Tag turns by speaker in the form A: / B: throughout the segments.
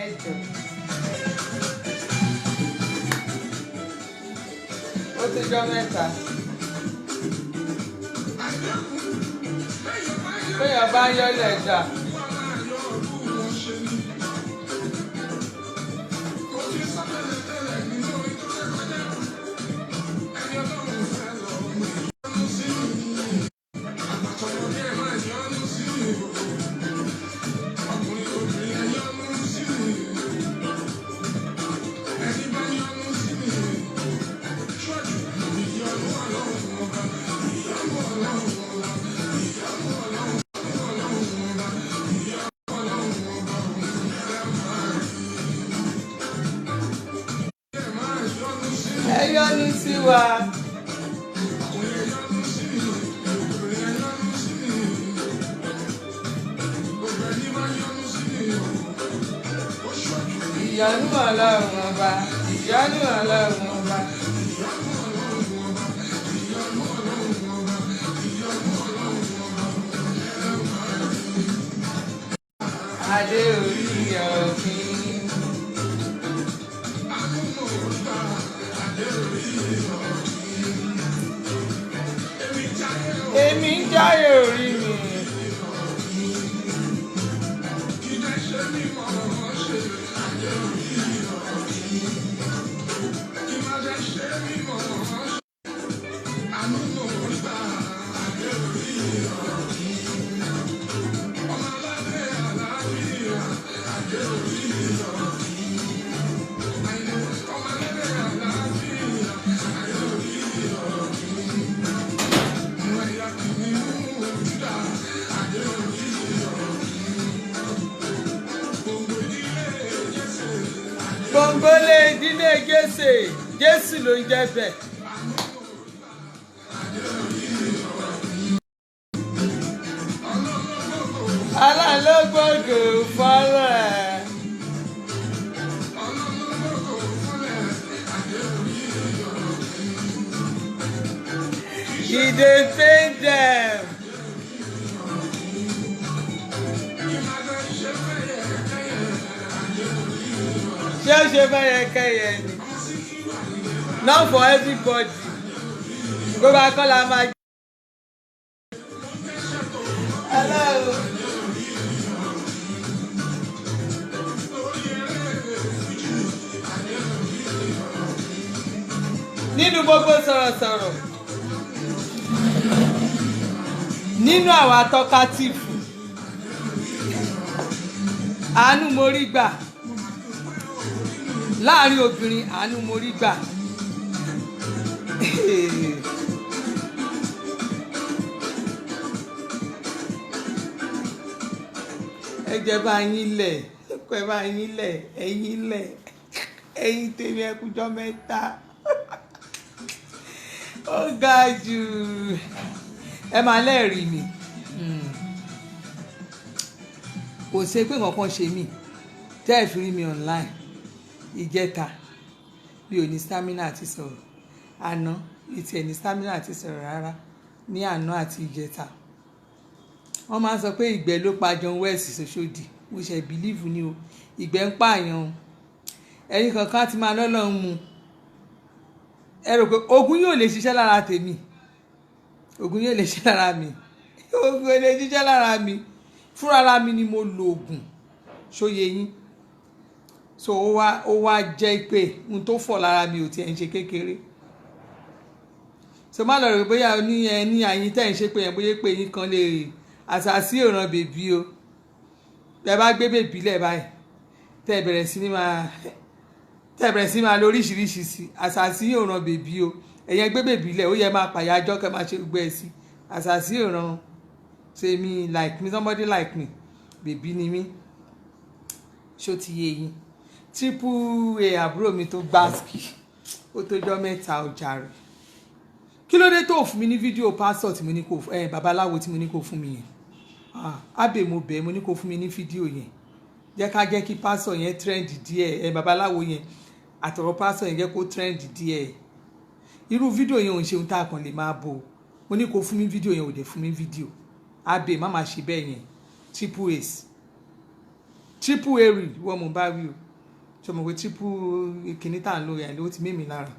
A: ẹjọ ó ti jọ mẹ́ta péyàn bá yọlẹ̀ gbà. Ẹ yọ́nú sí wa. Ìyọ́nú Ọlọ́run ọba, ìyọ́nú Ọlọ́run ọba. Adé orí ọ̀gbìn. Èmi ń jáyé orí mi. Gbòǹgbòlé ìdílé Jésè, Jésù ló ń jẹ́ bẹ́ẹ̀. Alálògbògò fọ́lọ́ ẹ̀. He dey pain dem. Ṣé ó ṣe bá yẹ kẹ́yẹ ni? Not for everybody. Gbogbo akọ́lá máa jẹ́. Hello. Nínú gbogbo sọ̀rọ̀sọ̀rọ̀, nínú àwọn atọ́kátìfù, àánú mo rí gbà. Láàárín obìnrin, àánú mo rí gbà. Ẹ jẹ́ bá yín lẹ̀, ẹ bá yín lẹ̀, ẹ̀yin lẹ̀, ẹ̀yin tèmi ẹ kújọ́ mẹ́ta. Ó ga jù. Ẹ máa lẹ́rìí mi. Kò ṣe pé nǹkan ṣe mí tẹ́ ẹ fi rí mi online. Ìjẹta mi ò ní stamina àti sọ̀rọ̀. Àná mi tiẹ̀ ní stamina àti sọ̀rọ̀ rárá ní àná àti ìjẹta. Wọ́n máa ń sọ pé ìgbẹ́ ló pa John West Ṣòṣòdì. Mo ṣe bìlíìfù ni o. Ìgbẹ́ ń pààyàn. Ẹ̀yin kankan ti máa lọ́lọ́run mu. Ẹ rò pé ogun yóò lè ṣiṣẹ́ lára tèmi. Ogun yóò lè ṣiṣẹ́ lára mi. Ogun yóò lè ṣiṣẹ́ lára mi. Fúnra mi ni mo lo oògùn. Ṣóye yín. So ó wá jẹ́ pé ohun tó fọ̀ lára mi ò tiẹ̀ ń ṣe kékeré. So má lọ rò bóyá ní àyín tẹ́ ń ṣe pé yẹn bóyá pé yín kan lè àṣàsí òràn bèbí o. Tẹ́ bá gbé bèbí lẹ̀ báyìí tẹ́ bẹ̀rẹ̀ sí máa lóríṣiríṣi sí àṣàsí òràn bèbí o. Ẹ̀yẹn gbé bèbí lẹ̀ ó yẹ máa pàyàjọ́ kẹ́ máa ṣe gbogbo ẹ̀ sí. Àṣàsí òràn ṣe mi like me somebody like me bèbí ni mí. Ṣó ti yé yín. Triple A àbúrò mi tó gbáàsì ó tó jọ́ mẹ́ta ọjà rẹ̀. Kí ló dé tó fún mi ní fídíò pásọ̀ tí mo ní kó babaláwo tí mo ní kó fún mi yẹn? Ábè mo bẹ̀ mo ní kó fún mi ní fídíò yẹn. Jẹ́ ká jẹ́ kí pásọ̀ yẹn trend díẹ̀ babaláwo yẹn àtọ̀rọ̀ pásọ̀ yẹn jẹ́ kó trend díẹ̀. Irú fídíò yẹn ò ń ṣe ohun tá a kàn lè máa bò. Mo ní kó fún mi fídíò yẹn ò dẹ̀ fún mi fídíò. Ábè má máa ṣe bẹ́ẹ̀ yẹn. Triple triple eri wọ́n mo bá wí o ṣe mo pé triple kìíní tá à ń lò yẹn ló ti mímì lára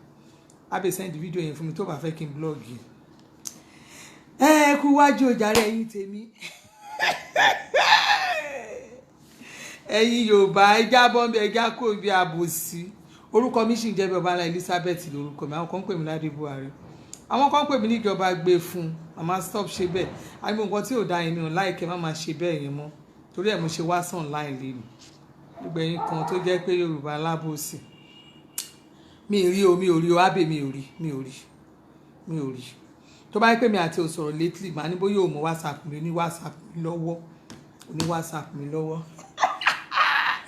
A: abẹ send video yẹn fún mi tó bá fẹ́ kí n blog yìí kú wájú ojàre ẹ̀yin tèmi ẹ̀yin Yorùbá ẹja bọ́m̀bì ẹja kó ibi àbòsí orúkọ mi sì ń jẹ́ bí Ọbańlá Elizabeth lórúkọ mi àwọn kan ń pè mí Ládé Buhari àwọn kan ń pè mí ní ìjọba gbé fún àmọ́ stop ṣe bẹ́ẹ̀ àgbẹ̀ nǹkan tí ò dá yẹn mi ò láìkẹ́ má máa ṣe bẹ́ẹ̀ yẹn mọ́ torí ẹ̀ mo ṣe wá sàn online lẹ́nu gbogbo ẹ̀yin kan tó jẹ́ pé Yorùbá alábòsí mi ò rí o ábẹ́ mi ò rí tó bá yẹ pé mi àti òsọ̀rọ̀ lately màá ní bóyá òun mọ WhatsApp mi ní WhatsApp mi lọ́wọ́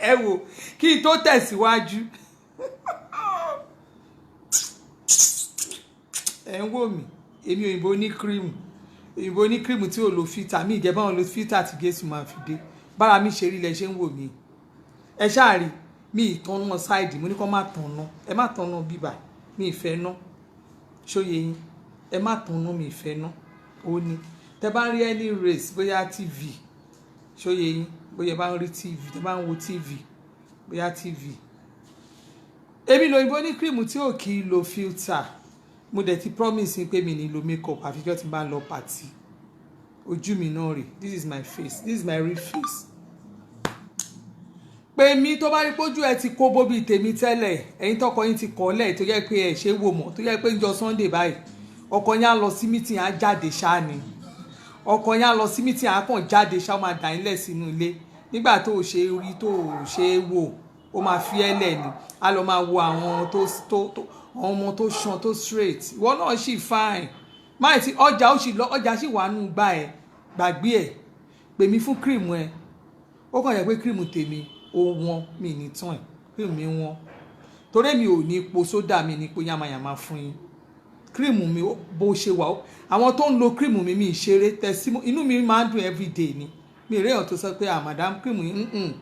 A: ẹ wò kí n tó tẹ̀síwájú ẹ ń wò mí èmi òyìnbó ní cream tí ò lo filter mi ìjẹba wọn lo filter tí Jésù máa fi dé bára mi ṣe rí lẹ ṣe ń wò mí ẹ ṣáà rí mi ìtọ́nà ṣáìdì mo ní kó má tọ̀nà ẹ má tọ̀nà bíbà mi ìfẹ́ ná ṣóye yín ẹ má tọ̀nà mi ìfẹ́ ná ó ní tẹ bá ń rí any race bóyá TV ṣóye yín bóyá bá ń rí TV tẹ bá ń wo TV bóyá TV èmi lòyìnbó ní cream tí ò kì í lo filter mo dẹ̀ ti promise pé mi ní lo makeup àfijọ́ tí n bá lọ party ojú mi náà rè this is my face, this is my real face pé mi tó bá rí pójú ẹ ti kó bóbi tèmi tẹ́lẹ̀ ẹ̀yin tọkọ yín ti kọ́lẹ̀ tó yẹ pé ẹ ṣe wò mọ́ tó yẹ pé njọ́ Sunday báyìí ọkọ yín á lọ sí meeting á jáde ṣáá ni ọkọ yín á lọ sí meeting á kàn jáde ṣáá ó máa dà yín lẹ̀ sínú ilé nígbà tó o ṣe rí tó o ṣe wò ó máa fi ẹ́ lẹ̀ ni á lọ máa wo àwọn ọmọ tó ṣan tó straight ìwọ náà sì fine máì tí ọjà sì wà nù gbà ẹ gbàgbé ẹ pè mí fún cream ẹ ó kàn yẹ pé cream tèmi ó wọ́n mi ní tán ẹ cream mi wọ́n torí mi ò ní po sódà mi ní po yamayama fún yín cream mi bó ṣe wà àwọn tó ń lo cream mi ìṣeré tẹsí inú mi máa ń dùn everyday ni mi ìrẹ́yàn tó sọ pé madam cream yín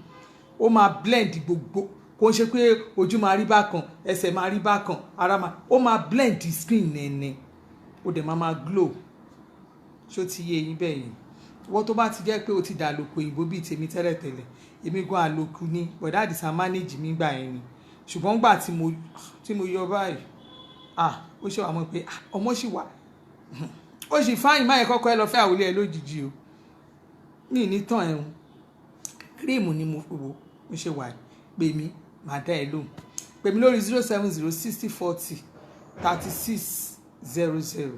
A: ó máa blend gbogbo kò ń ṣe pé ojú máa rí bákan ẹsẹ̀ máa rí bákan ara máa ó máa blend the skin nẹ́ẹ̀nẹ́ ó dẹ̀ máa glow ṣó ti yé yín bẹ́ẹ̀ yẹn wọ́n tó bá ti jẹ́ pé o ti dà lóko òyìnbó bíi tèmi tẹ́lẹ̀tẹ́lẹ̀ èmi gan àlòkù ni bọ̀dá àdìsá manage mi gbà yẹn ni ṣùgbọ́n gbà tí mo yọ báyìí ó ṣe wà mọ́ pé ọmọ ṣì wà ó sì fáyìn máa yẹ kọ́kọ́ ẹ lọ fẹ́ àwòlé ẹ lójijì o mi ní tàn ẹ̀hún kírìmù ni mo wò ó ṣe wà pè mí màá dá ẹ lóhùn pè mí lórí 07060403600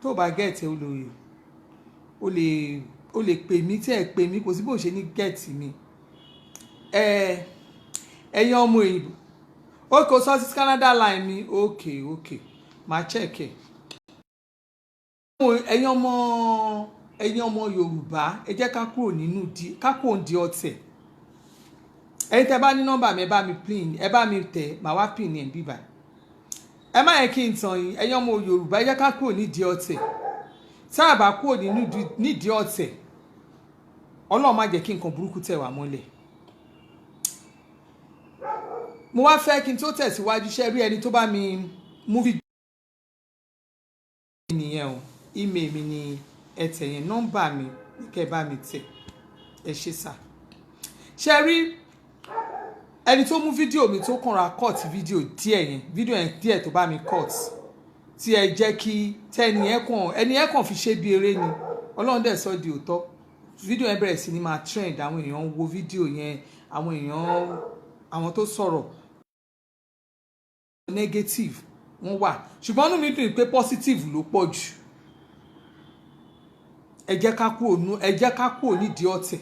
A: tó o bá gẹ̀ẹ́tì olóye o lè pè mí tí ẹ pè mí kò sí bó ṣe ní gẹ̀ẹ́tì mi ẹ̀yin ọmọ òyìnbó ó kò sọ sí Canada line mi ok màá check ẹ ẹ̀yin ọmọ Yorùbá ẹ jẹ́ ká kúrò di ọ̀tẹ̀ ẹ̀yin tẹ́ bá ní nọ́mbà mi ẹ bá mi tẹ̀ màá wá pin ẹ̀ bíbá ẹ má yẹ kí n tàn yín ẹ̀yin ọmọ Yorùbá ẹ jẹ́ ká kúrò nídìí ọ̀tẹ̀ tá a bá kúrò nídìí ọ̀tẹ̀ Ọlọ́run má jẹ́ kí nǹkan burúkú tẹ̀ wá mọ́lẹ̀ mo wá fẹ́ kí n tó tẹ̀síwájú ṣe rí ẹni tó bá mi mú fídíò nìyẹn o email mi ni ẹ tẹ̀ yẹn nọ́mbà mi ní kẹ́ bá mi tẹ̀ ẹ ṣe sà ṣe rí ẹni tó mú fídíò mi tó kànra cut fídíò díẹ̀ díẹ̀ tó bá mi cut tí ẹ jẹ́ kí ẹni ẹ kàn fi ṣe bí eré ni Ọlọ́run dẹ̀ sọ di òótọ́ fídíò yẹn bẹ̀rẹ̀ sí ni máa trend àwọn èèyàn ń wo fídíò yẹn àwọn tó sọ̀rọ̀ negative wọ́n wà ṣùgbọ́n inú mi dùn pé positive ló pọ̀ jù ẹ jẹ́ ká kúrò nídìí ọ̀tẹ̀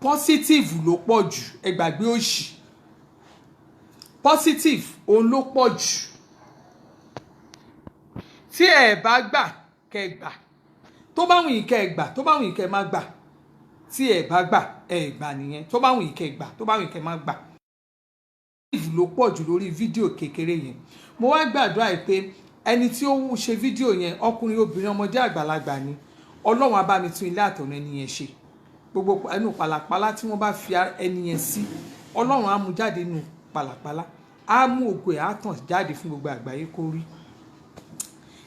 A: positive ló pọ̀ jù ẹ gbàgbé òṣì positive òun ló pọ̀ jù tí ẹ bá gbà kẹ́ gbà tó bá wùn yín kẹ́ gbà tó bá wùn yín kẹ́ má gbà tí ẹ bá gbà ẹ gbà nìyẹn tó bá wùn yín kẹ́ gbà tó bá wùn yín kẹ́ má gbà ló pọ̀ jù lórí fídíò kékeré yẹn mo wá gbàdúrà pé ẹni tí ó ṣe fídíò yẹn ọkùnrin obìnrin ọmọdé àgbàlagbà ni Ọlọ́run á bá mi tún ilé àtọ̀nà ẹni yẹn ṣe gbogbo ẹnu pàlàpàlà tí wọ́n bá fi ẹni yẹn sí Ọlọ́run á mú jáde nínú pàlàpàlà á mú ògo ẹ̀ á tàn jáde fún gbogbo àgbáyé kó rí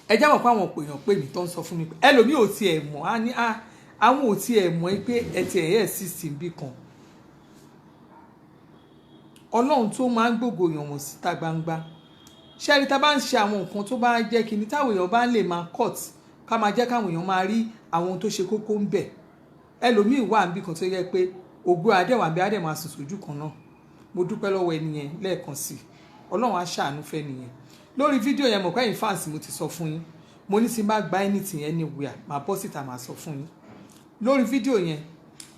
A: ẹ jẹ́ mọ̀ pé àwọn èèyàn pè mí tó ń sọ fún mi pé ẹlòmíì ò tiẹ̀ mọ̀ á ní àwọn ò tiẹ̀ mọ̀ pé ẹ ti ẹ̀yẹ́ sí síbí kan Ọlọ́run tó máa ń gbògo èèyàn wọ̀n síta gbangba. Ṣẹ́rí tá bá ń ṣe àwọn nǹkan tó bá jẹ́ kíní táwọn èèyàn bá lè máa cut ká máa jẹ́ káwọn èèyàn máa rí àwọn ohun tó ṣe kókó ń bẹ̀. Ẹlòmíì wà níbi kan tó yẹ pé ògo àdẹ̀wà bí àdẹ̀ máa sùn sójú kan náà. Mo dúpẹ́ lọ́wọ́ ẹni yẹn lẹ́ẹ̀kan sí i. Ọlọ́run á ṣàánú fẹ́ nìyẹn. Lórí fídíò yẹn mọ̀ pé ẹ̀yin fans mo ti sọ fún yín. Mo ní tí n bá gba anything anywhere máa bọ́ síta máa sọ fún yín. Lórí fídíò yẹn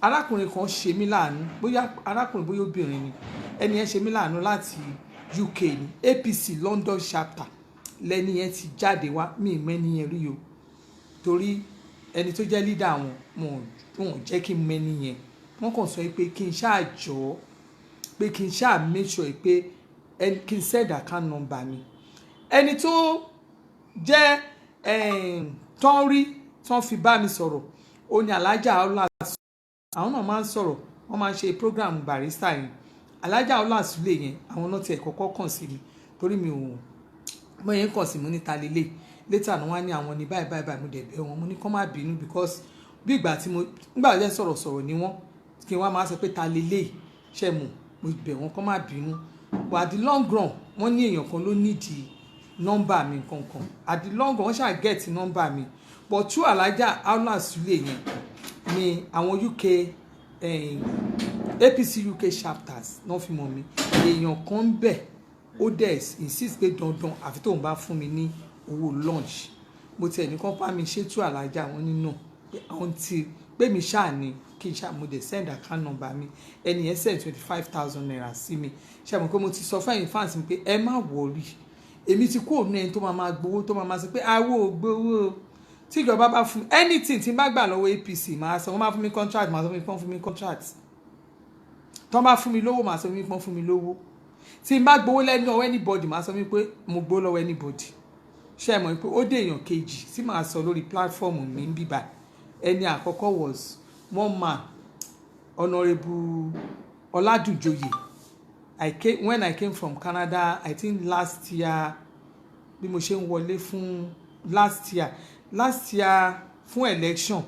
A: arákùnrin kan ṣe mí láàánú, bóyá arákùnrin bóyá obìnrin ni. Ẹni yẹn ṣe mí láàánú láti UK ní APC London chapter lẹ́ni yẹn ti jáde wá, mi ìmọ̀ ẹni yẹn rí o. Torí ẹni tó jẹ́ leader wọn jẹ́ kí n mọ̀ ẹni yẹn. Wọ́n kàn sọ pé kí n ṣáà jọ̀ọ́ pé kí n ṣáà make sure pé kí n send account number mi. Ẹni tó jẹ́ tán rí tán fi bá mi sọ̀rọ̀ ó ní Alájà Ọlá. Àwọn náà máa ń sọ̀rọ̀, wọ́n máa ń ṣe program barista yẹn. Alájà Ọlá Sule yẹn àwọn náà tiẹ̀ kọ́kọ́ kàn sí mi torí mi ò mọ̀ yẹn kàn sí mi níta lélẹ̀. Later ni wọ́n ní àwọn ní báyìí mo dẹ̀ bẹ̀ wọ́n, mo ní kán má bínú because bí ìgbà tí nígbà tí sọ̀rọ̀ ni wọ́n kí wọ́n máa sọ pé ta lélẹ̀ ṣe mo bẹ̀ wọ́n kán má bínú. But at the long run wọ́n ní èèyàn kan ló nídìí nọ́mbà mi kankan. At the long run wọ́n ṣáà get nọ́mbà mi. But through Alájà Ọlá Sule yẹn ni àwọn UK APC UK chapters náà fi mọ̀ mí. Èèyàn kan ń bẹ̀ ó dẹ̀ insist pé dandan àfi tóun bá fún mi ní owó lunch. Mo tiẹ̀ ní kán bá mi ṣe through Alájà wọn nínú pé àwọn ti pé mi ṣáà ni kí n ṣáà mo dẹ̀ send account number mi. Ẹni yẹn send 25,000 naira sí mi. Ṣé mo pé mo ti sọ fún ẹ̀yin fans mi pé ẹ má worry. Èmi ti kúrò ní ẹni tó máa gbowó tó máa sọ pé àwọ̀ gbowó. Tí ìjọba bá fún anything tí n bá gbà lọ́wọ́ APC máa sọ wọ́n máa fún mi contract máa sọ fún mi contract. Tọ́n bá fún mi lówó máa sọ fún mi lówó. Tí n bá gbowó lẹ́nu ọwọ́ anybody máa sọ pé mo gbowó lọ́wọ́ anybody. Ṣé mọ̀ pé ó dé èèyàn kejì tí màá sọ lórí platform mi ń bíbá. Ẹni àkọ́kọ́ was one man Honorable Ọládùnjoyè. When I came from Canada, I think last year bí mo ṣe ń wọlé fún last year fún election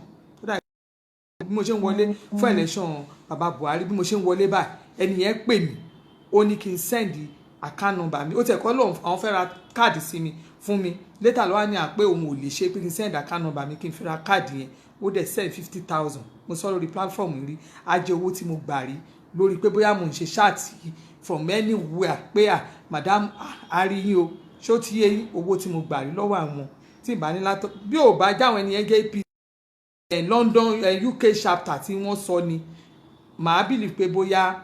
A: bí mo ṣe ń wọlé fún election bàbá Buhari bí mo ṣe ń wọlé báyìí ẹni yẹn pè mí ó ní kí n send account number mi ó tẹ̀ kọ́ lóun àwọn fẹ́ ra káàdì sí mi fún mi later ló wá ní àpé òun ò lè ṣe pé kí n send account number mi kí n fi ra káàdì yẹn ó dẹ̀ send 50,000 mo sọ lórí platform rí á jẹ́ owó tí mo gbà rí lórí pé bóyá mo ń ṣe ṣáàtì from anywhere pé madam àríyìn o ṣó ti yé yín owó tí mo gbà rí lọ́wọ́ àwọn tí ìbá ní látọ̀ bí ò bá jáwọn ẹni yẹn gé APC London UK chapter tí wọ́n sọ ni màá believe pé bóyá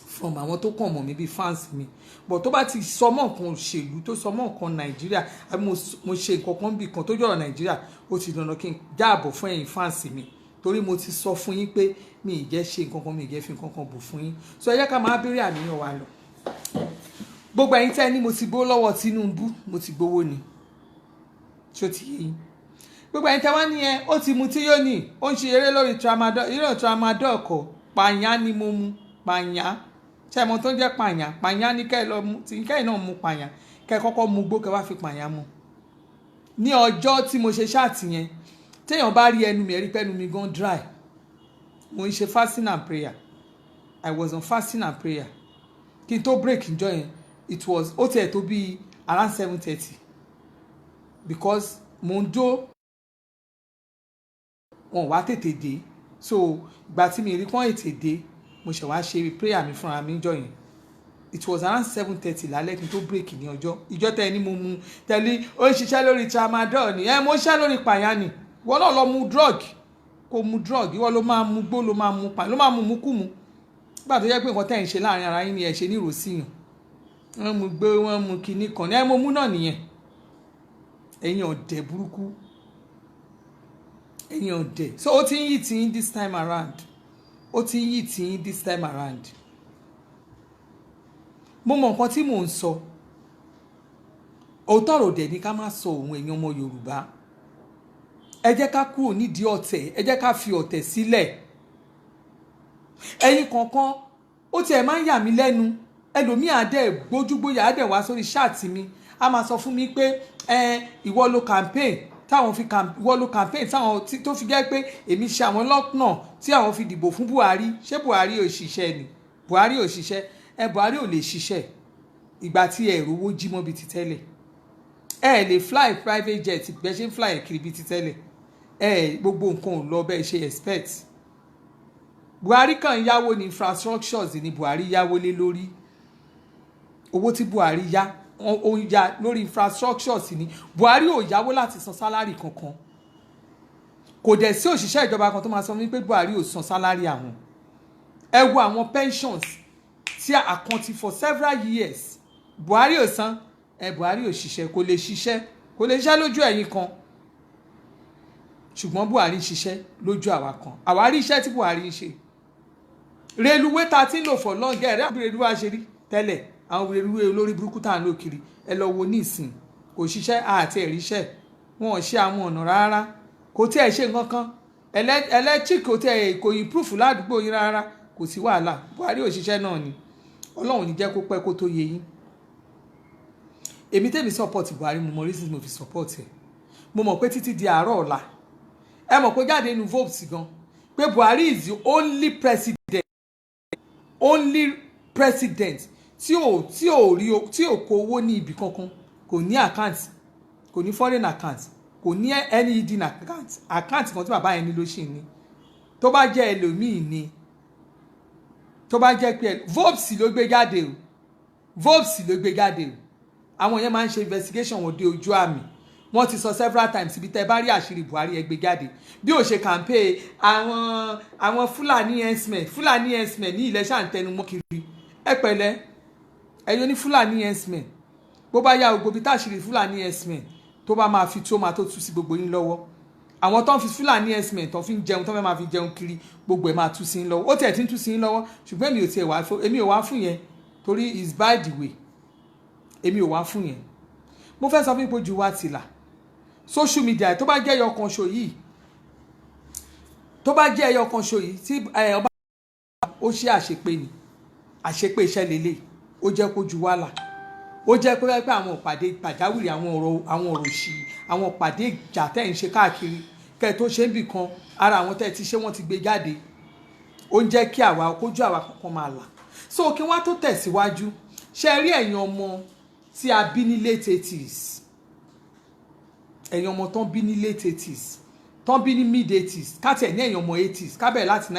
A: from àwọn tó kàn mọ̀ mí bíi fans mi but tó bá ti sọmọ́ nǹkan òṣèlú tó sọmọ́ nǹkan Nàìjíríà àbí mo ṣe nǹkan kan bí kan tó jọ̀rọ̀ Nàìjíríà ó ti dandan kí n dáàbò fún ẹ̀yin fans mi torí mo ti sọ fún yín pé mi ì jẹ́ ṣe nǹkan kan mi ì jẹ́ fi nǹkan kan bò fún yín so ẹ jẹ́ ká máa béèrè àníyàn wa lọ gbogbo ẹ̀yin tẹ́ ní mo ti gbowó lọ́wọ́ Tinubu mo ti gbowó ni ṣó ti yé yín gbogbo ẹ̀yin tẹ́ wá nìyẹn ó ti mu tí yóò ní ó ń ṣe eré lórí tramadol kọ pààyàn ni mo mu pààyàn ṣe mo tó ń jẹ́ pààyàn ní kẹ́ ẹ lọ mu tí kẹ́ ẹ náà mu pààyàn kẹ́ ẹ kọ́kọ́ mu gbó kẹ́ wá fi pààyàn mu ní ọjọ́ tí mo ṣe ṣáàtì yẹn téèyàn bá rí ẹnu mi ẹ̀rí pẹ́nu mi gan dry mo ń ṣe fasting and prayer I was on fasting and prayer kí n tó break njọ́ yẹn it was ó tiẹ̀ tó bí around 7:30 because mo ń jó wọn wá tètè dé so ìgbà tí mi rí kán ètè dé mo ṣe wá ṣe prayer mi fúnra mi njọ́ yẹn it was around 7:30 lálẹ́ kí n tó break ní ìjọ́ tẹ́ ní mo mu tẹ́lí ó ń ṣiṣẹ́ lórí tramadol ni mo ṣiṣẹ́ lórí pààyàn ni wọ́n náà lọ mu drug kò mu drug ìwọ ló máa mu gbó ló máa mu pa ló máa mu mukúmu nígbà tó yẹ pé nǹkan tẹ́ ń ṣe láàrin ara yín ni ẹ̀ ṣe ní ìròsíyàn wọ́n mu gbé wọ́n mu kinní kan ní mo mú náà nìyẹn ẹ̀yin ọ̀dẹ̀ burúkú ẹ̀yin ọ̀dẹ̀ so ó ti ń yí tí yín this time around mo mọ nǹkan tí mò ń sọ òótọ́ ọ̀rọ̀ dẹ̀ ni ká má sọ òun ẹ̀yin ọmọ Yorùbá ẹ jẹ́ ká kúrò nídìí ọ̀tẹ̀ ẹ jẹ́ ká fi ọ̀tẹ̀ sílẹ̀ ẹ̀yin kankan ó tiẹ̀ máa ń yà mí lẹ́nu ẹlòmíì àdẹ̀ gbójúgbóyà àdẹ̀ wá sórí ṣáàtì mi a máa sọ fún mi pé ìwọ ló campaign táwọn tó fi jẹ́ pé èmi ṣe àwọn lọ́nà tí àwọn fi dìbò fún Buhari ṣé Buhari ò ṣiṣẹ́ ni Buhari ò ṣiṣẹ́ Buhari ò lè ṣiṣẹ́ ìgbà tí ẹ rówó jí mọ́ bíi ti tẹ́lẹ̀, ẹ lè fly private jet bẹ́ẹ̀ ṣe ń fly kiri bíi ti tẹ́lẹ̀, gbogbo nǹkan ò lọ bẹ́ẹ̀ ṣe expect. Buhari kàn yáwó ní infrastructures ní Buhari yáwó lé lórí, owó tí Buhari yá ó ń yá lórí infrastructures ní. Buhari ò yáwó láti san sálárì kankan, kò dẹ̀ sí òṣìṣẹ́ ìjọba kan tó máa sọ wípé Buhari ò san sálárì àwọn. Ẹ wo àwọn pensions tí àkáǹtì for several years Buhari ò san, Buhari ò ṣiṣẹ́, kò lè ṣiṣẹ́ lójú ẹ̀yin kan, ṣùgbọ́n Buhari ń ṣiṣẹ́ lójú àwa kan. Àwa rí iṣẹ́ tí Buhari ń ṣe. Reluwé tá ti ń lò for long ẹ̀rẹ́ àbí reluwé àṣírí tẹ́lẹ̀, àwọn reluwé olórí burúkú tá à ń lò kiri, ẹ lọ wo ní ìsìn kò ṣiṣẹ́ àti ẹ̀ríṣẹ́, wọn ò ṣe àwọn ọ̀nà rárá, kò tí ẹ̀ ṣe nǹkan kan, electric kò tí ẹ̀ kò improve ládùúgbò yín rárá, kò sí wàhálà. Buhari ò ṣiṣẹ́ náà ni, Ọlọ́run ní jẹ́ kó pẹ́ kó tó yé yín. Èmi tèmi support Buhari, mo mọ reasons mo fi support ẹ̀. Mo mọ̀ pé títí di àárọ̀ ọ̀la ẹ mọ̀ pé jáde inú votes gan pé Buhari is the only president tí ò kó owó ní ibì kankan, kò ní account, kò ní foreign account, kò ní any hidden account kan tí bàbá yẹn ní ló ṣì ní. Tó bá jẹ́ ẹlòmíì ni, tó bá jẹ́ pé votes ló gbé jáde o, votes ló gbé jáde o, àwọn yẹn máa ń ṣe investigation wọn dé ojú àmì. Wọ́n ti sọ several times ibi tẹ́ bá rí àṣírí Buhari ẹ gbé jáde bí ó ṣe campaign àwọn Fúlàní herdsmen ní ilẹ̀ ṣàǹtẹnumọ́ kiri. Ẹ pẹ̀lẹ́ ẹ̀yin ní Fúlàní herdsmen, bó bá yá gbogbo bí táṣírí Fúlàní herdsmen tó bá máa fi tó máa tó tú sí gbogbo yín lọ́wọ́. Àwọn tó ń fi Fúlàní herdsmen tó fi ń jẹun tó fẹ́ máa fi jẹun kiri gbogbo ẹ̀ máa tú sí yín lọ́wọ́. Ó tiẹ̀ ti ń tú sí yín lọ́wọ́ ṣùgbọ́n èmi ò wá fún yẹn torí is by the way, èmi ò wá fún yẹn. Mo fẹ́ sọ fún ipò ju wa ti là social media tó bá jẹ́ ẹyọ kan ṣo yìí, tí ọba ó ṣe àṣepé ni, àṣepé iṣẹ́ lélẹ̀, ó jẹ́ kó ju wá là, ó jẹ́ pé àwọn ìpàdé pàjáwìrì, àwọn ọ̀rọ̀ òṣì, àwọn ìpàdé ìjà tẹ́ ń ṣe káàkiri kẹ́ tó ṣe ń bì kan ara àwọn tẹ́ ti ṣe wọ́n ti gbé jáde, ó ń jẹ́ kí àwa kójú àwa kankan máa là. So kí wọ́n tó tẹ̀síwájú, ṣe rí ẹ̀yin ọmọ tí a bí ní late 80s, ẹ̀yin ọmọ tán bí ní late 80s, tán bí ní mid 80s, káàtẹ̀ ní ẹ̀yin ọmọ 80s, kábẹ̀ láti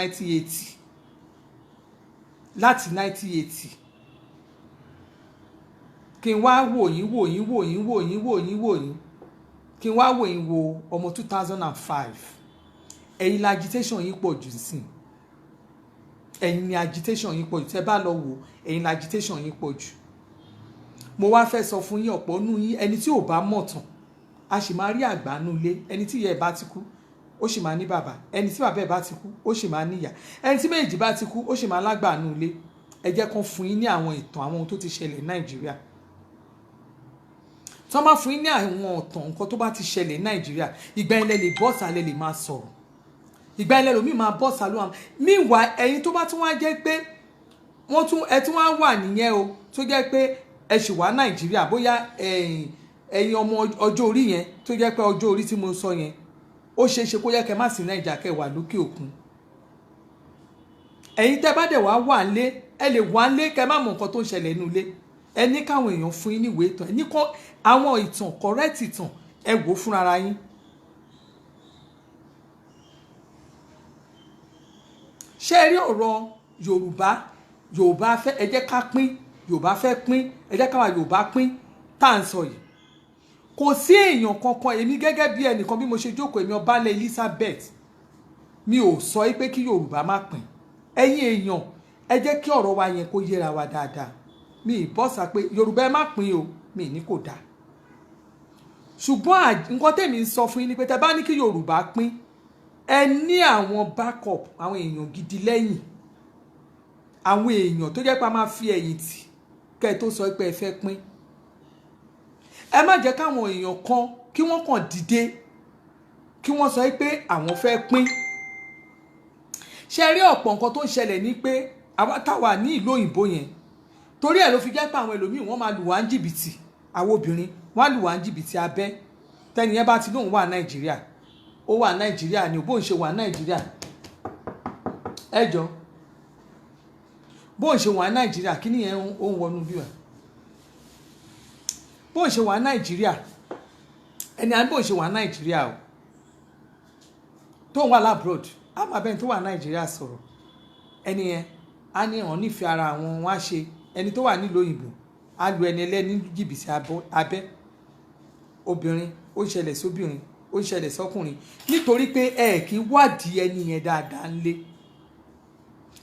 A: 1980, kí n wá wò yín kí n wá wò yín wo ọmọ 2005, ẹ̀yin la agitation yín pọ̀ jù sí, ẹ̀yin ni agitation yín pọ̀ jù, tẹ́ bá lọ wò ẹ̀yin la agitation yín pọ̀ jù. Mo wá fẹ́ sọ fún yín ọ̀pọ̀ nú yín, ẹni tí ò bá mọ̀ tán a sì máa rí àgbà nú ilé, ẹni tí ìyá ẹ̀ bá ti kú ó sì máa ní bàbá, ẹni tí bàbá ẹ̀ bá ti kú ó sì máa níyà, ẹni tí méjì bá ti kú ó sì máa lágbà nú ilé. Ẹ jẹ́ kán fún yín ní àwọn ìtàn àwọn ohun tó ti ṣẹlẹ̀ ní Nàìjíríà. Tí wọ́n bá fún yín ní àwọn ọ̀tàn nǹkan tó bá ti ṣẹlẹ̀ ní Nàìjíríà, ìgbà yẹn lẹ lè bọ́ sálẹ̀ lè máa sọ̀rọ̀, ìgbà yẹn lẹ́lòmíì máa bọ́ sálẹ̀ wọn. Meanwhile ẹ̀yin tó bá tún wá jẹ́ pé ẹ tún wá wà nìyẹn o, tó jẹ́ pé ẹ sì wá Nàìjíríà, bóyá ẹ̀yin ọmọ ọjọ́ orí yẹn tó jẹ́ pé ọjọ́ orí tí mo sọ yẹn ó ṣeé ṣe kó yẹ kẹ́ má sí Nàìjíríà kẹ́ wà lókè òkun. Ẹ̀yin tẹ́ bá dẹ̀ wá wà nílé, ẹ lè wà nílé kẹ́ má mọ nǹkan tó ń ṣẹlẹ̀ nínú ilé, ẹ ní káwọn èèyàn fún yín níwèé ìtàn, ẹ ní kọ́ àwọn ìtàn correct ìtàn ẹ wò fúnra yín. Ṣé ẹ rí ọ̀rọ̀ Yorùbá fẹ́ ẹ jẹ́ ká pín, Yorùbá fẹ́ pín, ẹ jẹ́ káwa Yorùbá pín tá à ń sọ yìí. Kò sí èèyàn kankan, èmi gẹ́gẹ́ bí ẹnìkan bí mo ṣe jókòó, èmi Ọbalẹ̀ Elizabeth, mi ò sọ pé kí Yorùbá má pín. Ẹ̀yin èèyàn ẹ jẹ́ kí ọ̀rọ̀ wa yẹn kó yéra wa dáadáa. Mi ì bọ́sà pé Yorùbá ẹ má pín o, mi ní kò dáa. Ṣùgbọ́n nǹkan tèmi ń sọ fún yín ni pé tẹ́ bá ní kí Yorùbá pín, ẹ ní àwọn backup, àwọn èèyàn gidi lẹ́yìn, àwọn èèyàn tó jẹ́ pé a máa fi ẹ̀yìn tì kẹ́ tó sọ pé ẹ fẹ́ pín. Ẹ má jẹ́ káwọn èèyàn kan kí wọ́n kàn dìde kí wọ́n sọ pé àwọn fẹ́ pín. Ṣé rí ọ̀pọ̀ nǹkan tó ń ṣẹlẹ̀ ní pé àwa táwa ní ìlú òyìnbó yẹn, torí ẹ̀ ló fi jẹ́ pé àwọn ẹlòmíì wọ́n máa lù wá ń jìbìtì, àwọn obìnrin wọ́n á lù wá ń jìbìtì abẹ́. Tẹ́ni yẹn bá ti lóun wà Nàìjíríà, ó wà Nàìjíríà ni, bó ń ṣe wà Nàìjíríà. Ẹ jọ bó ń ṣe wà Nàìjíríà kí nìyẹn ó ń wọnú bí wa bó ń ṣe wà Nàìjíríà ẹni àbí bó ń ṣe wà Nàìjíríà o tó ń wà labroad á máa bẹ́ni tó wà Nàìjíríà sọ̀rọ̀ ẹni yẹn á ní hàn nífẹ̀ẹ́ ara àwọn wọn á ṣe ẹni tó wà nílùú òyìnbó á lu ẹni ẹlẹ́ni jìbìtì abẹ́ obìnrin ó ń ṣẹlẹ̀ sóbìnrin ó ń ṣẹlẹ̀ sọ́kùnrin nítorí pé ẹ kì í wádìí ẹni yẹn dáadáa ńlé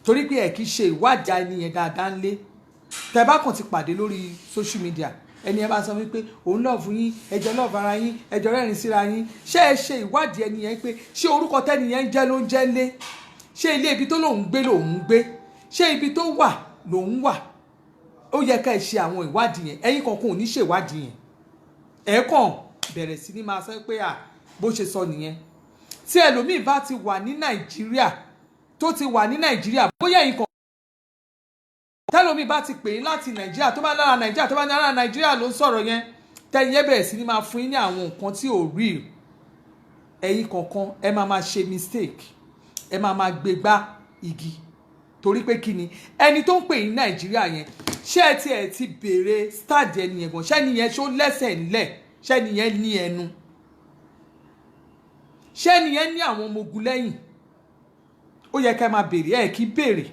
A: torí pé ẹ kì í ṣe ìwádìí ẹni yẹn dáadáa ńlé tẹ́ bá kàn ti pàdé lórí social media ẹni ẹ bá sọ wípé òun lọ́ọ̀fù yín ẹjọ́ lọ́ọ̀fù ara yín ẹjọ́ rẹ́rìn síra yín ṣé ẹ ṣe ìwádìí ẹni yẹn pé ṣé orúkọ tẹ́ni yẹn ń jẹ́ ló ń jẹ́ lé ṣé ilé ibi tó lòun gbé lòun gbé ṣé ibi tó wà lòun wà ó yẹ ká ẹ ṣe àwọn ìwádìí yẹn ẹ̀yin kankan ò ní ṣe ìwádìí yẹn ẹ kàn bẹ̀rẹ̀ sí ní máa sọ pé bó ṣe sọ nìyẹn tí ẹlòmíì bá ti wà ní Nàìjíríà tó ti wà ní Nàìjíríà bóyá ẹ̀yin kan tẹ́lómi bá ti pè é láti Nàìjíríà tó bá lára Nàìjíríà tó bá ní ara Nàìjíríà ló ń sọ̀rọ̀ yẹn tẹ́yìn yẹn bẹ̀rẹ̀ sí ní máa fún yín ní àwọn nǹkan tí ò rí ẹ̀yin kankan ẹ máa ṣe mistake ẹ máa gbégbá igi torí pé kí ni ẹni tó ń pè ní Nàìjíríà yẹn ṣé ẹ ti béèrè stade ẹni yẹn gan ṣé ẹni yẹn ṣó lẹ́sẹ̀ ńlẹ̀ ṣé ẹni yẹn ní ẹnu ṣé ẹni yẹn ní àwọn ọmọ ogun lẹ́yìn ó yẹ ká máa béèrè ẹ kì í béèrè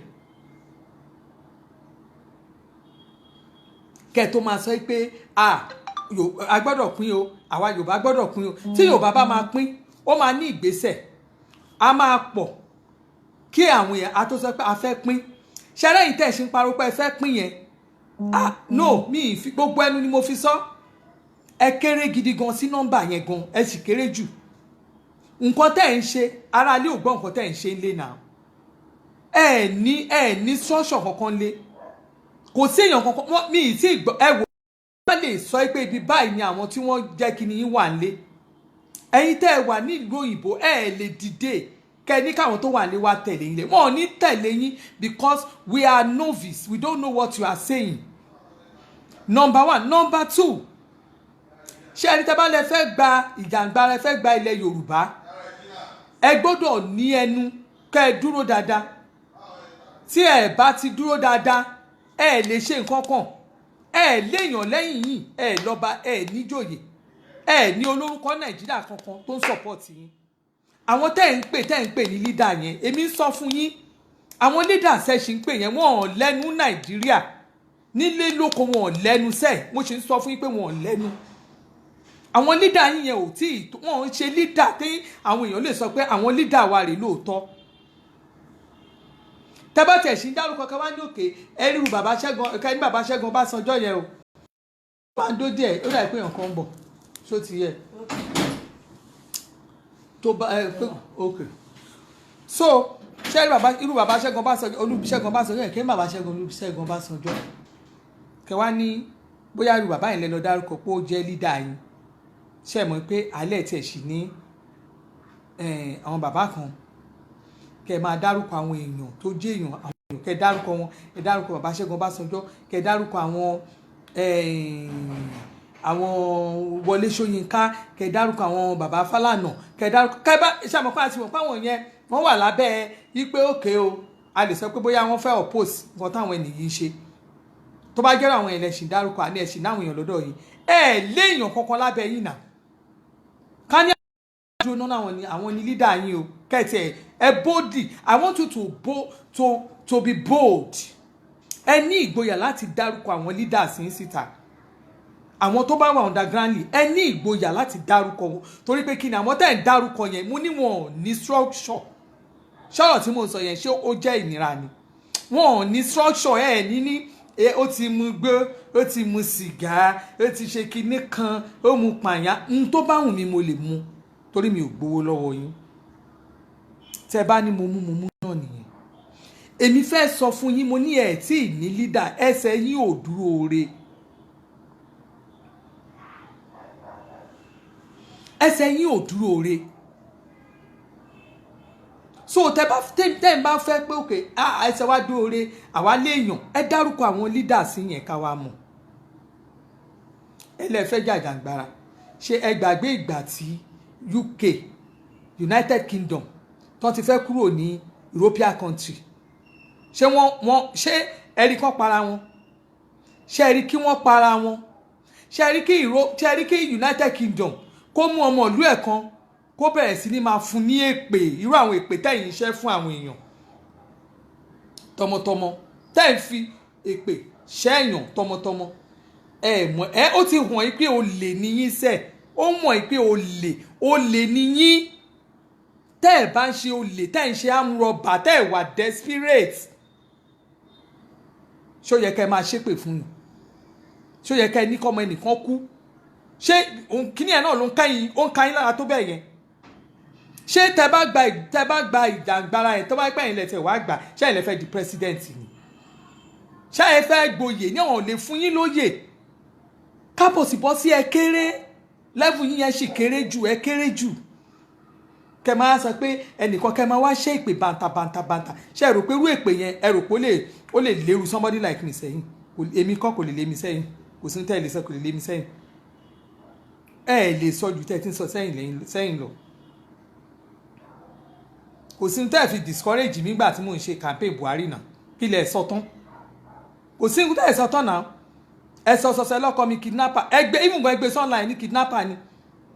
A: kẹ́ tó máa sọ pé a gbọ́dọ̀ pín o àwa Yorùbá gbọ́dọ̀ pín o tí Yorùbá bá máa pín ó máa ní ìgbésẹ̀ a máa pọ̀ kí àwọn èèyàn a tó sọ pé a fẹ́ pín ṣẹlẹ̀ yìí tẹ̀ ṣe ń pariwo pé ẹ fẹ́ pín yẹn no mi ì fi gbogbo ẹnu ni mo fi sọ ẹ kéré gidi gan sí nọ́mbà yẹn gan ẹ sì kéré jù nǹkan tẹ́ ń ṣe aráalé ò gbọ́ nǹkan tẹ́ ń ṣe ń lé náà ẹ ní structure kankan lé kò sí èèyàn kankan mi ì tí ẹ wò wọ́n lè sọ pé ibi báyìí ni àwọn tí wọ́n jẹ́ kí ni yín wà ń lé ẹ̀yin tẹ́ ẹ wà nílùú òyìnbó ẹ lè dìde kẹ́ ní káwọn tó wà ní wá tẹ̀lé yín lé wọn ò ní tẹ̀lé yín because we are novice we don't know what you are saying number one number two ṣé ẹni tẹ́ bá lè fẹ́ gba ìjàngbara ẹ fẹ́ gba ilẹ̀ Yorùbá ẹ gbọ́dọ̀ ní ẹnu kẹ́ ẹ dúró dáadáa tí ẹ bá ti dúró dáadáa ẹ lè ṣe nǹkan kan ẹ léèyàn lẹ́yìn yìí ẹ lọ́ba ẹ níjòyè ẹ ní olórúkọ Nàìjíríà kankan tó ń sọ̀pọ̀tì yín àwọn tẹ́ ń pè ní lídà yẹn èmi ń sọ fún yín àwọn lídà ṣe ṣì ń pè yẹn wọn ò lẹ́nu Nàìjíríà nílé lóko wọn ò lẹ́nu sẹ́ẹ̀ mo ṣe ń sọ fún yín pé wọn ò lẹ́nu àwọn lídà yín yẹn ò tí wọn ń ṣe lídà tí àwọn èèyàn lè sọ pé àwọn lídà wa rèé lóòótọ́ tẹ́bàtẹ̀ sí ń dárúkọ ká wá ní òkè ẹrú bàbá Ṣẹ́gun ẹ̀ka ní bàbá Ṣẹ́gun Ọbásanjọ́ yẹn o máa ń dó díẹ̀ ó dàbí pé nǹkan ń bọ̀ ṣó ti yẹ tó bá pé ok so ṣé irú bàbá Ṣẹ́gun Ọbásanjọ́ Olúṣẹ́gun Ọbásanjọ́ yẹn kí ní bàbá Olúṣẹ́gun Ọbásanjọ́ kẹ wá ní bóyá irú bàbá yẹn lẹ lọ dárúkọ pé ó jẹ́ lídà yín ṣe mọ̀ pé alẹ́ tiẹ̀ sì ní àwọn bàbá kan kẹ máa dárúkọ àwọn èèyàn tó jẹ́ èèyàn àwọn èèyàn kẹ dárúkọ wọn kẹ dárúkọ bàbá Ṣẹ́gun Ọbásanjọ́ kẹ dárúkọ àwọn Wọlé Ṣóyínká kẹ dárúkọ àwọn bàbá Fálànà kẹ dárúkọ kẹ bá ṣàmọ̀pá àti mọ̀pá àwọn yẹn wọ́n wà lábẹ́ ipe òkè o a lè sọ pé bóyá wọ́n fẹ́ oppose nǹkan táwọn ènìyàn ṣe tó bá jẹ́rọ àwọn ẹlẹ́sìn dárúkọ àní ẹ̀sìn náwọn èèyàn lọ́dọ̀ yìí léèyàn kankan lábẹ́ yìí náà ká ní jóná àwọn ni leader yín o kẹtẹ ẹ boldly I want you to be bold ẹ ní ìgboyà láti dárúkọ àwọn leaders yín síta àwọn tó bá wà underground ẹ ní ìgboyà láti dárúkọ wọn torí pé kí ni àwọn tẹ́ ń dárúkọ yẹn mo ní wọn ò ní structure ṣọ́rọ̀ tí mo sọ yẹn ṣé ó jẹ́ ìnira ni wọn ò ní structure ẹ ní ó ti mu gbó ó ti mu sìgá ó ti ṣe kinní kan ó mu pààyàn n tó bá wù mí mo lè mu torí mi ò gbowó lọ́wọ́ yín tẹ́ bá ní mo mú náà nìyẹn èmi fẹ́ sọ fún yín mo ní ẹ̀ tí ì ní lídà ẹsẹ̀ yín ò dúró re ẹsẹ̀ yín ò dúró re so tẹ́ bá fẹ́ pé òkè ẹsẹ̀ wá dúró re àwa léèyàn ẹ dárúkọ àwọn leaders yẹn ká wá mọ̀ ẹ lè fẹ́ jàjàngbara ṣé ẹ gbàgbé ìgbà tí UK United Kingdom tó ti fẹ́ kúrò ní European country ṣé ẹ rí kán para wọn, ṣé ẹ rí kí wọ́n para wọn, ṣé ẹ rí kí United Kingdom kó mú ọmọ ìlú ẹ̀ kan kó bẹ̀rẹ̀ sí ní máa fún ní èpè, irú àwọn èpè tẹ̀yìn iṣẹ́ fún àwọn èèyàn tọmọtọmọ, tẹ̀ ń fi èpè ṣẹ́yàn tọmọtọmọ. Ó ti hàn yín pé olè ni yín sẹ́, ó mọ̀ yín pé olè ni yín. Tẹ́ ẹ̀ bá ń ṣe olè, tẹ́ ẹ̀ ń ṣe amúrọ̀bà, tẹ́ ẹ̀ wà desperate, ṣó yẹ kẹ́ ẹ máa ṣépè fún yín? Ṣó yẹ kẹ́ ẹ ní kọ́mọ ẹnìkan kú? Ṣé kíní ẹ̀ náà ló ń ká yín lára tó bẹ́ẹ̀ yẹn? Ṣé tẹ́ bá gba ìjàngbara yẹn tó bá pẹ́ yín lẹ́tẹ̀ wá gbà, ṣé ẹ̀ lè fẹ́ di president ni? Ṣé ẹ fẹ́ gboyè ní àwọn lè fún yín lóyè? Kábọ̀sibọ́sí ẹ kéré, level yín yẹn sì kéré jù, ẹ kéré jù. Kẹ máa sọ pé ẹnìkan kẹ máa wá ṣe ìpè bàǹtà. Ṣé ẹ rò pé irú èpè yẹn ẹ rò pé ó lè lérú somebody like me sẹ́yìn? Èmi kọ́ kò lè lé mi sẹ́yìn, kò sí ní tẹ́ ẹ lè sọ kò lè lé mi sẹ́yìn. Ẹ lè sọ ju tẹ́ ẹ ti ń sọ sẹ́yìn lọ. Kò sí ní tẹ́ ẹ fi discourage mi nígbà tí mò ń ṣe campaign Buhari náà, kí lẹ sọ tán? Kò sí ní tẹ́ ẹ sọ tán náà. Ẹ sọ sọsẹ lọ́kọ mi kidnapper, even gan ẹgbẹ́ online ní kidnapper ni,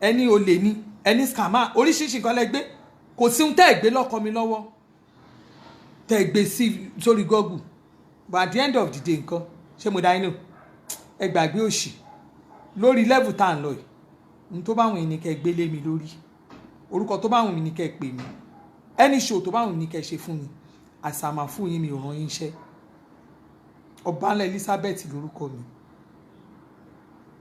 A: ẹni olè ni, ẹni scammer, oríṣiríṣi nǹkan lẹ́gbẹ́. Kò sí ohun tẹ́ ẹ̀ gbé lọ́kọ mi lọ́wọ́ tẹ́ ẹ̀ gbé sí sórí Google, but at the end of the day nǹkan ṣé mo dá inú ẹ gbàgbé òṣì lórí level tá à ń lọ yìí. Ohun tó bá wùn yín ni kẹ́ ẹ gbé lé mi lórí, orúkọ tó bá wùn mí ni kẹ́ ẹ pè mí, ẹni show tó bá wùn mí ni kẹ́ ẹ ṣe fún mi, àsàmà fún yín mi ò rán yín iṣẹ́. Ọba ńlá Elizabeth lórúkọ mi,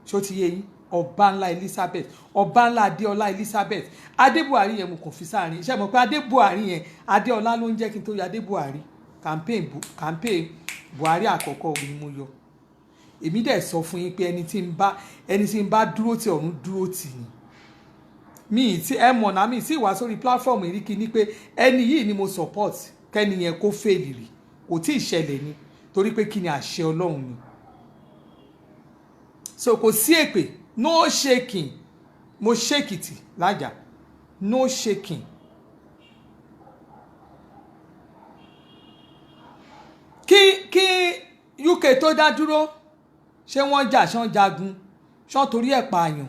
A: ṣó ti yé yín? Ọba ńlá Elizabeth, ọba ńlá Adéọlá Elizabeth. Adé Buhari yẹn mo kàn fi sáàrin, ṣé mo pé Adé Buhari yẹn Adéọlá ló ń jẹ́ kí n tó yọ Adé Buhari. Campaign Buhari àkọ́kọ́ ni mo yọ. Èmi dẹ̀ sọ fún yín pé ẹni tí ń bá dúró tí ọ̀run dúró tì ní. Mi tí ẹ mọ̀ náà mi sì wá sórí platform yìí kí ni pé ẹni yìí ni mo support kẹ́ni yẹn kó fail rí, kò tí ì ṣẹlẹ̀ ni, torí pé kí ni àṣẹ Ọlọ́run ni. So kò sí èpè, no shaking, mo ṣèkìtì lájà, no shaking. Kí UK tó dá dúró, ṣé wọ́n jà, ṣé wọ́n jagun, ṣé wọ́n torí ẹ̀ pààyàn,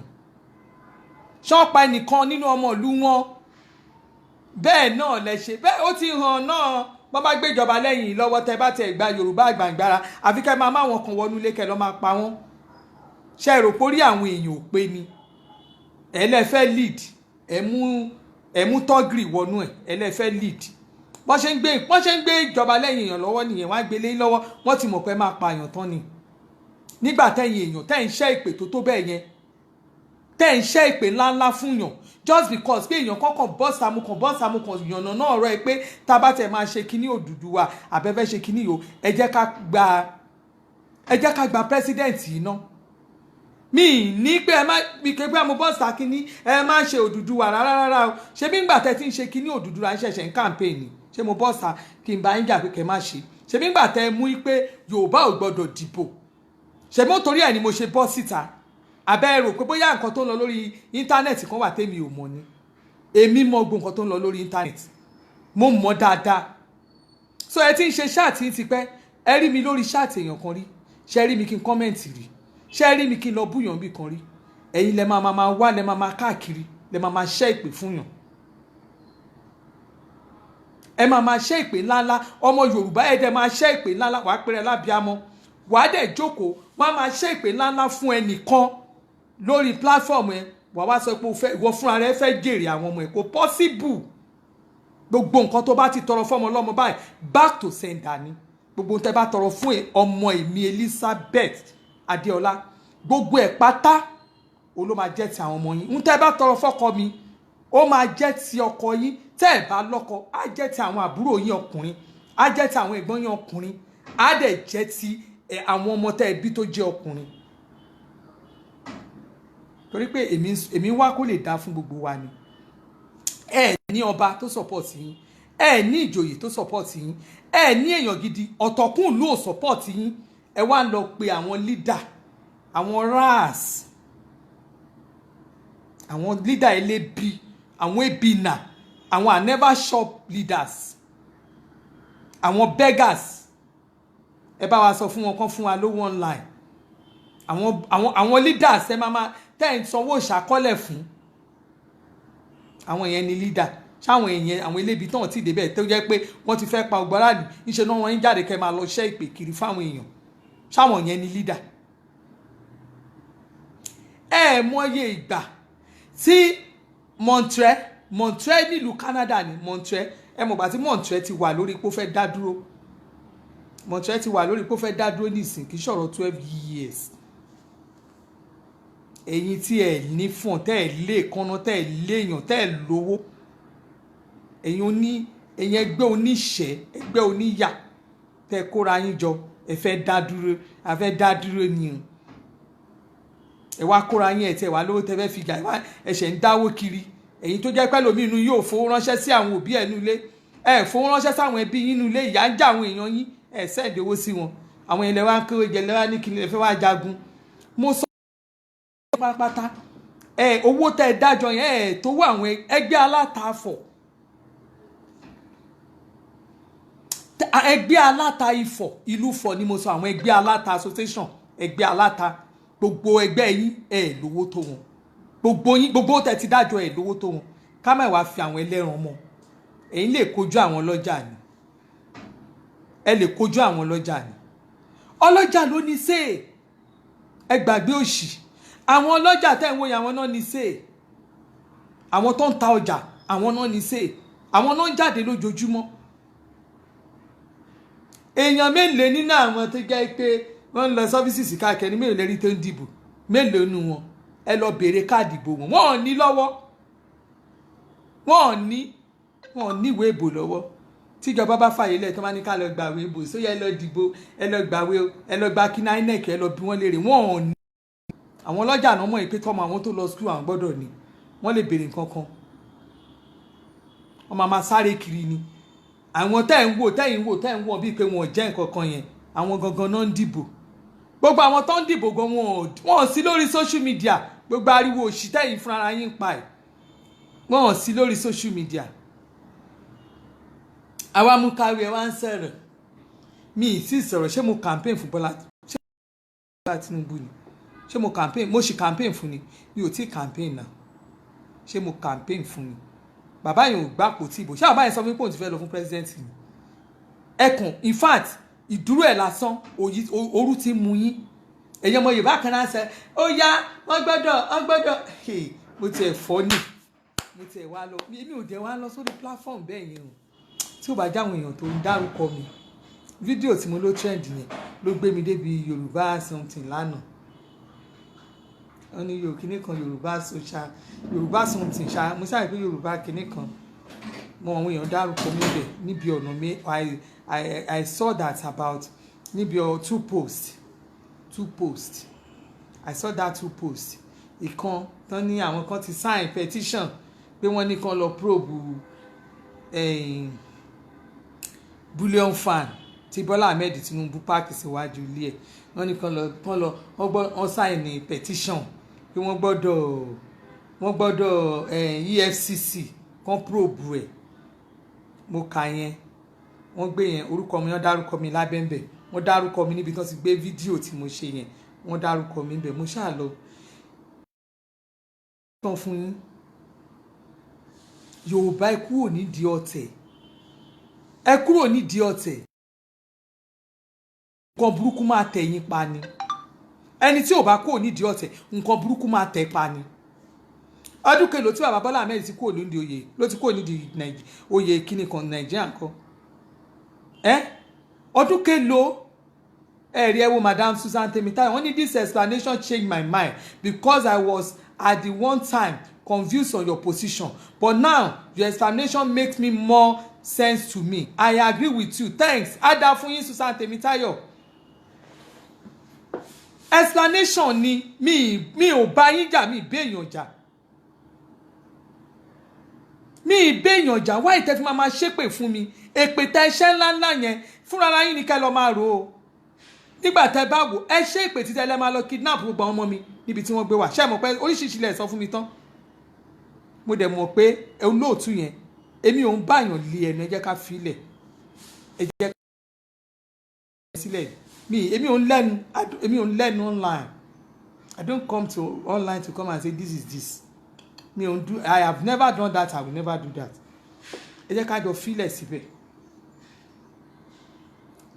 A: ṣé wọ́n pa ẹnìkan nínú ọmọ ìlú wọn? Bẹ́ẹ̀ náà lẹ ṣe, bẹ́ẹ̀ ó ti hàn náà. Bọ́n bá gbéjọba lẹ́yìn lọ́wọ́ tẹ́ bá tẹ̀ gba Yorùbá àgbàǹgbára, àfi kẹ́ máa wọn kan wọnú ilé kẹ́ lọ́ máa pa wọ́n. Ṣé rò pórí àwọn èèyàn ò pé ni? Ẹ lẹ fẹ́ lead, ẹ mú tọ́gìrì wọnú ẹ̀, ẹ lẹ fẹ́ lead. Wọ́n ṣe ń gbé ìjọba lẹ́yìn èèyàn lọ́wọ́ nìyẹn, wọ́n á gbé lé lọ́wọ́, wọ́n ti mọ̀ pé máa pa èèyàn tán ni. Nígbà tẹ́yìn èèyàn tẹ́ ń ṣẹ́ ìpè tó bẹ́ẹ̀ yẹn, tẹ́ ń ṣẹ́ ìpè ńláńlá fún yàn just because pé èèyàn kọ́kàn bọ́ọ̀sàmùkàn yànnà náà rọ ẹ pé tá a bá tẹ̀ máa ṣe kíní Odùduwà àbẹ́fẹ́ ṣe kíní yòó, ẹ jẹ́ ká gba president yìí ná. Mi ní pé ẹ má bí pé mo bọ́ọ̀sà kíní ẹ má ṣe Odùduwà rárá o. Ṣé bí ngbà tẹ́ ti ń ṣe kíní Odùduwà ṣẹ̀ṣẹ̀ ń campaign ni? Ṣé mo bọ́ọ̀sà kí n bá yín jà pé kẹ́ má ṣe? Ṣé bí ngbà tẹ́ mú pé Yorùbá ò gbọdọ̀ dìbò? Ṣé mo torí ẹ̀ ni mo ṣe bọ́ síta? Àbẹ́ rò pé bóyá nǹkan tó ń lọ lórí íńtánẹ́ẹ̀tì kan wà tèmi ò mọ̀ ni? Èmi mọ̀ gbogbo nǹkan tó ń lọ lórí íńtánẹ́ẹ̀tì, mo mọ̀ dáadáa. So ẹ ti ń ṣe ṣáàtì ti pẹ́, ẹ rí mi lórí ṣáàtì èèyàn kan rí, ṣé rí mi kí n kọ́mẹ̀ǹtì rí, ṣé rí mi kí n lọ búyàn bí kan rí? Ẹ̀yin lẹ máa wá, lẹ máa káàkiri, lẹ máa ṣẹ́ ìpè fún yàn. Ẹ máa ṣẹ́ ìpè ńláńlá, ọmọ Yorùbá ẹ dẹ̀ máa ṣẹ́ ìpè ńláńlá, wàá pẹ́rẹ́ lábíámọ́, wàá dẹ̀ jókòó, wọ́n á máa ṣẹ́ ìpè ńláńlá fún ẹnìkan lórí platform ẹ, wàá wá sọ pé ìwọ fúnra rẹ fẹ́ jèrè àwọn ọmọ ẹ, kò possible. Gbogbo nǹkan tó bá ti tọrọ fún ọmọ ọlọ́mọ báyìí back to sender ni. Gbogbo nǹkan tẹ́ bá tọrọ fún ọmọ èmi Elizabeth Adéọlá, gbogbo ẹ̀ pátá ó ló máa jẹ́ ti àwọn ọmọ yín. Ń tẹ́ bá tọrọ fọ́kọ mi, ó máa jẹ́ ti ọkọ yín. Tẹ́ ẹ̀ bá lọ́kọ, á jẹ́ ti àwọn àbúrò yín ọkùnrin, á jẹ́ ti àwọn ẹ̀gbọ́n yín ọkùnrin, á dẹ̀ jẹ́ ti àwọn ọmọ tẹ́ ẹ bí tó jẹ́ ọkùnrin. Torí pé èmi wá kó lè dá fún gbogbo wa ni. Ẹ ní ọba tó support yín, ẹ ní ìjòyè tó support yín, ẹ ní èèyàn gidi, ọ̀tọ̀kùnlú ò support yín. Ẹ wá lọ pe àwọn leader, àwọn ras, àwọn leader ẹlẹ́bi, àwọn ebina, àwọn I never shop leaders, àwọn beggars. ẹ bá wa sọ fún wọn kán fún wa lówó online àwọn leaders ẹ máa tẹ́ ń sanwó ìṣàkọọ́lẹ̀ fún àwọn yẹn ni leader ṣáwọn èèyàn àwọn elébi tán ti débẹ̀ tó jẹ́ pé wọ́n ti fẹ́ pa ògbáràlù níṣẹ́ náà wọ́n ń jáde kẹ́ máa lọ ṣẹ́ ìpè kiri fáwọn èèyàn ṣáwọn yẹn ni leader. ẹ mọye ìgbà tí Montreal nílùú Canada ní Montreal ẹ mọ̀gbà tí Montreal ti wà lórí pé ó fẹ́ dá dúró Montreal ti wà lórí pé ó fẹ́ dá dúró nísìn kì í ṣọ̀rọ̀ 12 years ẹ̀yin tí ẹ̀ ní fún tẹ́ ẹ̀ lé kánná tẹ́ ẹ̀ léèyàn tẹ́ ẹ̀ lówó ẹ̀yin ẹgbẹ́ oníṣẹ́ ẹgbẹ́ oníyà tẹ́ kóra yín jọ ẹ fẹ́ dá dúró a fẹ́ dá dúró ni o ẹ wá kóra yín ẹ̀ tẹ́ wá lówó tẹ́ fẹ́ fi gà ẹ̀ṣẹ̀ ń dáwó kiri ẹ̀yin tó jẹ́ pẹ́ lómi inú yóò fowó ránṣẹ́ sí àwọn òbí ẹ̀ nínú ilé ẹ̀ fowó ránṣẹ́ sáwọn ẹbí yín nínú ilé ìyà ń já àwọn èèyàn yín ẹ̀ sẹ́ẹ̀dì owó sí wọn àwọn ilẹ̀ wa ń kéré jẹ lẹ́wà ní kí ni ẹ fẹ́ wá jagun mo sọ pátápátá owó tẹ́ ẹ dájọ́ yẹn ẹ̀ tó wọ àwọn ẹgbẹ́ alátaafọ̀ ẹgbẹ́ aláta Ifọ̀ ìlú Ifọ̀ ni mo sọ àwọn ẹgbẹ́ aláta association ẹgbẹ́ aláta gbogbo ẹgbẹ́ yín ẹ̀ lówó tó wọn gbogbo tẹ́ ti dájọ́ ẹ̀ lówó tó wọn ká má wá fi àwọn ẹlẹ́ran mọ́ ẹ̀yin lè kojú àwọn ọlọ́jà ni ẹ lè kojú àwọn ọlọ́jà ni ọlọ́jà ló ní sè ẹ gbàgbé òṣì àwọn ọlọ́jà tẹ́ ń wòye àwọn náà ní sè àwọn tó ń ta ọjà àwọn náà ní sè àwọn náà ń jáde lójoojúmọ́ èèyàn mélòó nínú àwọn tó jẹ́ pé wọ́n ń lọ sọ́fíìsì káàkiri mélòó lẹ́rí tó ń dìbò mélòó nu wọn ẹ lọ béèrè káàdì ìbò wọn wọn ò ní lọ́wọ́ wọn ò ní ìwé ìbò lọ́wọ́ tíjọba bá fàyè lẹ̀ tó máa ní ká lọ gbàwé ìbò sóyè ẹ lọ dìbò ẹ lọ gbàwé ẹ lọ gba kíná INEC ẹ lọ bí wọ́n léèrè wọn ò ní. àwọn ọlọ́jà náà mọ̀ pé tọ́mọ àwọn tó lọ skul àwọn gbọ́dọ̀ ní wọ́n lè béèrè nǹkan kan wọ́n máa sáré kiri ni àwọn tẹ́ ń wò bíi pé wọn ò jẹ́ nǹkan kan yẹn àwọn gangan náà ń dìbò gbogbo àwọn tó ń dìbò gan wọn ò sí lórí social media gbogbo ariwo òṣì tẹ́yìn fúnra yín pa ẹ̀ wọn ò sí lórí social media àwa mú káwé ẹ wá ń sọ̀rọ̀ mi ì sì sọ̀rọ̀ ṣé mo campaign fún Bọ́lá Tinubu ni ṣé mo campaign mo ṣì campaign fún ni mi ò tí campaign náà ṣé mo campaign fún ni bàbá yẹn ò gbà pò tí ìbò ṣé bàbá yẹn sọ fún mi pé òun ti fẹ́ lọ fún president ni ẹkùn in fact ìdúró ẹ̀ lásán òru ti mú yín èyàn ọmọ Yorùbá kan náà sẹ ó yá wọ́n gbọ́dọ̀ mo tiẹ̀ fọ́ ni mo tiẹ̀ wá lọ mi ò dé wá lọ sórí platform bẹ́ẹ̀ yẹn o tí ó bá jáwọn èèyàn tó ń dárúkọ mi fídíò tí mo ló trend yẹn ló gbé mi débi Yorùbá something lánàá wọ́n ní kíní kan Yorùbá social Yorùbá something ṣá mo ṣáà pé Yorùbá kíní kan mo àwọn èèyàn dárúkọ mi bẹ̀ níbi ọ̀nà mi I saw that about níbi two posts I saw that two posts ìkan tán ní àwọn kan ti sign petition pé wọ́n ní kan lọ probe bullion fan tí Bọ́lá Ahmed Tinubu páàkì síwájú ilé ẹ̀ wọ́n ní kan lọ wọ́n sign ní petition pé wọ́n gbọ́dọ̀ EFCC kan probe ẹ̀ mo kà yẹn wọ́n gbé yẹn orúkọ mi wọ́n dárúkọ mi lábẹ́ńbẹ̀ wọ́n dárúkọ mi níbi tí wọ́n ti gbé fídíò tí mo ṣe yẹn wọ́n dárúkọ mi bẹ̀ mo ṣáà lọ tán fún yín Yorùbá ẹ kúrò nídìí ọ̀tẹ̀ nǹkan burúkú máa tẹ̀ yín pa ni ẹni tí ò bá kúrò nídìí ọ̀tẹ̀ nǹkan burúkú máa tẹ̀ pa ni ọdún kelo tí bàbá Bọ́lá Ahmed ti kúrò nídìí oyè ló ti kúrò nídìí oyè kíní kan Nàìjíríà kan ọdún kelo ẹ̀rí ẹ wo Madam Susan Temitayo wọ́n ní this explanation changed my mind because I was at the one time confused on your position but now your explanation makes me more sense to me I agree with you thanks ada fún yín Susan Temitayo explanation ni mi ò bá yín jà mi ìbéèyàn jà wá ìtẹ́ fi máa ṣépè fún mi èpè tẹ iṣẹ́ ńláńlá yẹn fúnra ara yín ni kẹ́ lọ máa rò ó nígbà tẹ bá wò ẹ ṣe èpè títẹ lẹ́ máa lọ kidnap gbogbo àwọn ọmọ mi níbi tí wọ́n gbé wà ṣé mọ̀ pé oríṣiríṣi lẹ̀ sọ fún mi tán mo dẹ̀ mọ̀ pé olóòtú yẹn èmi ò ń báyàn lé ẹnu ẹ jẹ́ ká filẹ̀ ẹ jẹ́ ká sílẹ̀ èmi ò ń lẹ́nu online. I don't come to online to come and say this is this. I have never done that. I will never do that. Ẹ jẹ́ ká jọ fílẹ̀ síbẹ̀.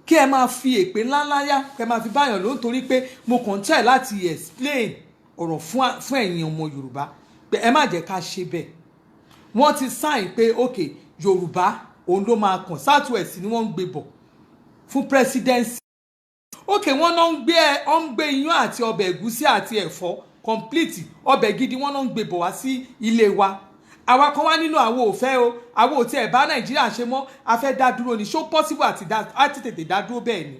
A: Kí ẹ máa fi èpè ńláńlá yá, kí ẹ máa fi báyàn ló ń torí pé mo kàn try láti explain ọ̀rọ̀ fún ẹ̀yin ọmọ Yorùbá pé ẹ má jẹ́ ká ṣe bẹ́ẹ̀. Wọ́n ti sign pé okay Yorùbá òun ló máa kàn, Southwest ni wọ́n ń gbé bọ̀ fún presidency. Okay, wọ́n náà ń gbé iyán àti ọbẹ̀ ẹ̀gúsí àti ẹ̀fọ́ complete ọbẹ̀ gidi wọ́n náà ń gbé bọ̀ wá sí ilé wa. Àwa kan wá nínú àwo òfẹ́ o, àwo ò tiẹ̀ bá Nàìjíríà ṣe mọ́, a fẹ́ dá dúró ni, ṣó possible àti tètè dá dúró bẹ́ẹ̀ ni.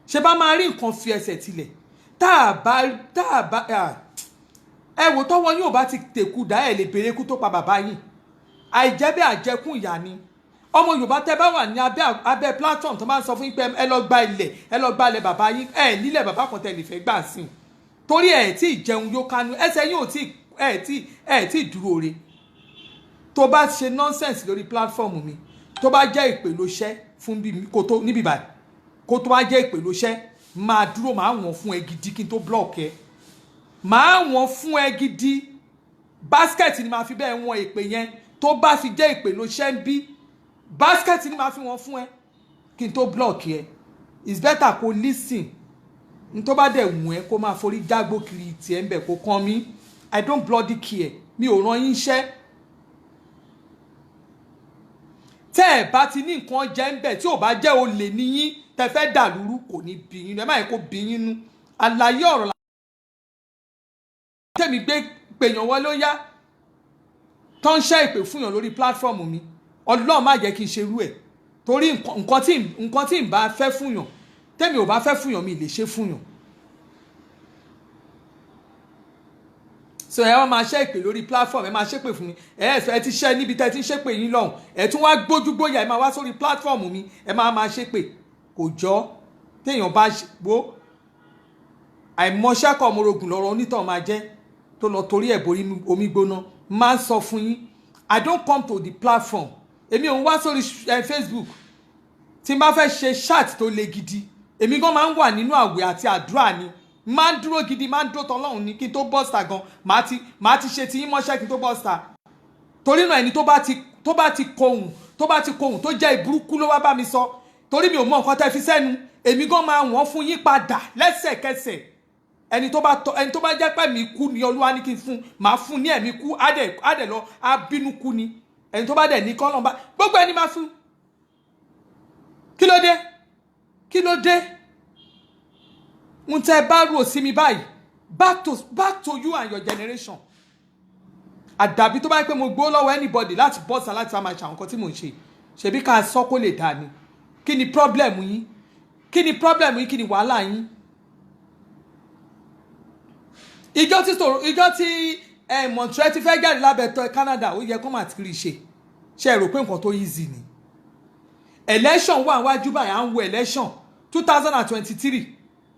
A: Ṣé bá máa rí nǹkan fi ẹsẹ̀ tilẹ̀ tá a bá ẹ wò tọ́wọ́ yín ò bá ti tèkú dá ẹ̀ lè béèrè kú tó pa bàbá yín. Àìjẹ́ bẹ́ẹ̀ àjẹkùn ìyá ni. Ọmọ Yorùbá tẹ́ bá wà ní abẹ́ platform tó máa ń sọ fún yín pé ẹ lọ gba ilẹ̀ bàbá yín, ẹ nílẹ̀ bàbá kan tẹ́ lè fẹ́ gbà sí. Torí ẹ̀ tí ìjẹun yóò kánú ẹsẹ̀ yín ò tí ẹ̀ tí dúró re. Tó bá ṣe nonsense lórí platform mi, tó bá jẹ́ ìpè ló ṣẹ́ fún níbi báyìí, kó tó bá jẹ́ ìpè ló ṣẹ́, máa dúró máa wọ̀n fún ẹ gidi kí n tó block ẹ. Máa wọ̀n fún ẹ gidi. Basket ni máa fi bẹ́ẹ̀ wọ̀n ìpè yẹn. Tó bá fi jẹ́ ìpè ló ṣẹ́ ń bí, basket ni máa fi wọ̀n fún ẹ kí n tó block ẹ. It's better kó listen. N tó bá dẹ̀ wù ẹ́ kó máa forí jágbó kiri tiẹ̀ ń bẹ̀ kó kàn mí. I don't bloody care. Mi ò rán yín iṣẹ́. Tẹ́ ẹ̀ bá ti ní nǹkan jẹ́ ń bẹ̀ tí ò bá jẹ́ olè ní yín tẹ́ fẹ́ dàlúrú kò ní bí yín. Ẹ má yẹ kó bí yín nú. Àlàyé ọ̀rọ̀ la tẹ́mi gbé pèèyàn wọlé ó yá tó ń ṣẹ́ ìpè fún yàn lórí platform mi. Ọlọ́run má jẹ́ kí n ṣerú ẹ̀. Torí nǹkan tí n bá fẹ́ fún yàn tẹ́mi ò bá fẹ́ fún yàn mi lè ṣe fún yàn. So ẹ wá máa ṣẹ́ ìpè lórí platform, ẹ máa ṣépè fún mi. Ẹ ti ṣẹ́ níbi tẹ́ ti ń ṣépè yín lọ́hùn. Ẹ tún wá gbójúgbóyà ẹ máa wá sórí platform mi, ẹ máa ṣépè. Kò jọ téèyàn bá gbó àìmọṣẹ́ kọ́ ọmọrogùn lọ́rọ̀ onítàn máa jẹ́ tó lọ torí ẹ̀ borí omi gbóná. Máa ń sọ fún yín, I don't come to the platform. Èmi ò ń wá sórí Facebook. Tí n bá fẹ́ ṣe chat tó le gidi, èmi gan máa ń wà nínú àwẹ̀ àti àdúrà ni. Máa ń dúró gidi, máa ń dúró tọ́lọ́run ni kí n tó bọ́sà gan. Màá ti ṣe ti yín mọ́ṣẹ́ kí n tó bọ́sà. Torí náà ẹni tó bá ti kohùn tó jẹ́ ìburúkú ló wá bá mi sọ. Torí mi ò mọ nǹkan tẹ́ fi sẹ́nu. Èmi gan máa wọ́n fún yín padà lẹ́sẹ̀kẹsẹ̀. Ẹni tó bá jẹ́ pé mi kú ni Olúwa ní kí n fún, màá fún ní ẹ̀mí kú, á dẹ̀ lọ á bínú kú ni. Ẹni tó bá dẹ̀ ní kọ́lọ́n bá gbogbo ẹni máa fún. Kí ló dé? N tẹ́ bá rò sí mi báyìí, back to you and your generation. Àdàbí tó bá yẹ pé mo gbó lọ́wọ́ anybody láti bọ́sà láti máa ṣe àwọn nǹkan tí mò ń ṣe. Ṣebí ká sọ kó lè dà ní. Kí ni problem yín? Kí ni wàhálà yín? Ìjọ tí Montreal ti fẹ́ jáde lábẹ́tọ̀ Canada ó yẹ kó máa ti rí ṣe rò pé nǹkan tó easy ni. Election wà wájú báyìí à ń wo election 2023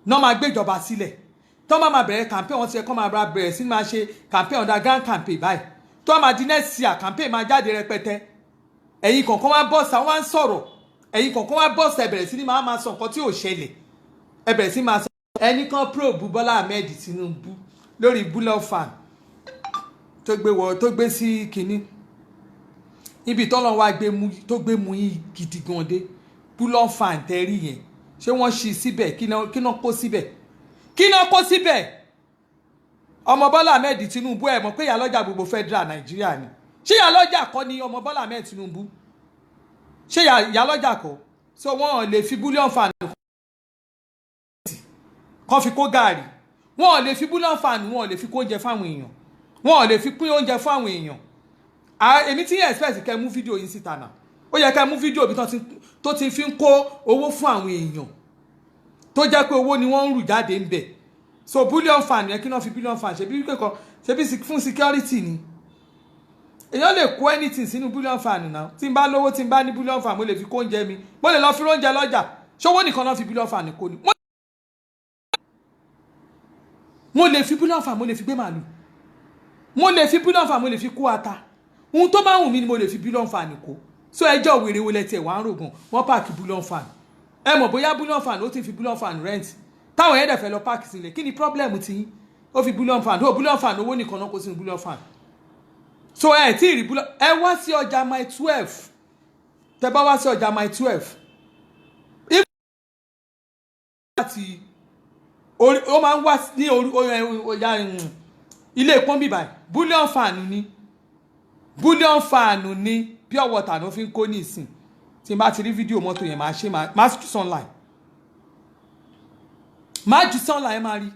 A: náà máa gbé ìjọba sílẹ̀. Tó máa bẹ̀rẹ̀ campaign wọn ti ẹ̀kọ́ máa bẹ̀rẹ̀ sí máa ṣe campaign underground campaign báyìí. Tó máa di next year campaign máa jáde rẹpẹtẹ. Ẹ̀yin kọ̀ọ̀kan wá bọ́ọ̀sì àwọn wá ń sọ̀rọ̀. Ẹ̀yin kọ̀ọ̀kan wá bọ́ọ̀sì ẹ bẹ̀rẹ̀ sí ní máa sọ nǹkan tí ò ṣẹlẹ̀. Ẹ bẹ̀rẹ̀ sí máa sọ. Ẹni kan probe Bọ́lá Ahmed Tinubu lórí bullet fan tó gbé sí kinní. Ibi tọ́lọ́run wá tó gbé mú yín gidi gan dé. Bullet fan tẹ́rí yẹn. Ṣé wọ́n ṣí síbẹ̀? Kí náà kó síbẹ̀? Ọmọ Bọ́lá Ahmed Tinubu ẹ̀ mọ̀ pé ìyálọ́jà gbogbo federal Nàìjíríà ni. Ṣé ìyálọ́jà kọ́ ni ọmọ Bọ́lá Ahmed Tinubu? Ṣé ìyálọ́jà kọ́? So wọ́n lè fi bullion fan kan fi kó gààrí. Wọ́n lè fi bullion fan, wọ́n lè fi kó oúnjẹ fáwọn èèyàn. Wọ́n lè fi pín oúnjẹ fáwọn èèyàn. Èmi tí expect kẹ́ mú fídíò yín síta náà. Ó yẹ kẹ́ mú fídíò bí tó ti fi ń kó owó fún àwọn èèyàn. Tó jẹ́ pé owó ni wọ́n ń rù jáde ń bẹ̀. So bullion fan yẹn kí náà fi bullion fan ṣe bí fún security ni. Èèyàn lè kó anything sínú bullion fan náà. Tí n bá lówó tí n bá ní bullion fan mo lè fi kó oúnjẹ mi. Mo lè lọ fi oúnjẹ lọ́jà. Ṣówó nìkan náà fi bullion fan kó ni. Mo lè fi bullion fan mo lè fi gbé màálù. Mo lè fi bullion fan mo lè fi kó ata. Ohun tó bá wù mí ni mo lè fi bullion fan kó. So ẹjọ́ wèrè wo lẹ tiẹ̀ wá ń rògùn wọ́n pààkì bullion fan. ẹ mọ̀ bóyá bullion fan ó ti fi bullion fan rent táwọn yẹn dẹ̀ fẹ́ lọ páàkì sílẹ̀ kí ni problem ti yín ó fi bullion fan bullion fan owó nìkan náà kó sínú bullion fan so ẹ tí ì rí bullion ẹ wá sí ọjà my 12 tẹ bá wá sí ọjà my 12 láti ó máa ń wá ní ilé ìpọ́n bíbá bullion fan ní pure water ló fi ń kó ní ìsìn tí n bá ti rí fídíò mọ́tò yẹn máa jù sunline máa jù sunline máa rí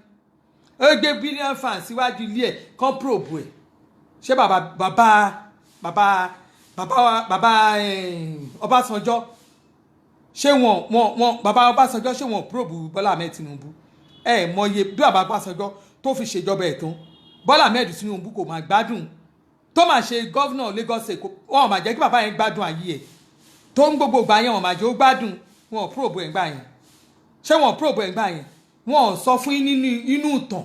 A: ó gbé bullion fan síwájú ilé ẹ̀ kán probe ẹ̀ ṣé bàbá Ọbásanjọ́ ṣé wọn bàbá Ọbásanjọ́ ṣé wọn probe Bọ́lá Ahmed Tinubu ẹ mọye bí bàbá Ọbásanjọ́ tó fi ṣèjọba ẹ̀ tán Bọ́lá Ahmed Tinubu kò máa gbádùn tó máa ṣe gọ́vnà Lagos Èkó wọn máa jẹ́ kí bàbá yẹn gbádùn ayé ẹ̀ tó ń gbogbo gbà yẹn wọn máa jẹ́ ó gbádùn wọn probe ẹ̀ gbà yẹn ṣé wọn probe ẹ̀ gbà yẹn wọn sọ fún yín nínú ìtàn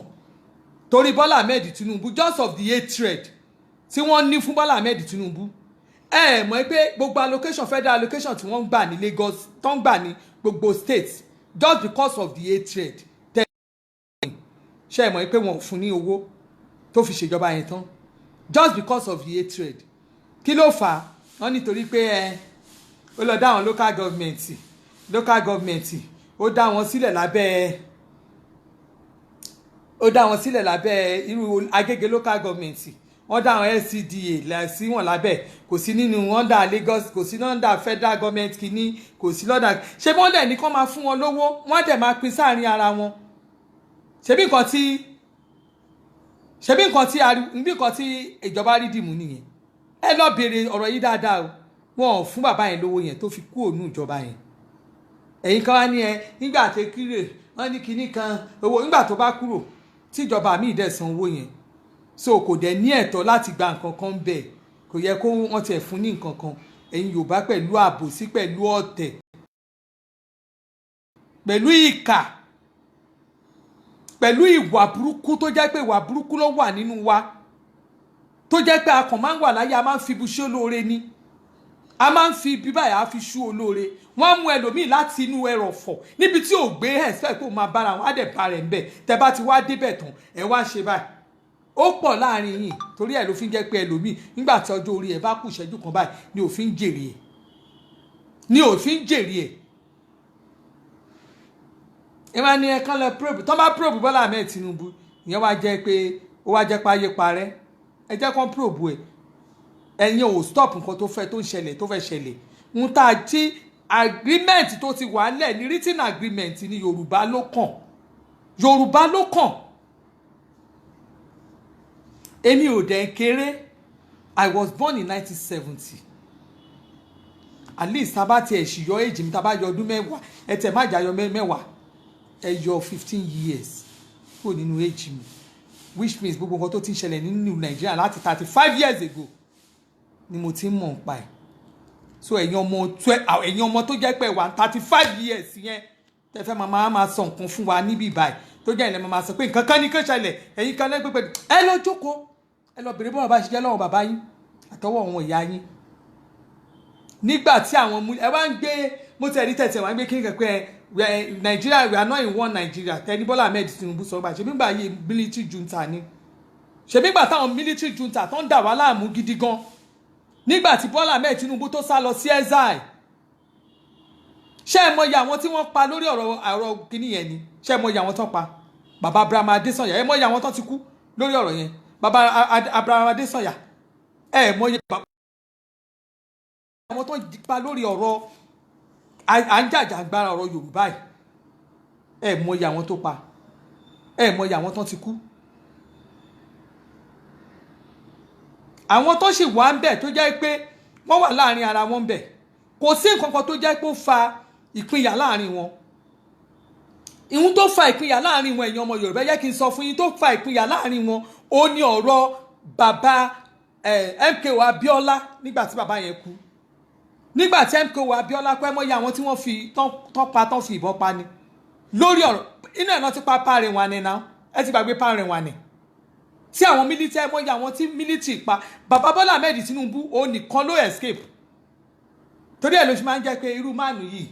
A: torí Bọ́lá Ahmed Tinubu just of the hatred tí wọ́n ní fún Bọ́lá Ahmed Tinubu ẹ mọ̀ pé gbogbo allocation federal allocation tí wọ́n ń gbà ní Lagos tó ń gbà ní gbogbo states just because of the hatred ṣe mọ̀ pé wọ́n fún ní owó tó fi ṣèjọba yẹn tán just because of the hatred kí ló fà á wọ́n nítorí pé ó lọ dá àwọn local government ó dá wọn sílẹ̀ lábẹ́ irú Agége local government wọ́n dá àwọn LCDA sí wọn lábẹ́ kò sí nínú under Lagos kò sí under federal government kìíní kò sí lọ́dà ṣé wọ́n dẹ̀ ní kán máa fún wọn lówó wọ́n dẹ̀ máa pín sáàrin ara wọn ṣebí nǹkan tí ìjọba rí dìmú nìyẹn ẹ lọ béèrè ọ̀rọ̀ yìí dáadáa o wọn ò fún bàbá yẹn lówó yẹn tó fi kú òun ìjọba yẹn ẹ̀yin kan wá ní nígbà tó kírè wọ́n ní kinní kan owó nígbà tó bá kúrò tíjọba míì dẹ̀ san owó yẹn so kò dẹ̀ ní ẹ̀tọ́ láti gba nǹkan kan bẹ́ẹ̀ kò yẹ kó wọ́n tiẹ̀ fún ní nǹkan kan ẹ̀yin Yorùbá pẹ̀lú àbòsí pẹ̀lú ọ̀tẹ̀ pẹ̀lú ìkà pẹ̀lú ìwà burúkú tó jẹ́ pé ìwà burúkú ló wà nínú wa tó jẹ́ pé akàn máa ń wà láyé a máa ń fi ibi ṣó lóore ni a máa ń fi ibi báyà á fi ṣú olóore wọ́n á mú ẹlòmíì láti inú ẹrọ̀fọ̀ níbi tí ò gbé ẹ̀sẹ̀ pé ó máa bára wọn á dẹ̀ bá rẹ̀ ń bẹ̀ tẹ́ bá ti wá débẹ̀ tán ẹ wá ṣe báyìí ó pọ̀ láàrin yìí torí ẹ̀ ló fi ń jẹ́ pé ẹlòmíì nígbà tí ọjọ́ orí ẹ̀ bá kù ìṣẹ́jú kan báyìí ni òfin jèrè ẹ̀ ẹ máa ní ẹ̀kan lọ probe tó bá probe Bọ́lá Ahmed Tinubu ìyẹn wá jẹ́ pé ayé parẹ́ ẹ jẹ́ kán probe ẹ̀ ẹ̀yin ò stop nǹkan tó fẹ́ ṣẹlẹ̀ ń ta tí agreement tó ti wà lẹ̀ ní written agreement ní Yorùbá ló kàn èmi ò dẹ̀ kéré I was born in 1970 at least tá a bá tiẹ̀ ṣì yọ èjì mi tá a bá yọ ọdún mẹ́wàá ẹ tẹ̀ má jà yọ mẹ́wàá ẹ yọ 15 years kúrò nínú èjì mi which means gbogbo nǹkan tó ti ń ṣẹlẹ̀ nínú Nàìjíríà láti 35 years ago ni mo ti ń mọ̀ nípa ẹ̀ so ẹ̀yin ọmọ tó jẹ́ pé wà 35 years yẹn tẹ́ fẹ́ máa sọ nǹkan fún wa níbí báyìí tó jẹ́ ilẹ̀ máa sọ pé nǹkan kan ní kó ṣẹlẹ̀ ẹ̀yin kan lẹ́gbẹ̀ẹ́ pẹ̀lú ẹ lọ jókòó ẹ lọ bèrè bọ́ọ̀lù bá ṣe jẹ́ lọ́wọ́ bàbá yín àtọwọ́ àwọn ìyá yín nígbà tí àwọn ẹ wá ń gbé mo tẹ̀ rí tẹ̀tẹ̀ wá ń gbé kí n kẹ́ pé Nigeria we are not in one Nigeria tẹni Bọ́lá Ahmed Tinubu sọ gbà ṣe nígbà yìí military junta ni ṣe nígbà táwọn military junta tó ń dà wá láàmú gidi gan nígbà tí Bọ́lá Ahmed Tinubu tó sá lọ sí exile ṣé ẹ mọyì àwọn tí wọ́n pa lórí ọ̀rọ̀ kìíní yẹn ni ṣé ẹ mọyì àwọn tó pa bàbá Abraham Adesanya ẹ mọyì àwọn tó ti kú lórí ọ̀rọ̀ yẹn bàbá Abraham Adesanya ẹ mọyì àwọn tó pa lórí ọ̀rọ̀ à ń jàjàgbara ọ̀rọ̀ Yorùbá yìí ẹ mọyì àwọn tó pa ẹ mọyì àwọn tó ti kú àwọn tó sì wà ń bẹ̀ tó jẹ́ pé wọ́n wà láàrin ara wọn ń bẹ̀ kò sí nǹkan kan tó jẹ́ pé ó fa ìpínyà láàrin wọn ìhun tó fa ìpínyà láàrin wọn ẹ̀yin ọmọ Yorùbá yẹ kí n sọ fún yín tó fa ìpínyà láàrin wọn ó ní ọ̀rọ̀ bàbá MKO Abiola nígbà tí bàbá yẹn kú nígbà tí MKO Abiola pẹ́ mọ́ ya àwọn tí wọ́n fi tán fi ìbọn pa ni lórí ọ̀rọ̀ iná ẹ̀nà ti pa Pàrẹ̀wà ni náà ẹ ti gbàgbé Pàrẹ̀wà ni tí àwọn military mọ́ ya àwọn tí military pa bàbá Bọ́lá Ahmed Tinubu òun nìkan ló escape torí ẹ̀ ló ṣe máa ń jẹ́ pé irú máàlù yìí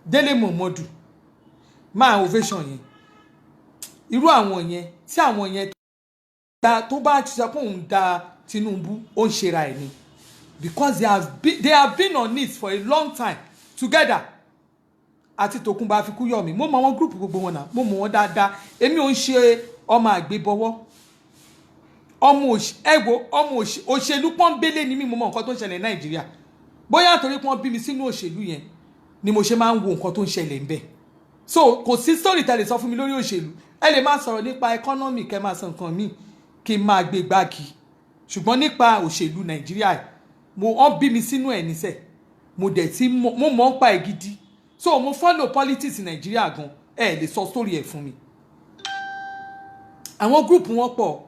A: Délé Momodu máa ovation yẹn irú àwọn yẹn tí àwọn yẹn tó bá ti sọ pé òun da Tinubu ó ń ṣera ẹ̀ ni because they have been on it for a long time together àti Tòkunbọ̀ Afikúyọ̀mí mo mọ àwọn group gbogbo wọn náà mo mọ wọn dáadáa èmi ò ń ṣe ọmọ àgbébọwọ́ ọmọ òṣèlú pọ́nbélé ni mí mo mọ nǹkan tó ń ṣẹlẹ̀ ní Nàìjíríà bóyá torí pé wọ́n bí mi sínú òṣèlú yẹn ni mo ṣe máa ń wo nǹkan tó ń ṣẹlẹ̀ ńbẹ̀ so kò sí story tẹ́ lè sọ fún mi lórí òṣèlú ẹ lè máa sọ̀rọ̀ nípa economy kẹ́ máa sọ nǹkan míì kí n máa gbé gbági ṣùgbọ́n nípa òṣèlú Nàìjíríà wọ́n bí mi sínú ẹ̀ níṣẹ́ mo dẹ̀ tí mo mọ̀ ń pa ẹ̀ gidi so mo follow politics Nàìjíríà gan ẹ lè sọ story ẹ̀ fún mi àwọn group wọn pọ̀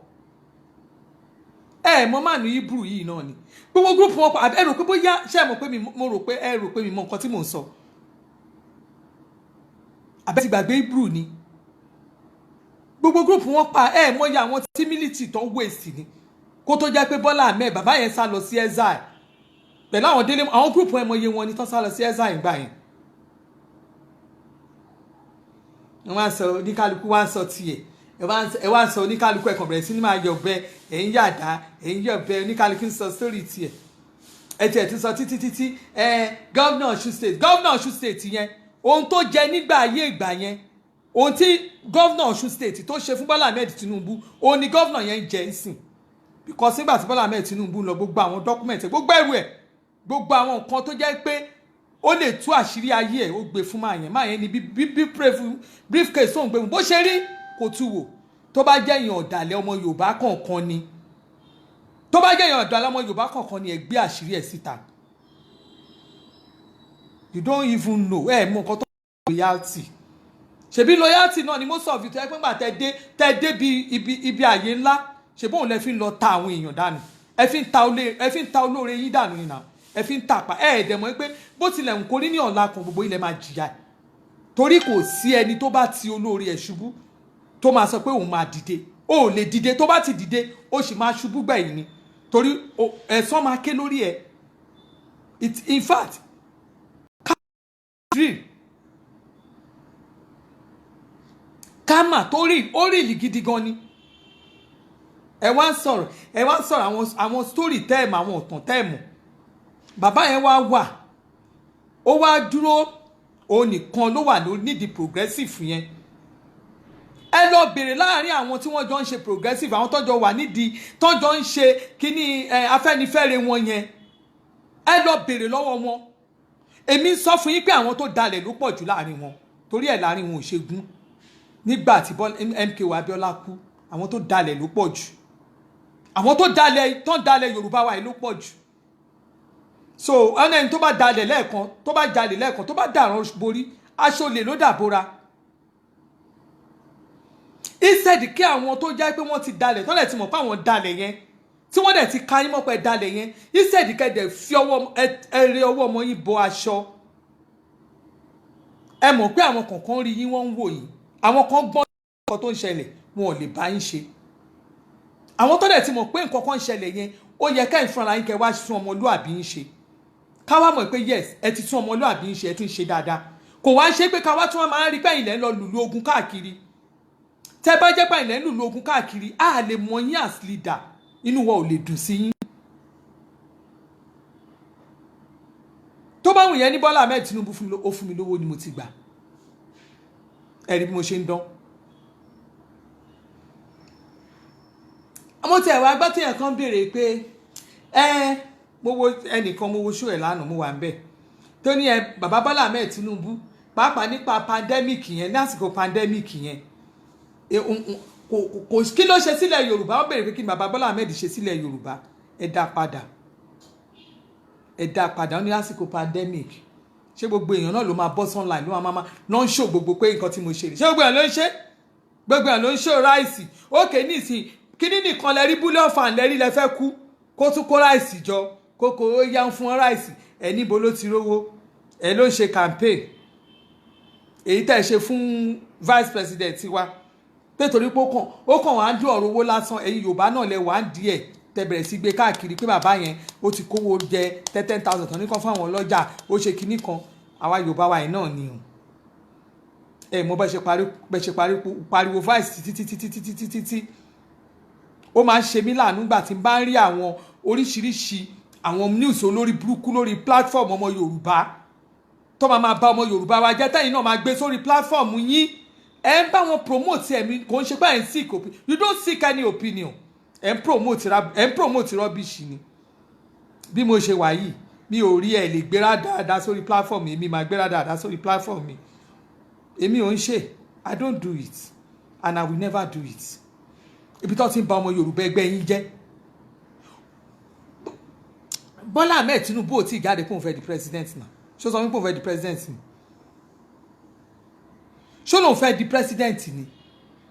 A: mo máa ní Hebrew yìí náà ni gbogbo group wọn pọ̀ ẹ rò pé bóyá ṣé ẹ mọ̀ pé mo rò pé ẹ rò pé mi mọ nǹkan tí mò ń sọ àbẹ́ ti gbàgbé Hebrew ni gbogbo group wọn pa mọ̀ ya àwọn tí military tó waste ni kó tó jẹ́ pé Bọ́lá Ahmed bàbá yẹn sá lọ sí exile pẹ̀lú àwọn délé àwọn group wọn mọye wọn ni tó sá lọ sí exile ìgbà yẹn wọ́n á sọ oníkálukú wá ń sọ tiẹ̀ ẹ wá ń sọ oníkálukú ẹ̀kàn bẹ̀rẹ̀ sí ní máa yọ̀bẹ ẹ̀yìn yàdá ẹ̀yìn yọ̀bẹ oníkálukú ń sọ story tiẹ̀ ẹ tiẹ̀ ti sọ títí governor Ọ̀ṣun state yẹn ohun tó jẹ nígbà ayé ìgbà yẹn ohun tí governor Ọ̀ṣun state tó ṣe fún Bọ́lá Ahmed Tinubu òun ni governor yẹn ń jẹ ń sìn because nígbà tí Bọ́lá Ahmed Tinubu lọ gbogbo àwọn document gbogbo ẹrù ẹ̀ gbogbo àwọn nǹkan tó jẹ́ pé ó lè tú àṣírí ayé ẹ̀ ó gbé fún máa yẹn ni bí briefcase tó ń gbé mu bó ṣe rí kò tú wò tó bá jẹ́ èèyàn ọ̀dàlẹ̀ ọmọ Yorùbá kọ̀ọ̀kan ni tó bá jẹ́ èèyàn ọ̀dàlẹ̀ ọmọ Yorùbá kọ̀ọ̀kan ni ẹ gbé àṣírí ẹ̀ síta you don't even know mọ nǹkan tó ń loyalty ṣebí loyalty náà ni most of you tó yẹ pé nígbà tẹ dé ibi àyè ńlá ṣe bóun lẹ fi ń lọ ta àwọn èèyàn dànù ẹ fi ń ta olóore yín dànù nìyà ẹ fi ń tàpá dẹ̀ mọ̀ pé bó tilẹ̀ ń kórí ní ọ̀la kan gbogbo ilẹ̀ máa jìyà ẹ̀ torí kò sí ẹni tó bá ti olóore ẹ̀ ṣubú tó máa sọ pé òun máa dìde ó lè dìde tó bá ti dìde ó sì máa ṣubú gbẹ̀yìn ni torí ẹ̀san máa ké lórí ẹ̀ in fact kámà tó rí ó rí ìlì gidi gan ni ẹ wá ń sọ̀rọ̀ àwọn story tẹ́ẹ̀mù àwọn ọ̀tàn tẹ́ẹ̀mù bàbá yẹn wà ó wá dúró òun nìkan ló wà nídìí progressive yẹn ẹ lọ bèrè láàrin àwọn tí wọ́n jọ ń ṣe progressive àwọn tọ́jọ́ wà nídìí tọ́jọ́ ń ṣe kíní Afẹ́nifẹ́re wọn yẹn ẹ lọ bèrè lọ́wọ́ wọn èmi sọ fún yín pé àwọn tó dalẹ̀ ló pọ̀ jù láàrin wọn torí ẹ̀ láàrin wọn ò ṣe gún nígbà tí MKO Abiola kú àwọn tó dalẹ̀ ló pọ̀ jù àwọn tó dalẹ̀ Yorùbá wa yìí ló pọ̀ jù so ẹni tó bá dalẹ̀ lẹ́ẹ̀kan tó bá jalè lẹ́ẹ̀kan tó bá dàrán borí aṣọ olè ló dàbora instead kí àwọn tó jẹ́ pé wọ́n ti dalẹ̀ tọ́lẹ̀ ti mọ̀ pé àwọn dalẹ̀ yẹn tí wọ́n dẹ̀ ti ka yín mọ́pẹ́ dalẹ̀ yẹn instead kẹ́dẹ̀ fi ẹrẹ ọwọ́ ọmọ yín bọ aṣọ ẹ mọ̀ pé àwọn kọ̀ọ̀kan rí yín wọ́n ń wò yín àwọn kan gbọ́n nǹkan tó ń ṣẹlẹ̀ wọn ò lè bá yín ṣe àwọn tó dẹ̀ ti mọ̀ pé nǹkan kan ń ṣẹlẹ̀ yẹn ó yẹ ká ìfúnra yín kẹ́ wá tún ọmọlúàbí yín ṣe ká wá mọ̀ pé yes ẹ ti tún ọmọlúàbí yín ṣe ẹ ti ń ṣe dáadáa kò wá ṣe pé ká wá tún wọn máa ń rí pẹ́yìn lẹ́ lọ lùlù ogun káàkiri tẹ́ bá jẹ́ pẹ́yìn lẹ́ lùlù ogun káàkiri á lè mọ yín as leader inú wa ò lè dùn sí yín tó bá wù yẹn ní Bọ́lá Ahmed Tinubu ó fún mi lówó ni mo ti gbà ẹ̀rí bí mo ṣe ń dán mo tẹ̀ wá gbọ́ téèyàn kan béèrè pé mo wo ẹnìkan mo wo ṣó ẹ̀ lánàá mo wà ń bẹ̀ tó ní bàbá Bọ́lá Ahmed Tinubu pàápàá nípa pandemic yẹn lásìkò pandemic yẹn kò kí ló ṣe sílẹ̀ Yorùbá ó béèrè pé kí ni bàbá Bọ́lá Ahmed ṣe sílẹ̀ Yorùbá ẹ dá padà ó ní lásìkò pandemic ṣé gbogbo èèyàn náà ló máa bọ́ sunline ló máa náà ń ṣó gbogbo pé nǹkan tí mo ṣe ṣé gbogbo èèyàn ló ń ṣó ráìsì ókè nísìnyí kíní nìkan lẹ rí búlẹ̀ ọ̀fà lẹ́rí lẹ fẹ́ kú kó tún kó ráìsì jọ kókó ó yá ń fún ráìsì ẹ níbo ló ti rówó ẹ ló ń ṣe campaign èyí tẹ́ ṣe fún vice president wa pé torí pé ó kàn wá ń dún ọ̀rọ̀ owó lásán ẹ̀yin Yorùbá náà lẹ wà ń díẹ̀ tẹ́ bẹ̀rẹ̀ sí gbé káàkiri pé bàbá yẹn ó ti kówó jẹ 10,000 tán ní kan fún àwọn ọlọ́jà ó ṣe kinní kan àwa Yorùbá wa yìí náà ni o ẹ mọ̀ bẹ́ ṣe pariwo voice títí ó máa ń ṣe mí láàánú gbà tí n bá ń rí àwọn oríṣiríṣi àwọn news olórí burúkú lórí platform ọmọ Yorùbá tó máa bá ọmọ Yorùbá wa jẹ́ tẹ́yìn náà máa gbé sórí platform yín ẹ ń bá wọn promote ẹ̀mí kò ń ṣe pé ẹ̀ ń seek opinion, you don't seek any opinion, ẹ̀ ń promote rubbish ni. Bí mo ṣe wà yìí mi ò rí ẹ lè gbéra dáadáa sórí platform mi, èmi máa gbéra dáadáa sórí platform mi, èmi ò ń ṣe, I don't do it and I will never do it. Ibi tó ti ń ba ọmọ Yorùbá ẹgbẹ́ yín jẹ́. Bọ́lá Ahmed Tinubu ò tí ì jáde pé òun fẹ́ di president náà, ṣó sọ wípé òun fẹ́ di president ni, ṣó lòun fẹ́ di president ni.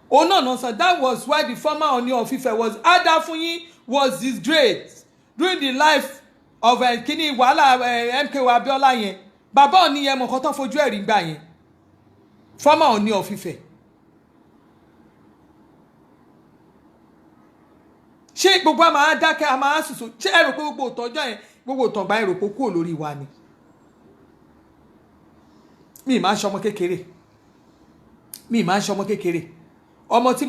A: Oh no, that was why the former Ooni of Ife was Adafunyin was disgraced during the life of kini wàhálà MKO Abiola yẹn. Bàbá Ooni yẹn mọ̀ nǹkan tó fojú ẹ̀rí gbà yẹn, former Ooni of Ife. Ṣé gbogbo a máa dákẹ́ a máa sùsù, ṣé ẹ rò pé gbogbo ìtọ́jọ́ yẹn gbogbo ìtọ̀gbà ẹ rò pé kúrò lórí wa ni. Mi máa ń ṣọmọ kékeré, ọmọ tí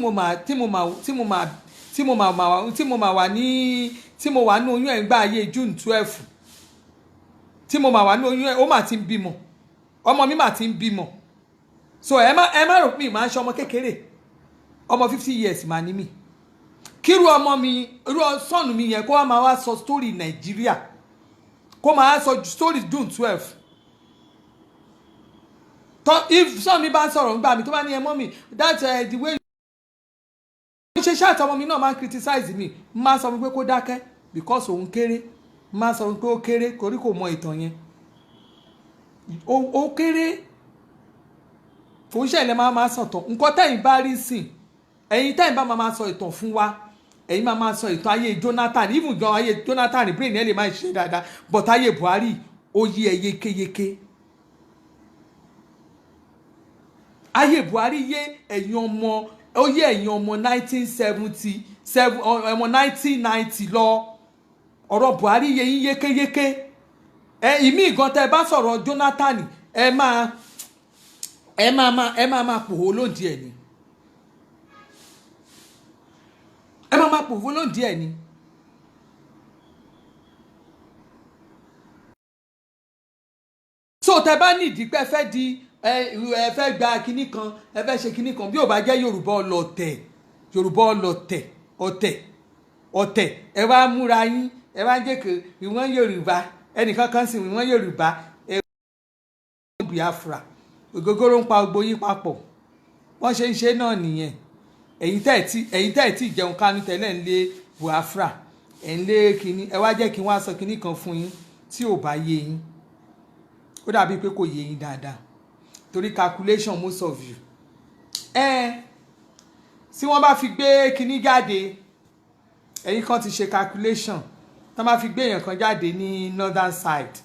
A: mo wà ní oyún ẹ̀ ń gbà ayé June 12 tí mo máa wà ní oyún ẹ̀ ó mà ti ń bímọ, ọmọ mi mà ti ń bímọ. So ẹ má rò pé mi máa ń ṣọmọ kékeré, ọmọ 50 years mà ní mi. Kíru ọmọ mi irú sọ́ọ̀nù mi yẹn kó wá máa wá sọ story Nàìjíríà, kó máa sọ story June 12. If son mi bá ń sọ̀rọ̀ nígbà mi tó bá ní ẹ mọ́ mi that the way ṣe ṣáàtì ọmọ mi náà máa ń criticize mi, máa sọ pé kó dákẹ́ because òun kéré, máa sọ pé ó kéré torí kò mọ ìtàn yẹn, ó kéré kò ń ṣẹlẹ̀ máa sọ̀tàn nǹkan tẹ́yìn bá rí sìn, ẹ̀yin tẹ́yìn bá máa sọ ìtàn fún wa, ẹ̀yin máa sọ ìtàn ayé Jonathan, even gan ayé Jonathan brain ẹ̀ lè máa ṣe dáadáa but ayé Buhari ó yí ẹ yékéyéké. Ayé Buhari yé ẹ̀yin ọmọ, ó yé ẹ̀yin ọmọ 1970 ọmọ 1990 lọ, ọ̀rọ̀ Buhari yé yín yékéyéké. Ìmí ìgan tẹ́ bá sọ̀rọ̀ Jonathan ẹ máa pòwó lóǹdí ẹ̀ ni, ẹ máa pòwó lóǹdí ẹ̀ ni. So tẹ́ bá ní ìdí pé fẹ́ di ẹ fẹ́ gba kinní kan, ẹ fẹ́ ṣe kinní kan, bí ò bá jẹ́ Yorùbá ọ̀tẹ̀ ẹ wá múra yín, ẹ wá jẹ́ kí ìwọ̀n Yorùbá ẹnìkan kan sì ìwọ̀n Yorùbá ẹ wọ́n Biafra ògógóró ń pa gbogbo yín papọ̀, wọ́n ṣe ń ṣe náà nìyẹn. ẹ̀yin tẹ́ ẹ̀ tí jẹun kánú tẹ́lẹ̀ ń lé Biafra ẹ̀ ń lé kinní, ẹ wá jẹ́ kí wọ́n á sọ kinní kan fún yín tí ò bá yé yín, ó dàbí pé kò yé yín dáadáa torí calculation most of you tí wọ́n bá fi gbé kinní jáde ẹ̀yin kan ti ṣe calculation, tí wọ́n bá fi gbé èèyàn kan jáde ní northern side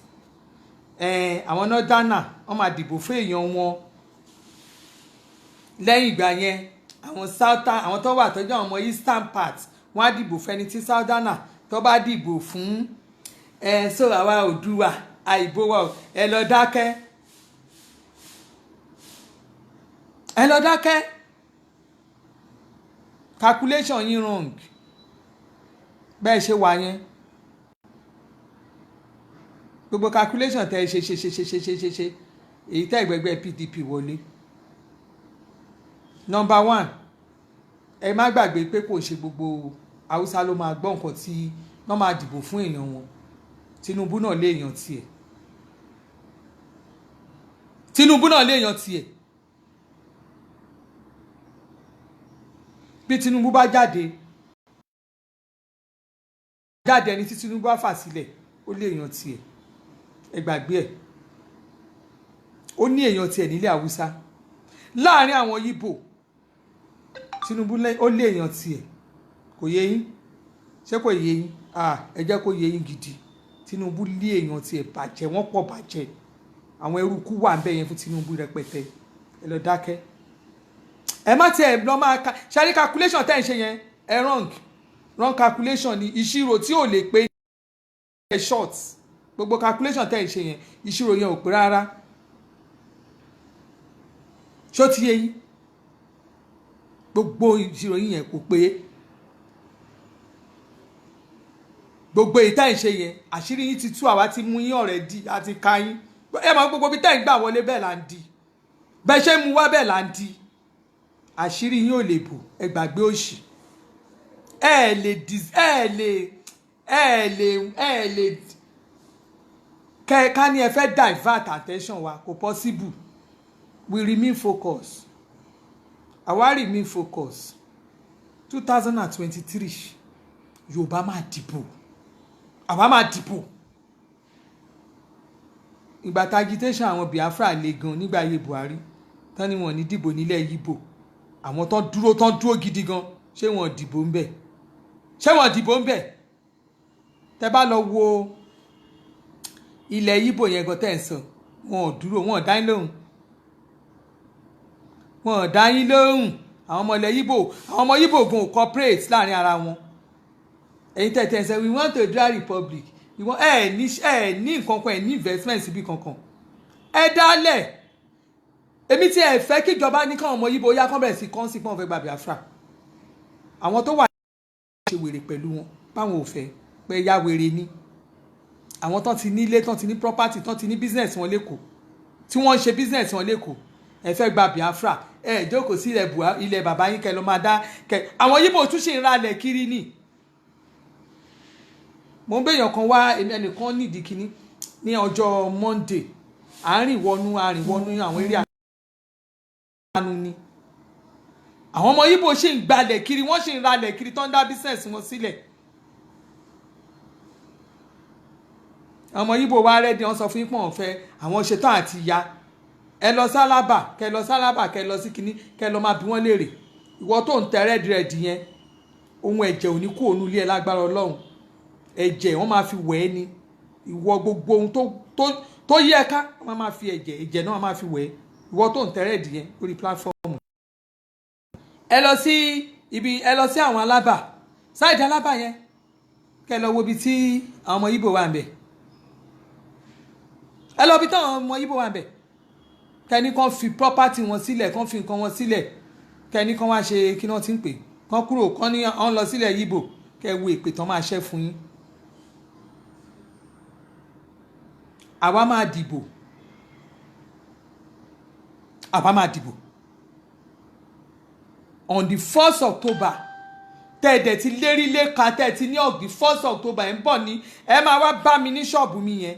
A: àwọn northerner wọ́n máa dìbò fún èèyàn wọn, lẹ́yìn ìgbà yẹn àwọn southern àwọn tó wà tọ́jú àwọn ọmọ eastern part wọ́n á dìbò fẹ́ni tí southerner tó bá dìbò fún so àwa Oòduà àìbò wa ẹ lọ dákẹ́, calculation yín wrong bẹ́ẹ̀ ṣe wà yẹn, gbogbo calculation tẹ́ ṣe èyí tẹ́ ìgbẹ́gbẹ́ PDP wọlé. Number 1 ẹ má gbàgbé pé kò ṣe gbogbo Haúsá ló máa gbọ́ nǹkan tí wọ́n máa dìbò fún èèyàn wọn. Tinubu náà léèyàn tiẹ̀, bí Tinubu bá jáde ẹni tí Tinubu bá fà sílẹ̀ ó léèyàn tiẹ̀, ẹ gbàgbé ẹ̀, ó ní èèyàn tiẹ̀ nílẹ̀ Haúsá. Láàárín àwọn Yíbò Tinubu ó léèyàn tiẹ̀, kò yé yín, ṣé kò yé yín? Ẹ jẹ́ kó yé yín gidi, Tinubu lé èèyàn tiẹ̀ bàjẹ́, wọ́n pọ̀ bàjẹ́, àwọn eruku wà ń bẹ yẹn fún Tinubu rẹpẹtẹ, ẹ lọ dákẹ́. Ẹ má tiẹ̀ lọ máa ṣáà ní calculation tẹ́ ẹ̀ ń ṣe yẹn ẹ wrong calculation ni, ìṣirò tí ò lè pé ẹ short, gbogbo calculation tẹ́ ẹ̀ ń ṣe yẹn ìṣirò yẹn ò pé rárá. ṣó ti yé yín gbogbo ìṣirò yín yẹn kò pé gbogbo èyí tá ì ṣe yẹn àṣírí yín ti tú àwa ti mú yín already àti ka yín ẹ mọ̀ gbogbo bí tá ì gbà wọlé bẹ́ẹ̀ là ń di bẹ́ẹ̀ ṣe mú wá bẹ́ẹ̀ là ń di àṣírí yín ò lè bò ẹ gbàgbé òṣì ẹ lè ká ní ẹ fẹ́ divert attention wa kò possible we remain focused àwa remain focused 2023 Yorùbá máa dìbò àwa máa dìbò ìgbà tá agitation àwọn Biafra le gan nígbà ayé Buhari tán ni wọ́n ní dìbò nílẹ̀ Yíbò àwọn tán dúró gidi gan ṣé wọ́n dìbò ń bẹ̀ tẹ́ bá lọ wo ilẹ̀ Yíbò yẹn gan tẹ́ ń sọ wọn ò dúró wọn ò dá yín lóhùn àwọn ọmọ ilẹ̀ Yíbò àwọn ọmọ Yíbò gan ò cooperate láàrin ara wọn ẹ̀yin tẹ̀tẹ̀ ṣe we want to draw republic ìwọ̀n ní nǹkan kan ẹ̀ ní investment síbi kankan ẹ dálẹ̀ èmi tí ẹ fẹ́ kíjọba ní káwọn ọmọ Yíbò yá kán bẹ̀rẹ̀ sí kán sí pọ́n fẹ́ gba Biafra àwọn tó wà ṣe wèrè pẹ̀lú wọn báwọn ò fẹ́ pé yá wèrè ní àwọn tán ti nílé tán ti ní property tán ti ní business wọn lẹ́kọ̀ọ́ tí wọ́n ń ṣe business wọn lẹ́kọ̀ọ́ ẹ fẹ́ gba Biafra ẹ jókòó sí ilẹ̀ bàbá yín kẹ ló máa dá kẹ àwọn Yíbò tún ṣe ń ralẹ̀ kiri ni mo ń béèyàn kan wá ẹnìkan nídìí kínní ní ọjọ́ Monday àárín wọnú àwọn eré àánú ni àwọn ọmọ Yíbò ṣì ń gbalẹ̀ kiri wọ́n ṣì ń ralẹ̀ kiri tó ń dá business wọn sílẹ̀ ọmọ Yíbò wá rẹ́dí wọ́n sọ fún yín pọ̀ ọ̀fẹ́ àwọn ṣetán àti ya ẹ lọ sálábà kẹ lọ sí kínní kẹ lọ máa bí wọ́n léèrè ìwọ tó ń tẹ rẹ́dìrẹ́dì yẹn ohun ẹ̀jẹ̀ ò ní kú òun ilé ẹ lágbára Ọlọ́run ẹ̀jẹ̀ wọ́n máa fi wẹ̀ ẹ́ ni ìwọ gbogbo ohun tó yẹ ká wọ́n máa fi ẹ̀jẹ̀ náà máa fi wẹ̀ ẹ́ ìwọ tó ń tẹ rẹ́dì yẹn lórí pílátífọ́ọ̀mù ẹ lọ sí àwọn Alábà sáìdì Alábà yẹn kẹ lọ wo ibi tí àwọn ọmọ Yíbò wà ń bẹ̀ ẹ lọ bí táwọn ọmọ Yíbò wà ń bẹ̀ kẹ́ni kan fi property wọn sílẹ̀ kan fi nǹkan wọn sílẹ̀ kẹ́ni kan wá ṣe kí wọ́n ti ń pè kan kúrò kan ní ọ̀n lọ sílẹ̀ Yíbò kẹ́ wo èpè tán máa ṣẹ́ fún yín àwa máa dìbò on the 1st October tẹ́ẹ̀dẹ̀ ti lérí lẹ́ka tẹ́ẹ̀ ti ní ọ̀gbìn 1st October ẹ̀ ń bọ̀ ní ẹ máa wá bá mi ní ṣọ́ọ̀bù mi yẹn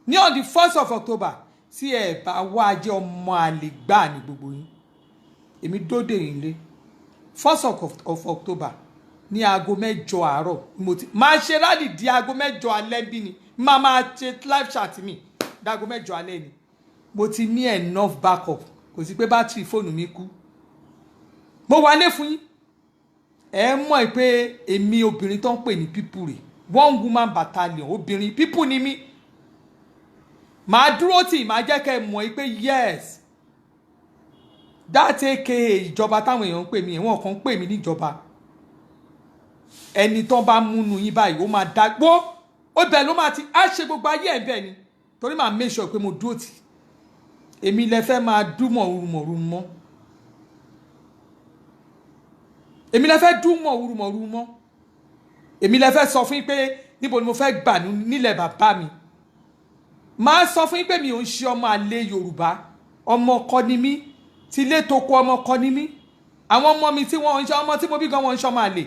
A: ní on the 1st of October tí ẹ bá wá jẹ́ ọmọ àlè gbà ní gbogbo yín èmi dóde yín lé 1st of October ní aago 8 àárọ̀ máa ṣe rálì di aago 8 alẹ́ bí ni máa ṣe live chat mi dáago 8 alẹ́ ni mo ti ní enough backup kò sí pé bátìrì fóònù mi kú mo wálé fún yín ẹ mọ̀ pé èmi obìnrin tó ń pè ní people rè one woman battalion obìnrin people ni mí màá dúró tì màá jẹ́ kẹ́ ẹ mọ̀ pé yes that aka ìjọba táwọn èèyàn ń pè mí ẹ̀wọ̀n kan ń pè mí níjọba ẹni tó bá múnú yín báyìí ó máa dágbó ó bẹ̀ ló máa ti á ṣe gbogbo ayé ẹ̀ bẹ́ẹ̀ ni torí màá make sure pé mo dúró tì èmi lẹ fẹ́ máa dúmọ̀ orúmọ̀rú mọ́ èmi lẹ fẹ́ dúmọ̀ orúmọ̀rú mọ́ èmi lẹ fẹ́ sọ fún yín pé níbo ni mo fẹ́ gbà nílẹ̀ bàbá mi máa sọ fún yín pé mi ò ń ṣe ọmọ àlè Yorùbá ọmọ ọkọ ni mí tí ilé tó kó ọmọ ọkọ ni mí àwọn ọmọ mi tí wọ́n ń ṣe ọmọ tí mo bí gan wọ́n ń ṣe ọmọ àlè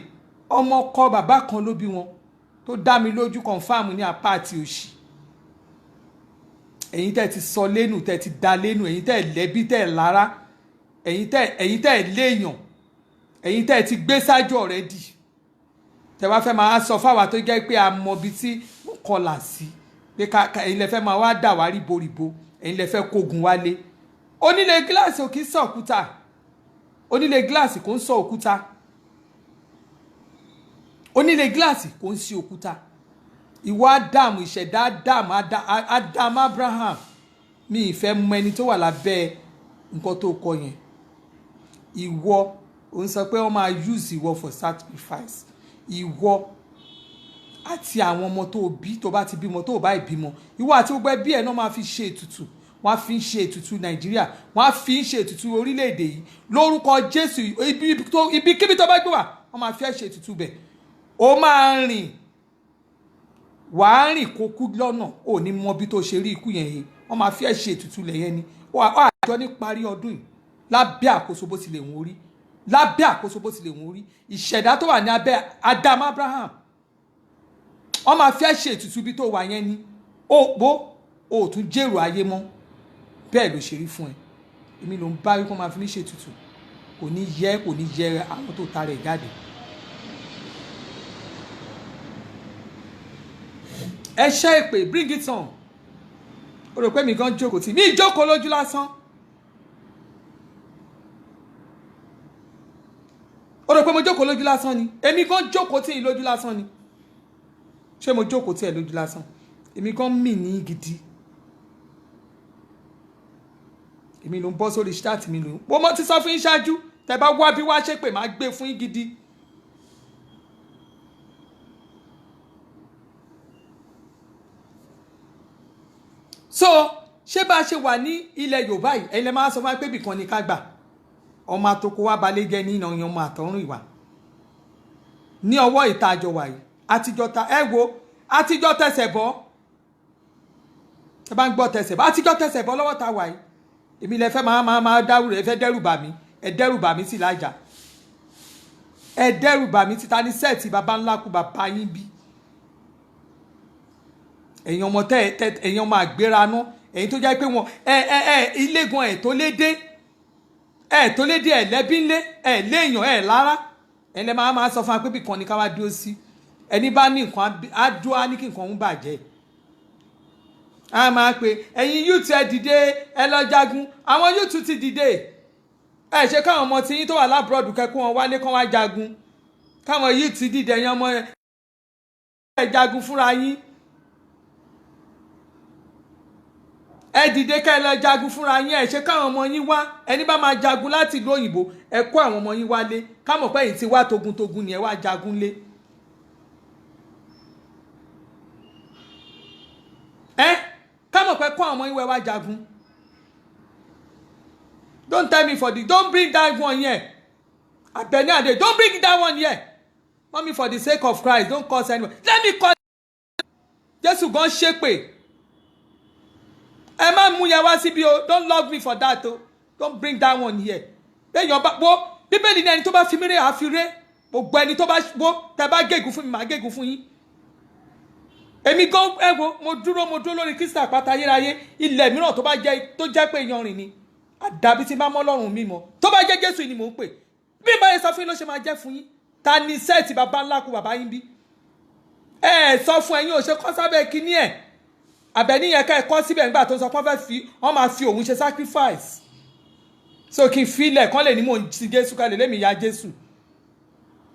A: ọmọ ọkọ bàbá kan ló bí wọn tó dá mi lójú confam ní apá àti òṣì ẹ̀yin tẹ́ ti sọ lẹ́nu tẹ́ ti da lẹ́nu ẹ̀yin tẹ́ lẹ́bí tẹ́ lára ẹ̀yin tẹ́ léèyàn ẹ̀yin tẹ́ ti gbé sájò already tẹ́ wá fẹ́ máa sọ fáwa tó jẹ́ pé a mọ ibi tí mo kọlà sí pé ẹ̀yin lẹ fẹ́ máa wá dà wá ríboríbo ẹ̀yin lẹ fẹ́ kógun wálé onílé gíláàsì ò kì í sọ òkúta onílé gíláàsì kò ń sọ òkúta onílé gíláàsì kò ń sí òkúta ìwọ Ádámù ìṣẹ̀dá Ádámù Abraham mi ìfẹ́ mọ ẹni tó wà lábẹ́ nǹkan tó kọ yẹn ìwọ ò ń sọ pé wọ́n máa use ìwọ for sacrifice ìwọ àti àwọn ọmọ tó bí tó bá ti bímọ tó bá ìbímọ ìwọ àti gbogbo ẹbí ẹ̀ náà máa fi ṣe ètùtù wọ́n á fi ń ṣe ètùtù Nàìjíríà, wọ́n á fi ń ṣe ètùtù orílẹ̀-èdè yìí lórúkọ Jésù. Ibikíbi tó bá gbé wà wọ́n máa fi ẹ́ ṣe ètùtù bẹ̀. Ó máa rìn, wàá rìn kó kú lọ́nà, ò ní mọ bí tó ṣe rí ikú yẹn yẹn. Wọ́n máa fi ẹ́ ṣe ètùtù lẹ̀ yẹn ni. Àjọ ní parí ọdún yìí lábẹ́ àkóso bó tilẹ̀ wọ́n rí, lábẹ́ àkóso bó tilẹ̀ wọ́n rí, ìṣẹ̀dá tó wà ní abẹ́ Adam Abraham, wọ́n máa fi ẹ́ ṣe ètùtù bí tó wà yẹn ni. Ó tún jèrò ayé mọ́, bẹ́ẹ̀ ló ṣe rí fún ẹ. Èmi ló ń bá wípé wọ́n máa fi mí ṣe ètùtù, kò ní yẹ àwọn tó ta rẹ̀ jáde. Ẹ ṣẹ́ èpè, bring it on. O rò pé mi gan jókòó tí mi jókòó lójú lásán. O rò pé mo jókòó lójú lásán ni? Èmi gan jókòó tí ì lójú lásán ni. Ṣé mo jókòó tí ẹ lójú lásán? Èmi gan mì ní gidi. Èmi ló ń bọ́ sórí start mi lò. Mo ti sọ fún yín ṣáájú, tẹ́ bá wá bí wá ṣe pé máa gbé fún yín gidi. So ṣé bá ṣe wà ní ilẹ̀ Yorùbá yìí, ẹ̀yin lè máa sọ fún wa pé ibìkan ni ká gbà. Ọmọ àtòkò wa balẹ̀ jẹ́ ní ìnà ọmọ àtọ̀run ìwà. Ní ọwọ́ ìta àjọ wà yìí, àtijọ́ tẹsẹ̀ bọ́. Ẹ bá ń gbọ́ tẹsẹ̀ bọ́, àtijọ́ tẹsẹ̀ bọ́ lọ́wọ́ ta wà yìí. Èmi lẹ fẹ́ máa dárú rẹ̀, ẹ fẹ́ dẹ́rù bà mí, ẹ dẹ́rù bà mí sí lájà. Ẹ dẹ́rù bà mí títa ní sẹ́ẹ̀tì bàbá ńlá kú bàbá yín bí. Ẹ̀yin ọmọ ẹ̀yin ọmọ àgbéranú, ẹ̀yin tó jẹ́ pé wọn ilé gan ẹ̀ tó lédè ẹ̀ lẹ́bí ńlé ẹ̀ léèyàn ẹ̀ lára. Ẹ̀ lẹ́ máa sọ fún wa pé bí kan ní ká wá dúró sí. Ẹni bá ní nǹkan á dúró á ní kí nǹkan ń bàjẹ́. A máa pe ẹ̀yin youth ẹ dìde ẹ lọ jagun. Àwọn youth ti dìde. Ẹ ṣe káwọn ọmọ tí yín tó wà lábúrọ̀dù kẹ́kọ̀ọ́ wọn wálé kán wá jagun. Káwọn youth dìde ẹ̀yin ọmọ ẹ jagun fúnra yín. Ẹ dìde ká ẹ lọ jagun fúnra yín. Ẹ ṣe káwọn ọmọ yín wá. Ẹni bá máa jagun láti ìlú òyìnbó, ẹ kó àwọn ọmọ yín wálé. Ká mọ̀ pé ẹ̀yin ti wá togun ni ẹ wá jagun lé. Ká mọ̀ pé kó àwọn ọmọ yín wá jagun. Don't tell me don't bring that one here. Abeni Ade, don't bring that one here. Mommy, for the sake of Christ, don't curse anyone. Let me curse. Jésù gan ṣépè. Ẹ má mú yẹn wá síbí o. Don't love me for that o. Don't bring that one here. Bẹ́ẹ̀yàn bá wo Bíbélì ní ẹni tó bá fi mí ré àfi ré. Gbogbo ẹni tó bá wo tẹ bá gégùn fún mi màá gégùn fún yín. Èmi gan mo dúró lórí Kristi àpáta ayérayé. Ilẹ̀ mìíràn tó jẹ́ pé yanrìn ni. Àdàbí tí bá mọ́ Ọlọ́run mi mọ́. Tó bá jẹ́ Jésù ni mò ń pè. Bí bá yẹ sọ fún yín ló ṣe máa jẹ́ fún yín. Ta ni sẹ́ẹ̀tì bàbá ńlá kú bàbá yín bí? Sọ fún ẹ̀yin ò ṣe kọ́ sábẹ́ kíní ẹ̀. Àbẹ̀ní yẹn ká ẹ kọ́ síbẹ̀ nígbà tó ń sọ pé wọ́n máa fi òun ṣe sacrifice. So kí n filẹ̀ kán lè ní mò ń ti Jésù ká lè lémi ya Jésù.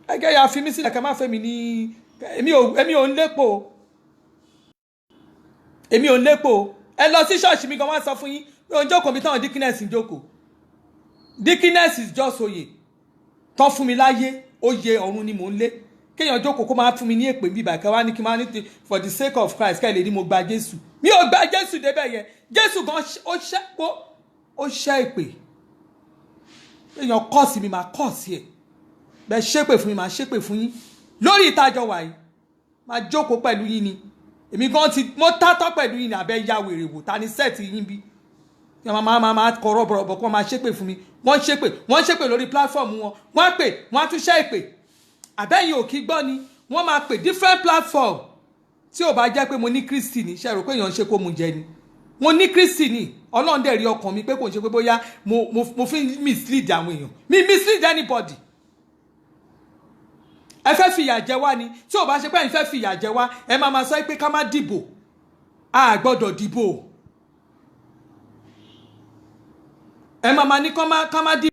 A: Ẹgẹ́ ya fi mí sílẹ̀ ká má fẹ́ mi ní èmi ò ń lépo. Èmi ò ń lépo. Ẹ lọ sí ṣọ́ọ̀ṣì mi gan wá sọ fún yín. Ó ń jókòó mi táwọn deaconess ń jókòó. Deaconess is just oyè. Tán fún mi láyé, oyè ọ̀run ni mò ń lé. Kéèyàn jókòó kó máa fún mi ní èpè bíbà kẹ́ wá ní kí n máa ní for the sake of Christ kẹ́ lè ní mo gba Jésù. Mi ò gba Jésù débẹ̀ yẹn. Jésù gan ó ṣẹ́ èpè. Èèyàn kọ́ọ̀sì mi máa kọ́ọ̀sì ẹ̀. Bẹ́ẹ̀ ṣépè fún mi máa ṣépè fún yín. Lórí ìtajọ wà yìí, máa jókòó pẹ̀lú yín ni. Èmi gan mo tátọ́ pẹ̀lú yín ní abẹ́ ya wèrè wò ta ni sẹ́ẹ̀tì yín bí. Máa kọ̀rọ̀ bọ̀rọ̀bọ̀ kí wọ́n máa ṣépè fún mi. Wọ́n ṣépè lórí platform wọn. Wọ́n pè, wọ́n á tún ṣẹ́ èpè. Àbẹ́yìn ò kí gbọ́ ni. Wọ́n máa pè different platform. Tí ò bá jẹ́ pé mo ní Kristi ni, ṣe rò pé èèyàn ṣe kó mu jẹ ni. Mo ní Kristi ni. Ọlọ́run dẹ̀ rí ọkàn mi pé kò ń ṣe pé bóyá mo fi mislead àwọn èèyàn. Mi mislead anybody. Ẹ fẹ́ fìyà jẹ wá ni. Tí ò bá ṣe pé ẹ̀yin fẹ́ fìyà jẹ wá, ẹ máa sọ pé ká má dìbò. A gbọ́dọ̀ dìbò. Ẹ máa ní ká má dìbò.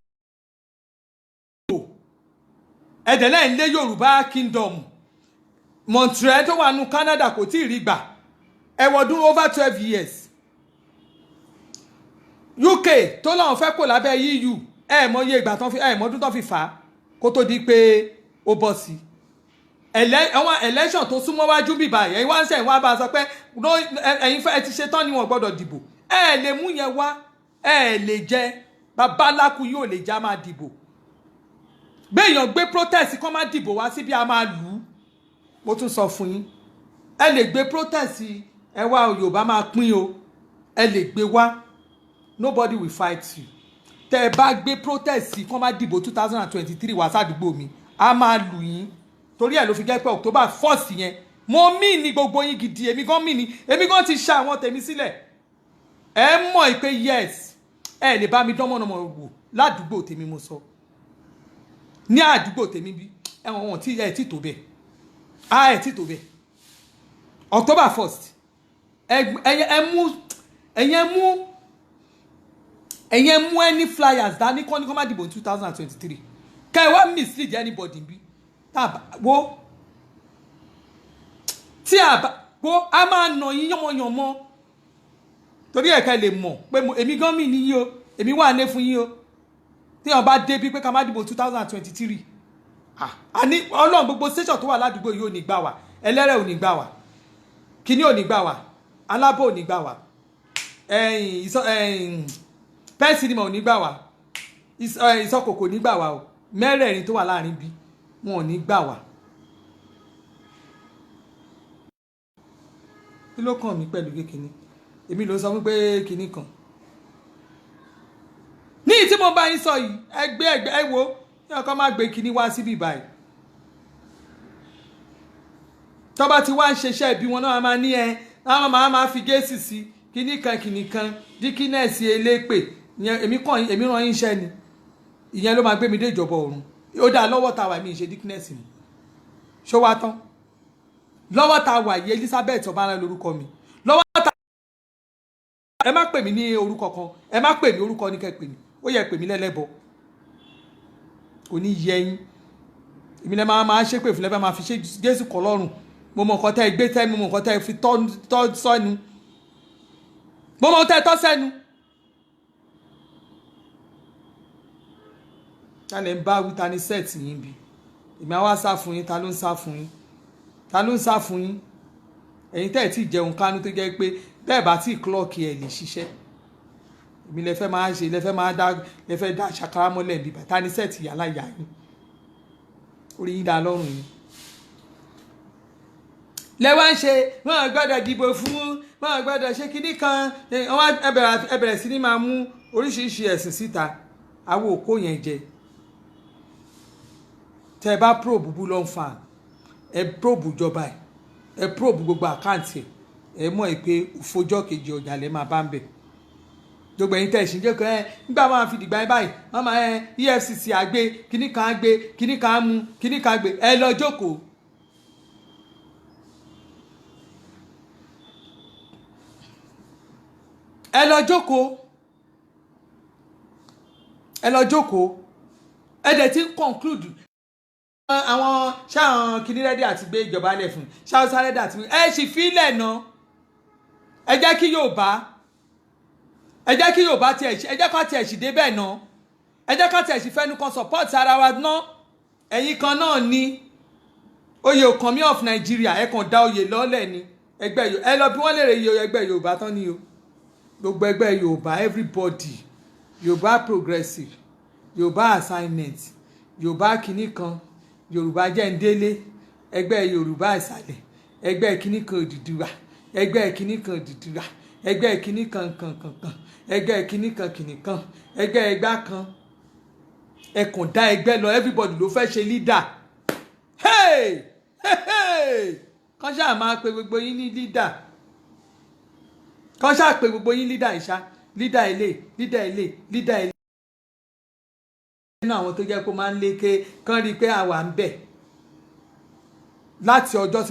A: Ẹ̀dẹ̀lẹ́ ń lé Yorùbá Kingdom. Montreal tó wà ní Canada kò tí ì rí gbà. Ẹ wọdún over 12 years. UK tó láwọn fẹ́ kó lábẹ́ EU. Ẹ mọ iye ìgbà mọ́dún tán fi fà á kó tó di pé ó bọ́ sí. Àwọn election tó súnmọ́ wájú bíbá ẹ̀yin wá ń sẹ́yìn wá bá a sọ pé ẹ̀yin fẹ́ ẹ ti ṣe tán ni wọ́n gbọ́dọ̀ dìbò. ẹ lè mú yẹn wá ẹ lè jẹ babaláku yóò lè já máa dìbò béèyàn gbé protest kó má dìbò wá síbi a máa lù ú mo tún sọ fún yín ẹ lè gbé protest ẹ wá Yorùbá máa pín o ẹ lè gbé wá nobody will fight you tẹ ẹ bá gbé protest kó má dìbò 2023 wá sádùúgbò mi a máa lù yín torí ẹ ló fi jẹ́ pé October 1st yẹn mo mí ní gbogbo yín gidi èmi gan ti ṣa àwọn tèmi sílẹ̀ ẹ mọ̀ pé yes ẹ lè bá mi dánmọ́nàmọ́ wò ládùúgbò tèmi mo sọ ní àdúgbò tèmi bí ẹ̀wọ̀n wọn tí ẹ ti tó bẹ́ẹ̀ ẹ ti tó bẹ́ẹ̀ October 1st ẹ̀yẹ mú any flyers dání kọ́ ní kọ́ má dìbò 2023 kẹ́ ẹ wá mislead anybody bí tí a máa nà yín yánmọ́yánmọ́ torí ẹ̀ka lè mọ̀ pé èmi gan mi ní yín o èmi wà ní fún yín o tí wọ́n bá dé bí pé ká má dìbò 2023 àní ọlọ́run gbogbo station tó wà ládùúgbò yìí ò ní gbà wá ẹlẹ́rẹ̀ ò ní gbà wá kíní ò ní gbà wá alábò ò ní gbà wá pẹ́ńsìnìmọ̀ ò ní gbà wá ìsọkòkò ò ní gbà wá o mẹ́rẹ̀ẹ̀rin tó wà láàrin bí wọn ò ní gbà wá. kí ló kàn mí pẹ̀lú kékeré èmi ló sọ wípé kinní kan ní tí mo bá yín sọ yìí ẹgbẹ́ ẹ wo ní ọkọ má gbé kinní wá síbí báyìí tọ́ba ti wá ń ṣiṣẹ́ ìbí wọn náà máa ní àwọn máa fi géèsì sí kinní kan díkínẹ́ẹ̀sì elépè èmi ràn yín iṣẹ́ ni ìyẹn ló máa gbé mi dé ìjọba ọ̀run ó dáa lọ́wọ́ ta wà mí ṣe díkínẹ́ẹ̀sì mi ṣó wá tán lọ́wọ́ ta wà yìí Elizabeth Ọbańlá lórúkọ mi lọ́wọ́ ta ẹ má pè mí ní orúkọ kan ẹ má pè mí orúkọ ní kẹ́ pè mí ó yẹ pè mí lẹ́lẹ́bọ kò ní yẹ yín èmi lẹ́ máa ṣépè fún lẹ́fẹ̀ẹ́ máa fi ṣe Jésù kọ́ lọ́rùn mo mọ nǹkan tẹ́ ẹ gbé tẹ́ mo mọ nǹkan tẹ́ ẹ fi tọ́ sọ́nu mo mọ tẹ́ ẹ tọ́ sẹ́nu ta lè ń bá wí ta ní sẹ́ẹ̀tì yín bí èmi á wá sá fún yín ta ló ń sá fún yín ta ló ń sá fún yín ẹ̀yin tẹ́ ẹ̀ tí jẹun kánú tó jẹ́ pé bẹ́ẹ̀ bá tí klọ́ọ̀kì ẹ̀ lè ṣiṣẹ́ èmi lẹ́fẹ́ máa ṣe lẹ́fẹ́ dá ṣàkárá mọ́lẹ̀ bí bàtà ní sẹ́ẹ̀tì yàrá ìyá yín orí yín dá lọ́rùn yín lẹ́wọ́ ń ṣe wọ́n gbọ́dọ̀ dìbò fún wọ́n gbọ́dọ̀ ṣe kinní kan ẹ bẹ̀rẹ̀ sí ní máa mú oríṣiríṣi ẹ̀sìn síta àwọn òkó yẹn jẹ tẹ́ bá probe búlọ́n fan ẹ probe ìjọba ẹ probe gbogbo àkáǹtì ẹ mọ̀ pé òfojọ́ kejì ọjà lẹ́ máa bá ń bẹ̀ gbogbo ẹ̀yin tẹ́ ìṣìnjẹ́ kan nígbà máa fi dìgbà yín báyìí wọ́n máa EFCC àgbé kíní kan àgbé kíní kan mú kíní kan àgbé ẹ lọ jókòó ẹ lọ jókòó ẹ dẹ̀ ti ń conclude àwọn ṣáwọn kìíní rẹ́dí àti gbé ìjọba lẹ̀ fún ṣáwọn sáré dà tí ẹ sì fílẹ̀ náà ẹ jẹ́ kí Yorùbá tiẹ̀ ẹ jẹ́ ká tiẹ̀ sì débẹ̀ náà ẹ jẹ́ ká tiẹ̀ sì fẹ́nu kan support ara wa náà ẹ̀yin kan náà ní oyè Ọ̀kànmí of Nigeria ẹ kàn dá oyè lọ́lẹ̀ ni ẹgbẹ́ ẹ lọ bí wọ́n lè rè iye ẹgbẹ́ Yorùbá tán ni o gbogbo ẹgbẹ́ Yorùbá everybody Yorùbá progressive Yorùbá assignment Yorùbá kìíní kan Yorùbá jẹ́ndélé ẹgbẹ́ Yorùbá ìsàlẹ̀ ẹgbẹ́ kìíní kan Odùduwà ẹgbẹ́ kìíní kan Odùduwà ẹgbẹ́ kìíní kan kankankan ẹgbẹ́ kìíní kan ẹgbẹ́ ẹgbá kan ẹkùn dá ẹgbẹ́ lọ everybody ló fẹ́ ṣe leader kàn ṣáà máa pe gbogbo yín ní leader kàn ṣáà pe gbogbo yín leader ìṣá leader ilé nínú àwọn tó jẹ́ pé máa ń lékè kán rí i pé àwa ń bẹ̀ láti ọjọ́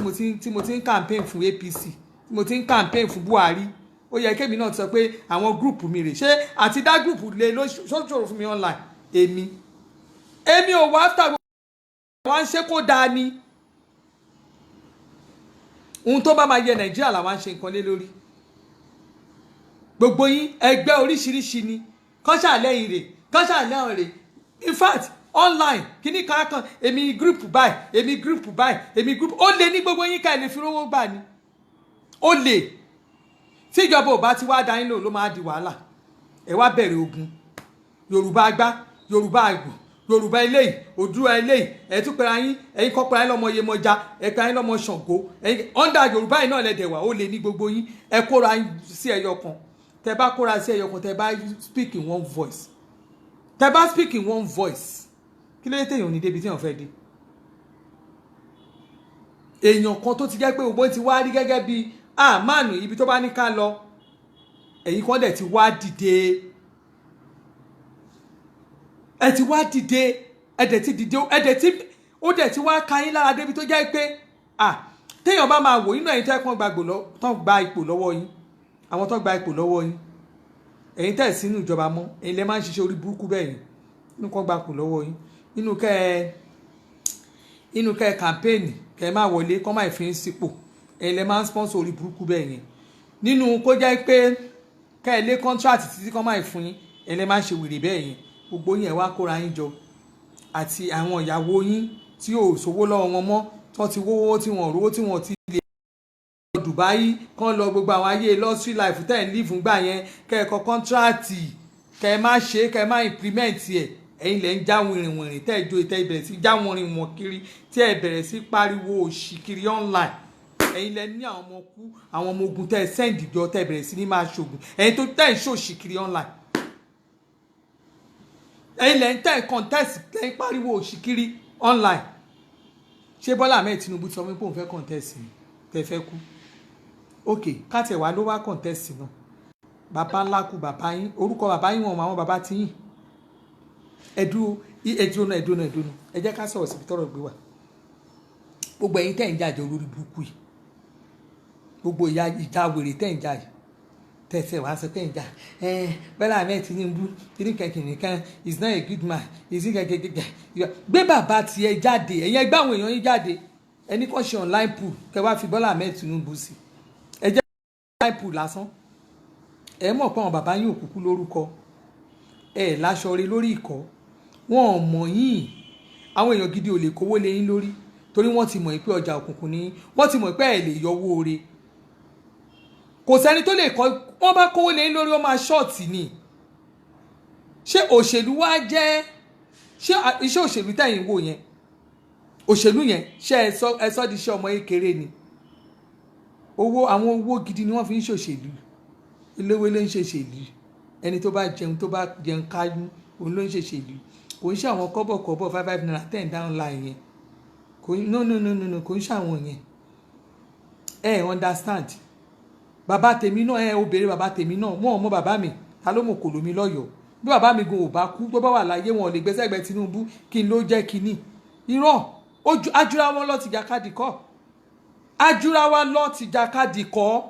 A: tí mo ti ń campaign fún APC tí mo ti ń campaign fún Buhari ó yẹ kémi náà ti sọ pé àwọn gúrùpù mi rè ṣé àti dá gúrùpù lé lóṣòro fún mi online èmi ò wá after wọ́n ń ṣe kó dáa ni ohun tó bá máa yẹ Nàìjíríà làwọn ń ṣe nǹkan lé lórí gbogbo yín ẹgbẹ́ oríṣiríṣi ni kán ṣàlẹ́yìn rè kán ṣàlẹ́yìn rè in fact online kíní kan èmi group ó lè ní gbogbo yín ká ẹ lè fi rówó gbà ni ó lè tí ìjọba ò bá ti wá dá yín lò ló máa di wàhálà. Ẹ wá bẹ̀rẹ̀ ogun Yorùbá agbá Yorùbá àgbò Yorùbá eléyìí Oòduà eléyìí ẹ tún pera yín ẹ̀yin kọ́ pera yín lọ́mọ Yemọja ẹ pera yín lọ́mọ Ṣàngó ẹ̀yin under Yorùbá yìí náà lẹ́dẹ̀ wá ó lè ní gbogbo yín ẹ kóra yín sí ẹyọ kan. Tẹ bá kóra sí ẹyọ kan tẹ bá speak in one voice tẹ bá speak in one voice kí ló dé téèyàn ní débi téèyàn fẹ́ dé. Èèyàn kan tó ti jẹ́ pé gbogbo ti wá rí gẹ́gẹ́ bí máàlù ibi tó bá ní ká lọ ẹ̀yin kan dẹ̀ ti wá dìde ẹ ti wá dìde ẹ̀dẹ̀ ti dìde ẹ̀dẹ̀ ti ó dẹ̀ ti wá ka yín lára débi tó jẹ́ pé téèyàn bá máa wò inú ẹ̀yin tẹ́ kàn tán gba ipò lọ́wọ́ yín àwọn tán gba ipò lọ́wọ́ yín ẹ̀yin tẹ́ sínú ìjọba mọ́ ẹ̀yin lẹ máa ń ṣiṣẹ́ orí burúkú bẹ́ẹ̀ yín inú kan gba ipò lọ́wọ́ yín inú kẹ́ kàmpéènì kẹ́ máa wọlé kọ́ máa fi ń sípò ẹ̀yin lẹ máa ń sponsor orí burúkú bẹ́ẹ̀ yẹn nínú kó jẹ́ pé kẹ́ ẹ lé contract títí kọ́ máa fún yín ẹ̀yin lẹ máa ń ṣe wèrè bẹ́ẹ̀ yẹn gbogbo yín ẹ wá kóra yín jọ àti àwọn ìyàwó yín tí ò sówó lọ́wọ́ wọn mọ́ tó ti wówó tí wọ́n rówó tí wọ́n ti lè lọ Dubai kán lọ gbogbo àwọn ayé luxury life tẹ́ ẹ̀ ń live gbà yẹn kẹ́ ẹ kọ kọ́ńtíráàtì kẹ́ ẹ má ṣe kẹ́ ẹ má implement ẹ̀ ẹ̀yin lẹ́ ń já wìrìwìrì tẹ́ ẹ jó tẹ́ ẹ bẹ̀rẹ̀ sí já wìrìn wọn kiri tí ẹ bẹ̀rẹ̀ sí pariwo òṣì kiri online ẹ̀yin lẹ́ ní àwọn ọmọ kú àwọn ọmọ ogun tẹ́ ẹ send jọ tẹ́ ẹ bẹ̀rẹ̀ sí ní máa ṣògùn ẹ̀yin tó tẹ́ ẹ ṣòṣì kiri online ẹ̀yin lẹ́ ń tẹ́ contest lẹ́ ń pariwo òṣìkiri online ṣé Bọ́lá Ahmed Tinubu sọ wípé òun fẹ́ contest ni tẹ́ fẹ́ kú ok káàtẹ̀ wá ló wá contest náà bàbá ńlá kú bàbá yín orúkọ bàbá yín wọn àwọn bàbá ti yín ẹdúró ẹ jẹ́ ká sọ̀rọ̀ síbi tọ́rọ̀ gbé wà gbogbo ẹ̀yin tẹ́ ń jà jẹ́ olórí burúkú yìí gbogbo ìjà wèrè tẹ́ ń jà yìí tẹ̀sẹ̀ wá sọ pé ìjà Bọ́lá Ahmed Tinubu kìnìkan is not a good man is gẹ́gẹ́gẹ́gẹ́ gbé bàbá tiẹ̀ jáde ẹ̀yin ẹgbẹ́ àwọn èèyàn yín jáde ẹni kàn ṣe online pool kẹ́ wá fi Bọ́lá Ahmed Tinubu sí ẹ jẹ́ online pool lásán ẹ mọ̀ pé àwọn bàbá yín òkùnkùn lórúkọ ẹ láṣọ rẹ lórí ìkọ́ wọn ò mọ̀ yín àwọn èèyàn gidi ò lè kówó lé yín lórí torí wọ́n ti mọ̀ pé ọjà òkùnkùn ni wọ́n ti mọ̀ pé ẹ lè yọwọ́ oore kò sẹ́ni tó lè kọ́ wọ́n bá kówó lé lórí wọ́n máa ṣọ́ọ̀tì ni ṣé òṣèlú wá jẹ́ ṣé iṣẹ́ òṣèlú tẹ̀yìn wò yẹn òṣèlú yẹn ṣé ẹ sọ di iṣẹ́ ọmọ kékeré ni àwọn owó gidi ni wọ́n fi ń ṣòṣèlú eléwé ló ń ṣèṣèlú ẹni tó bá jẹun kájú òun ló ń ṣèṣèlú kò ń ṣe àwọn kọ́bọ̀kọ́bọ̀ 5 naira 10 down line yẹn no kò ń ṣe àwọn yẹn ẹ understand bàbá tèmi náà obìnrin bàbá tèmi náà wọn ò mọ bàbá mi ta ló mọ kò lómi lọ́yọ̀ọ́ bí bàbá mi gan ò bá kú tó bá wà láyé wọn ò lè gbẹ́sẹ̀ gbẹ́ Tinubu kí n ló jẹ́ kínní irọ́ ajúra wọn lọ ti jàkadì kọ́ ajúra wa lọ ti jàkadì kọ́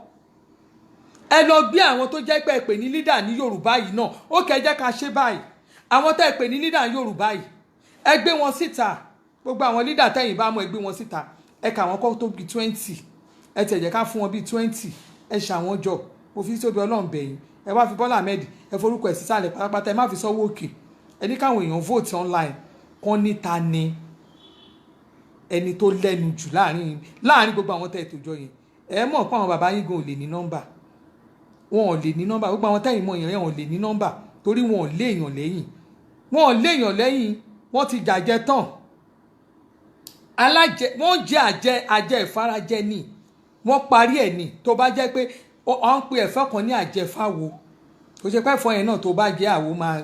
A: ẹ lọ gbé àwọn tó jẹ́ pé ẹ pè ní lídà ní Yorùbá yìí náà ó kẹ́ jẹ́ ká ṣe báyìí àwọn tẹ́ ẹ pè ní lídà ní Yorùbá yìí ẹ gbé wọn síta gbogbo àwọn lídà tẹ́yìn bá mọ̀ ẹ gbé wọn síta ẹ kà wọ́n kọ́ tó bí 20 ẹ tẹ̀ jẹ́ ká fún wọn bí 20 ẹ ṣàwọn jọ mo fi tóbi Ọlọ́run bẹ̀yìn ẹ wá fi Bọ́lá Ahmed ẹ forúkọ ẹ̀ sísàlẹ̀ pátápátá ẹ má fi sọ́wọ́ òkè ẹ ní káwọn èèyàn vote online kan níta ni ẹni tó lẹ́nu jù láàrin gbogbo àwọn tẹ́ ẹ tó jọ yẹn ẹ mọ̀ pé àwọn bàbá yín gan ò lè ní nọ́mbà wọn ò lè ní nọ́mbà gbogbo àwọn tẹ́yìn mọ̀ èèyàn wọn ò lè ní nọ́mbà torí wọn ò lé èèyàn lẹ́yìn wọ́n ti jàjẹ tán wọ́n jẹ́ àjẹ ìfarajẹ ni wọ́n parí ẹ̀ ní tó bá jẹ́ pé ọ ń pe ẹ̀fọ́ kan ní àjẹfáwo kò ṣe pé ẹ̀fọ́ yẹn náà tó bá jẹ́ àwo máa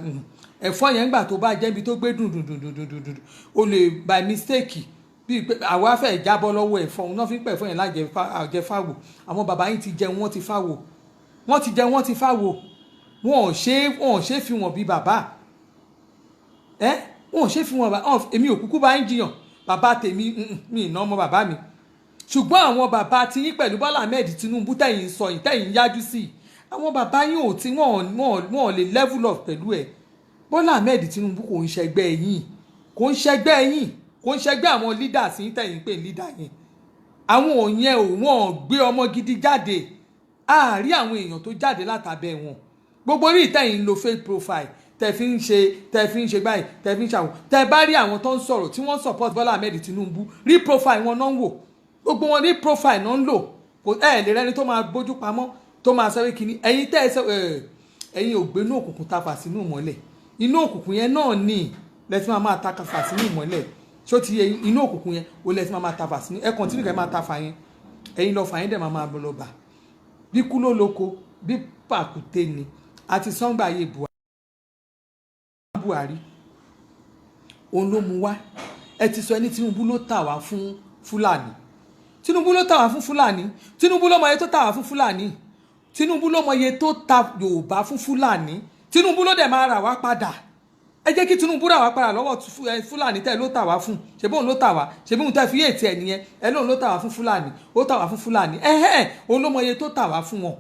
A: ẹ̀fọ́ yẹn gbà tó bá jẹ́ ibi tó gbé dùndùndùndùndùndùn o lè by mistake bíi pé àwa fẹ́ jábọ́ lọ́wọ́ ẹ̀fọ́ náà fi ń pẹ̀ ẹ̀fọ́ yẹn lájẹfáwo àwọn bàbá yín ti jẹun wọ́n ti fáwo wọ́n ti fáwo wọn ò ṣe fi wọn bí bàbá wọn ò ṣe fi wọn bàbá èmi ò kúkú bá ń jiyàn bàbá tèmi mi ìná ọmọ bàbá mi ṣùgbọ́n àwọn bàbá ti yín pẹ̀lú Bọ́lá Ahmed Tinubu tẹ̀yìn sọ yìí tẹ̀yìn yájú sí àwọn bàbá yín ò tí wọ́n lè level up pẹ̀lú ẹ̀ Bọ́lá Ahmed Tinubu kò ń ṣẹgbẹ́ yín kò ń ṣẹgbẹ́ àwọn leaders yín tẹ̀yìn pé leader yẹn àwọn òyìn wọ́n gbé ọmọ gidi jáde àárí àwọn èèyàn tó jáde látàbẹ̀ wọn gbogbo orí ìtẹ̀yìn lo fake profile tẹ fi ń ṣe báyìí tẹ fi ń ṣàwọ̀ tẹ bá rí àwọn tó ń sọ̀rọ̀ tí wọ́n support Bọ́lá Ahmed Tinubu rí profile wọn náà ń wò gbogbo wọn ní profile náà ń lò kò lè rẹni tó máa bójú pamọ́ tó máa sọ pé kíní ẹ̀yin tẹ́ ẹ sọ ẹ̀yin ò gbé inú òkùnkùn tafà sínú ìmọ́lẹ̀ inú òkùnkùn yẹn náà ní lẹ́tí máa tafà sínú ìmọ́lẹ̀ ṣó ti yẹ inú òkùnkùn yẹn ó lẹ́tí máa tafà sínú ẹ kọ́ntínú kẹ́ máa tafà yẹn ẹ̀yin lọ fà yẹn dẹ̀ máa lọ bà bí kú ló lóko bí pàkúté ni àti sọ́ngbà ayé Buhari òun ló mú wá ẹ ti sọ ẹni Tinubu ló tà wá fún Fúlàní Tinubu ló tà wá fún Fúlàní Tinubu ló mọ iye tó tà wá fún Fúlàní Tinubu ló mọ iye tó ta Yorùbá fún Fúlàní Tinubu ló dẹ̀ máa rà wá padà ẹ jẹ́ kí Tinubu rà wá padà lọ́wọ́ Fúlàní tẹ́ ló tà wá fún ṣebí òun ló tà wá ṣebí òun tẹ́ fi yé tiẹ̀ nìyẹn ẹ lóun ló tà wá fún Fúlàní ó tà wá fún Fúlàní òun ló mọ iye tó tà wá fún wọn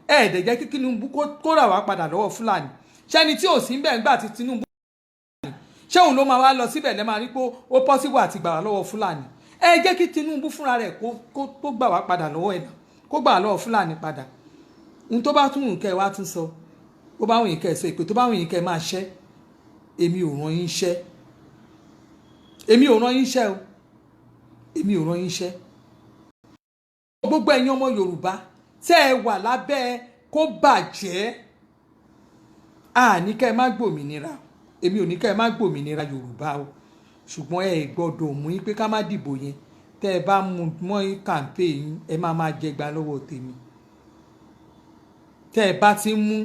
A: dẹ̀ jẹ́ kí Tinubu kó rà wá padà lọ́wọ́ Fúlàní ṣẹ́ni tí ò sí ń bẹ̀ ń gbà tí Tinubu ṣé òun ló máa wá lọ síbẹ̀ lẹ́ máa rí pé ó pọ́síbù àti gbà wá lọ́wọ́ Fúlàní ẹ jẹ́ kí Tinubu fúnra rẹ̀ kó gbà wá padà lọ́wọ́ ẹ̀dá kó gbà wá lọ́wọ́ Fúlàní padà ohun tó bá tún wù kẹ́ wá tún sọ bó bá wù yín kẹ́ sọ ìpè tó bá wù yín kẹ́ máa ṣẹ́ èmi ò rán yín ṣẹ́ èmi ò rán yín ṣẹ́ o èmi ò rán yín ṣẹ́ gbogbo ẹ̀yin ọmọ Yorùbá tẹ́ ẹ wà lábẹ́ kó bàjẹ́ àní kẹ́ ẹ má gbòmìnira èmi ò ní kẹ́ ẹ má gbòmìnira Yorùbá o ṣùgbọ́n ẹ gbọ́dọ̀ mú yín pé ká má dìbò yẹn tẹ́ ẹ bá mú mọ́ yín kàǹpé yín ẹ máa jẹgba lọ́wọ́ tèmi tẹ́ ẹ bá ti mú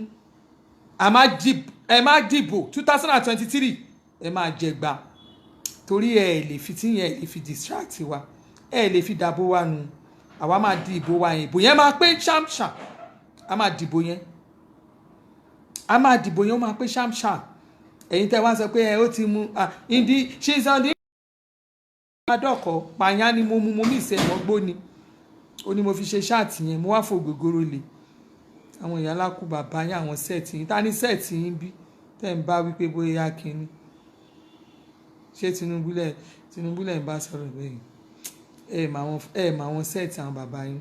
A: ẹ má dìbò 2023 ẹ máa jẹgba torí ẹ lè fi tíyẹn ẹ lè fi distract wa ẹ lè fi dàbò wa nù àwa máa di ìbò wa yẹn ìbò yẹn máa pé ṣámṣám a máa dìbò yẹn ó máa pé ṣámṣám ẹ̀yin tẹ́ wá sọ pé ẹ ó ti mú indi ṣíṣan adọ́kọ̀ pààyàn ni mo mí ìṣẹ́ ìmọ̀gbó ni ó ní mo fi ṣe ṣáàtì yẹn mo wá fò gbogbooro lè àwọn ìyá alákù bàbá yín àwọn sẹ́ẹ̀tì yín ta ní sẹ́ẹ̀tì yín bí tẹ́ ń bá wípé bóyá kínní ṣé Tinubu lẹ̀ ń bá sọ̀rọ̀ bẹ́ẹ̀ ẹ mà wọn sẹ́ẹ̀tì àwọn bàbá yín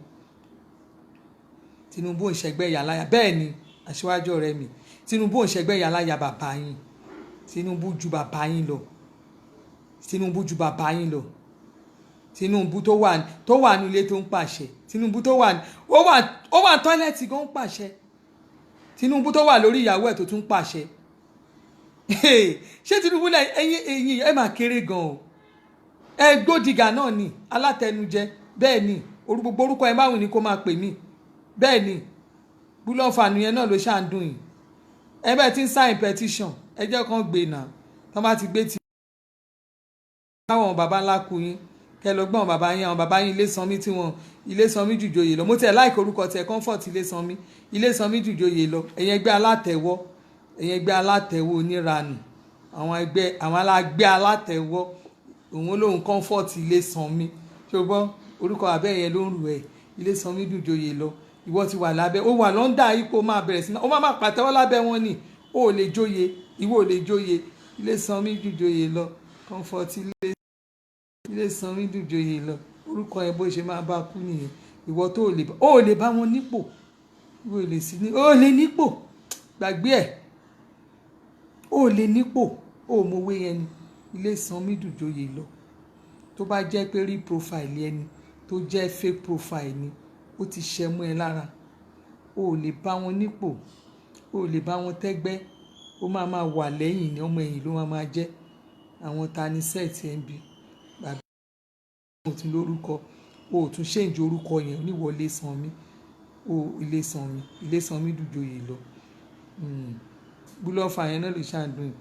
A: Tinubu ò ń ṣẹgbẹ́ ìyá láyà bẹ́ẹ̀ ni Aṣíwájú ọ̀rẹ́ mi Tinubu ò ń ṣẹgbẹ́ ìyá láyà bàbá yín Tinubu ju bàbá yín lọ Tinubu ju bàbá yín lọ Tinubu tó wà nílé tó ń pàṣẹ Tinubu tó wà tọ́lẹ̀tì gan ń pàṣẹ Tinubu tó wà lórí ìyàwó ẹ̀ tó tún pàṣẹ ṣé Tinubu ẹ̀yin ẹ máa kéré gan o ẹ gbódìgà náà ni alátẹnujẹ bẹ́ẹ̀ ni gbogbo orúkọ ẹ máwùn ni kó máa pè mí bẹ́ẹ̀ ni búlọ́ọ̀fà nìyẹn náà ló ṣàǹdùn yìí ẹ bẹ́ẹ̀ ti ń sign petition ẹjọ́ kan gbé náà tán bá ti gbé ti àwọn baba ńlá kú yín kẹ lọ gbọ́n baba yín àwọn baba yín Ilésanmí tí wọn Ilésanmí jùjòyè lọ mo tẹ̀ láìkó orúkọ tẹ comfort Ilésanmí jùjòyè lọ ẹ̀yin ẹgbẹ́ alátẹ̀wọ́ oníranù àwọn alágbé alátẹ̀wọ́ òun lòun comfort Ilésanmí ṣùgbọ́n orúkọ abẹ́ yẹn ló ń rù ẹ̀ Ilésanmí jùjòyè lọ ìwọ ti wà lábẹ́ ó wà lọ́ndà ipò máa bẹ̀rẹ̀ sí náà ó máa pàtẹ́wọ́ lábẹ́ wọn ni ó lè jóye ìwọ ò lè jóye Ilésanmí jùjòyè lọ comfort Ilésanmí jùjòyè lọ orúkọ yẹn bó ṣe máa bá kú nìyẹn ìwọ tó ò lè bá wọn nípò ìwọ ò lè sí ní ó lè nípò gbàgbé ẹ̀ ó lè nípò ó mọ̀wé yẹn ni Ilésanmí jùjòyè lọ tó bá jẹ́ pé rí profile ẹni tó jẹ́ fake profile ni ó ti ṣẹmú ẹ lára ó lè bá wọn nípò ó lè bá wọn tẹ́gbẹ́ ó máa wà lẹ́yìn ní ọmọ ẹ̀yìn ló máa jẹ́ àwọn ta ni sẹ́ẹ̀tì ẹ̀ ń bi bàbá ò tún lórúkọ ó tún ṣèǹjì orúkọ yẹn oníwọ̀ Ilésanmí jùjòyè lọ búlọ́ọ̀fà yẹn náà lè ṣàǹdùn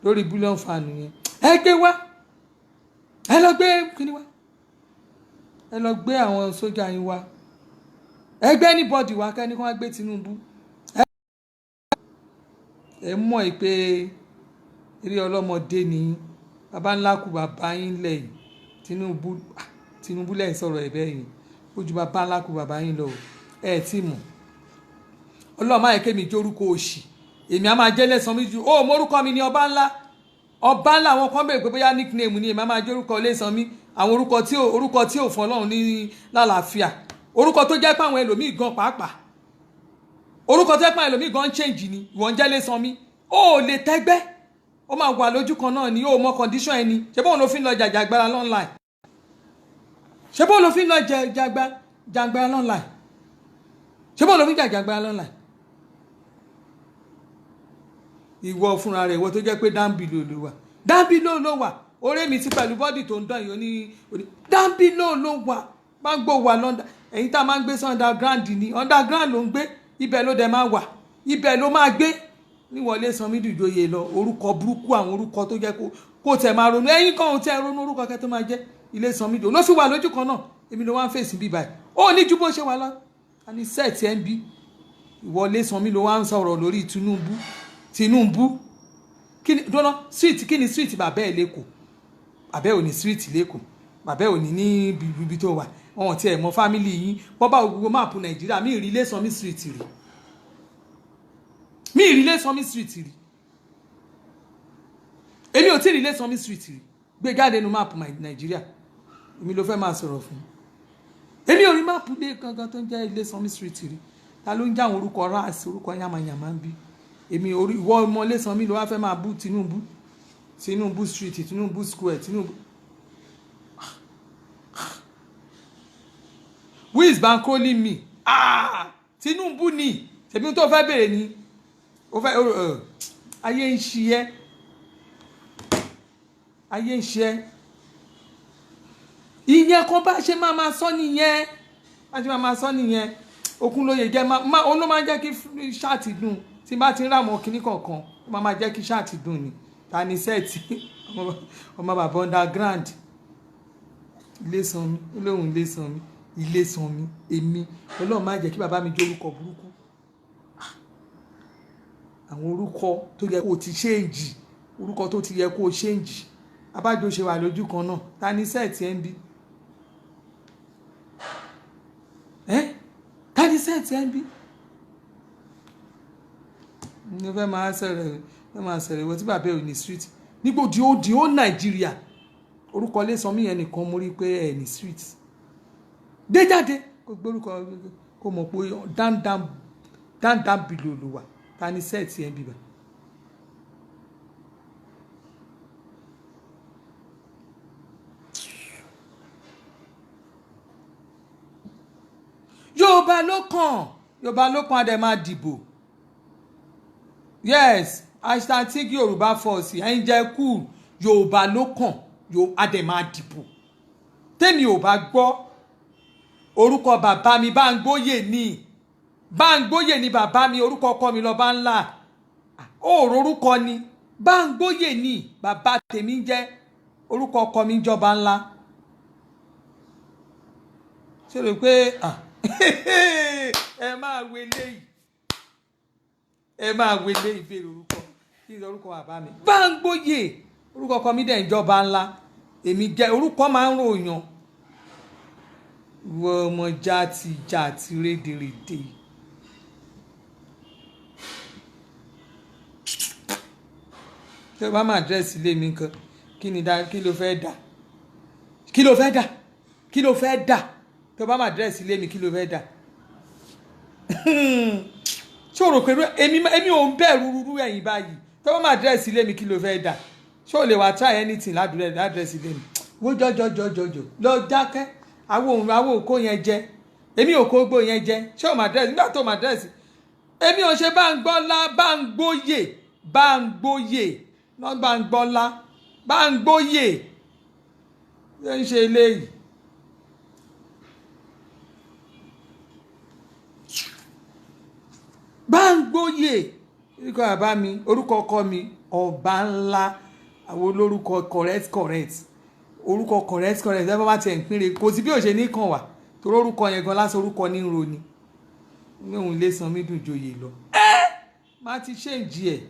A: lórí búlọ́ọ̀fà nìyẹn ẹ gbé wá ẹ lọ gbé kíní wá ẹ lọ gbé àwọn sójà yín wá ẹ gbé anybody wá kẹ́ni kí wọ́n gbé Tinubu ẹ mọ̀ pé eré ọlọ́mọdé ni baba ńlá kú bàbá yín lẹ́yìn Tinubu lẹ́yìn sọ̀rọ̀ ẹ̀bẹ̀ yìí ó ju baba ńlá kú bàbá yín lọ ẹ tí mọ̀ ọlọ́mọ ayẹ̀kẹ́ mi jẹ́ orúkọ òṣì èmi á máa jẹ́ Ilésanmí ju ó mórúkọ mi ní ọba ńlá àwọn kan bèèrè pé bóyá nickname ni èmi á máa jẹ́ orúkọ Ilésanmí àwọn orúkọ tí ò fún Ọlọ́run ní lálàáfíà orúkọ tó jẹ́ pé àwọn ẹlòmíì gan pàápàá orúkọ tó jẹ́ pé àwọn ẹlòmíì gan ń change ni ìwọ̀n ń jẹ́ Ilésanmí ó lè tẹ́gbẹ́ ó máa wà lójú kan náà ni ó mọ condition ẹni ṣé bóun ló fi ń lọ jàjàgbara online ṣé bóun ló fi ń lọ jàgbara online ṣé bọ́ọ̀ ló fi jàjàgbá lọ́la ìwọ fúnra rẹ̀ ìwọ tó jẹ́ pé dáńbìlò ló wà dáńbìlò ló wà ọ̀rẹ́ mi ti pẹ̀lú bọ́dì tó ń dán yìí oní dáńbìlò ló wà máa ń gbó wà lọ́ndà ẹ̀yin tá a máa ń gbé sí underground ni underground ló ń gbé ibẹ̀ ló dẹ̀ máa wà ibẹ̀ ló máa gbé níwọlé Sanmi Ìjòyè lọ orúkọ burúkú àwọn orúkọ tó jẹ́ kó tẹ̀ máa ronú ẹ̀yin kan ò tẹ̀ ronú orúkọ kẹ́ tó máa jẹ́ ilé Sanmi Ìjòyè ló fi wà lójú kan náà èmi ló wá ń fèsì bíbá ẹ̀ ó ní ju bó ṣe wà lọ àní sẹ́ẹ̀tì ẹ̀ ń bí ìwọlé Sanmi ló wá ń sọ̀rọ̀ lórí Tinubu kí ni dọ́nà street kí ni street bàbá ẹ̀ lẹ́kọ̀ọ́ bàbá ẹ̀ ò ní street lẹ́kọ̀ọ́ bàbá ẹ̀ ò ní ní ibi tó wà wọn ti ẹ̀ mọ fámìlì yín bọ́bá gbogbo máàpù Nàìjíríà mi ìrìlẹ̀ Sanmi street rí mi ìrìlẹ̀ Sanmi street rí èmi ò tí ìrìlẹ̀ Sanmi street rí gbé jáde nu máàpù Nàìjíríà èmi ló fẹ́ máa sọ̀rọ̀ fún èmi ò rí máàpù lé gangan tó ń jẹ́ ilé Sanmi street rí ta ló ń já àwọn orúkọ ráàsì orúkọ yamayama ń bí èmi orí ìwọ ọmọ ilé Sanmi ló wá fẹ́ máa bú Tinubu street Tinubu square Tinubu who is bankrolling me Tinubu ni ṣebí tó fẹ́ bèrè ni ó fẹ́ ayé ń ṣiyẹ́ ayé ń ṣiyẹ́ ìyẹn kan bá ṣe máa sọ nìyẹn bá ṣe máa sọ nìyẹn Okunloye jẹ́ ó ló máa ń jẹ́ kí ṣáàtì dùn tí bá ti ń ràmọ́ kinní kọ̀ọ̀kan ó máa jẹ́ kí ṣáàtì dùn ni ta ni sẹ́ẹ̀tì ọmọ bàbá underground ilé Sanmi olóhùn ilé Sanmi èmi Ọlọ́run má jẹ́ kí bàbá mi jẹ́ orúkọ burúkú àwọn orúkọ tó yẹ kó ti ṣéǹjì orúkọ tó ti yẹ kó ṣéǹjì abájọ ṣe wà lójú kan náà ta ni sẹ́ẹ̀tì ẹ̀ ń bí ta ni sẹ́ẹ̀tì ẹ̀ ń bí ní fẹ́ máa sẹ̀rẹ̀ ìwọ tí bàbá ẹ̀ ò ní street nígbò di ó Nàìjíríà orúkọ ilé Sanmi yẹn nìkan mo rí pé ẹ̀ ní street dé jáde kó gbórúkọ kó mọ̀ pé dáńdá bìlò ló wà ta ni sẹ́ẹ̀tì ẹ̀ ń bíbá. Yorùbá ló kàn adẹ̀ máa dìbò yes hashtag Yorùbá force ẹ̀yin jẹ́ kú Yorùbá ló kàn adẹ̀ máa dìbò tèmi ò bá gbọ́ orúkọ bàbá mi Báńgbóyè ni bàbá mi orúkọ ọkọ mi lọ bá ńlá òòrò orúkọ ni Báńgbóyè ni bàbá tèmi jẹ́ orúkọ ọkọ mi jọba ńlá ṣe rò pé ẹ máa wele ìbéèrè orúkọ kí ni orúkọ bàbá mi Báńgbóyè orúkọ ọkọ mi dẹ̀ ń jọba ńlá èmi jẹ́ orúkọ máa ń ròyàn wọ ọmọ jàti rédèrèdè tí o bá máa dírẹ́sì ilé mi kan kí ló fẹ́ dà tí o bá máa dírẹ́sì ilé mi kí ló fẹ́ dà ṣé o rò pé èmi ò ń bẹ̀rù rúrú ẹ̀yìn báyìí tí o bá máa dírẹ́sì ilé mi kí ló fẹ́ dà ṣé o lè wá try anything ládírẹ́sì ilé mi wó jọjọjọjọjọ lọ dákẹ́ àwọn òkó yẹn jẹ èmi òkó gbó yẹn jẹ ṣé o máa dírẹ́sì nígbà tó máa dírẹ́sì èmi ò ṣe Báńgbóyè ló ń ṣe eléyìí Báńgbóyè orúkọ bàbá mi orúkọ ọkọ mi ọba ńlá àwọn olórúkọ correct orúkọ correct ẹ bá tiẹ̀ ń pínre kò sí bí ò ṣe ní kàn wá torí orúkọ yẹn gan lásán orúkọ ní ro ni ní òun ilé Sanmi Ìjòyè lọ má ti ṣèǹjì ẹ̀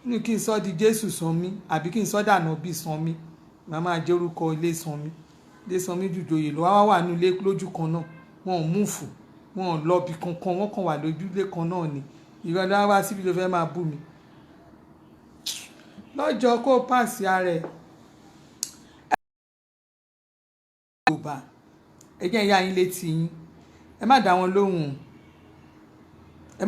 A: nínú kí n sọ di Jésù Sanmi àbí kí n sọ dànù bí Sanmi màá máa jẹ́ orúkọ ilé Sanmi Ìjòyè lọ wá wà nílé lójú kan náà wọn ò múfù wọn ò lọ bí kankan wọn kàn wà lójúlé kan náà ni ìrọ̀lẹ́ wá síbi tó fẹ́ máa bú mi lọ́jọ́ kó pàṣẹ ara ẹ̀ Yorùbá ẹ jẹ́ ìyá yín létí yín ẹ má dá wọn lóhùn ẹ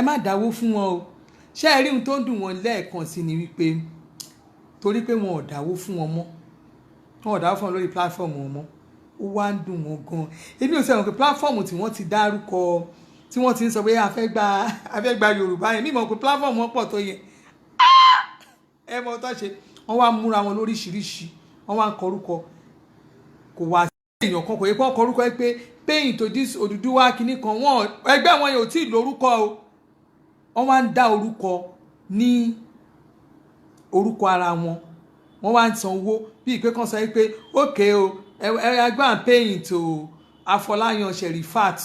A: má dáwó fún wọn o ṣé ẹ rí ohun tó ń dùn wọn lẹ́ẹ̀kan sí ni wípé torí pé wọn ò dáwó fún wọn mọ́ wọn ò dáwó fún wọn lórí platform wọn mọ́ ó wá ń dùn wọ́n gan èmi ò sẹ́wọ̀n pé pláfọ́ọ̀mù tí wọ́n ti dárúkọ tí wọ́n ti ń sọ pé a fẹ́ gba Yorùbá yẹn mímọ̀ pé pláfọ́ọ̀mù wọn pọ̀ tó yẹ ẹ mọ̀ tó ṣe wọ́n wá múra wọn lóríṣiríṣi wọ́n wá ń kọrúkọ kò wá sí èèyàn kan kò yẹ kó kọrúkọ pé paying to this Odùduwà kìíní kan wọn ẹgbẹ́ wọn yóò tí ì lórúkọ o wọ́n wá ń dá orúkọ ní orúkọ ara wọn wọ́n wá ń san owó bí ìpè kan sọ pé okay o ẹgbẹ́ à ń paying to Afọláyan Sherifat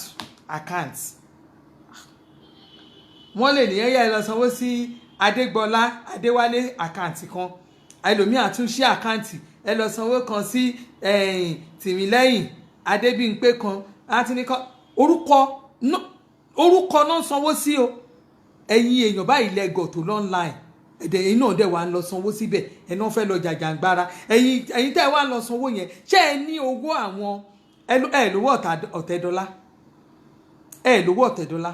A: account wọ́n lè ní ẹ̀yà lọ sanwó sí Adégbọlá Adéwálé àkáǹtì kan ẹlòmíì àtúnṣe àkáǹtì ẹ lọ sanwó kan sí Tìmílẹ́yìn Adébímpé kan láti ní kan orúkọ náà sanwó sí o ẹ̀yin èèyàn báyìí lẹ́gọ̀ tó online ẹ̀dẹ̀ ẹ̀yin náà dẹ̀ wá ń lọ sanwó síbẹ̀ ẹ̀ náà fẹ́ lọ jàjàǹgbara ẹ̀yin tẹ́ wá ń lọ sanwó yẹn ṣé ẹ ní owó àwọn ẹ lówó Ọ̀tẹ́dọ́lá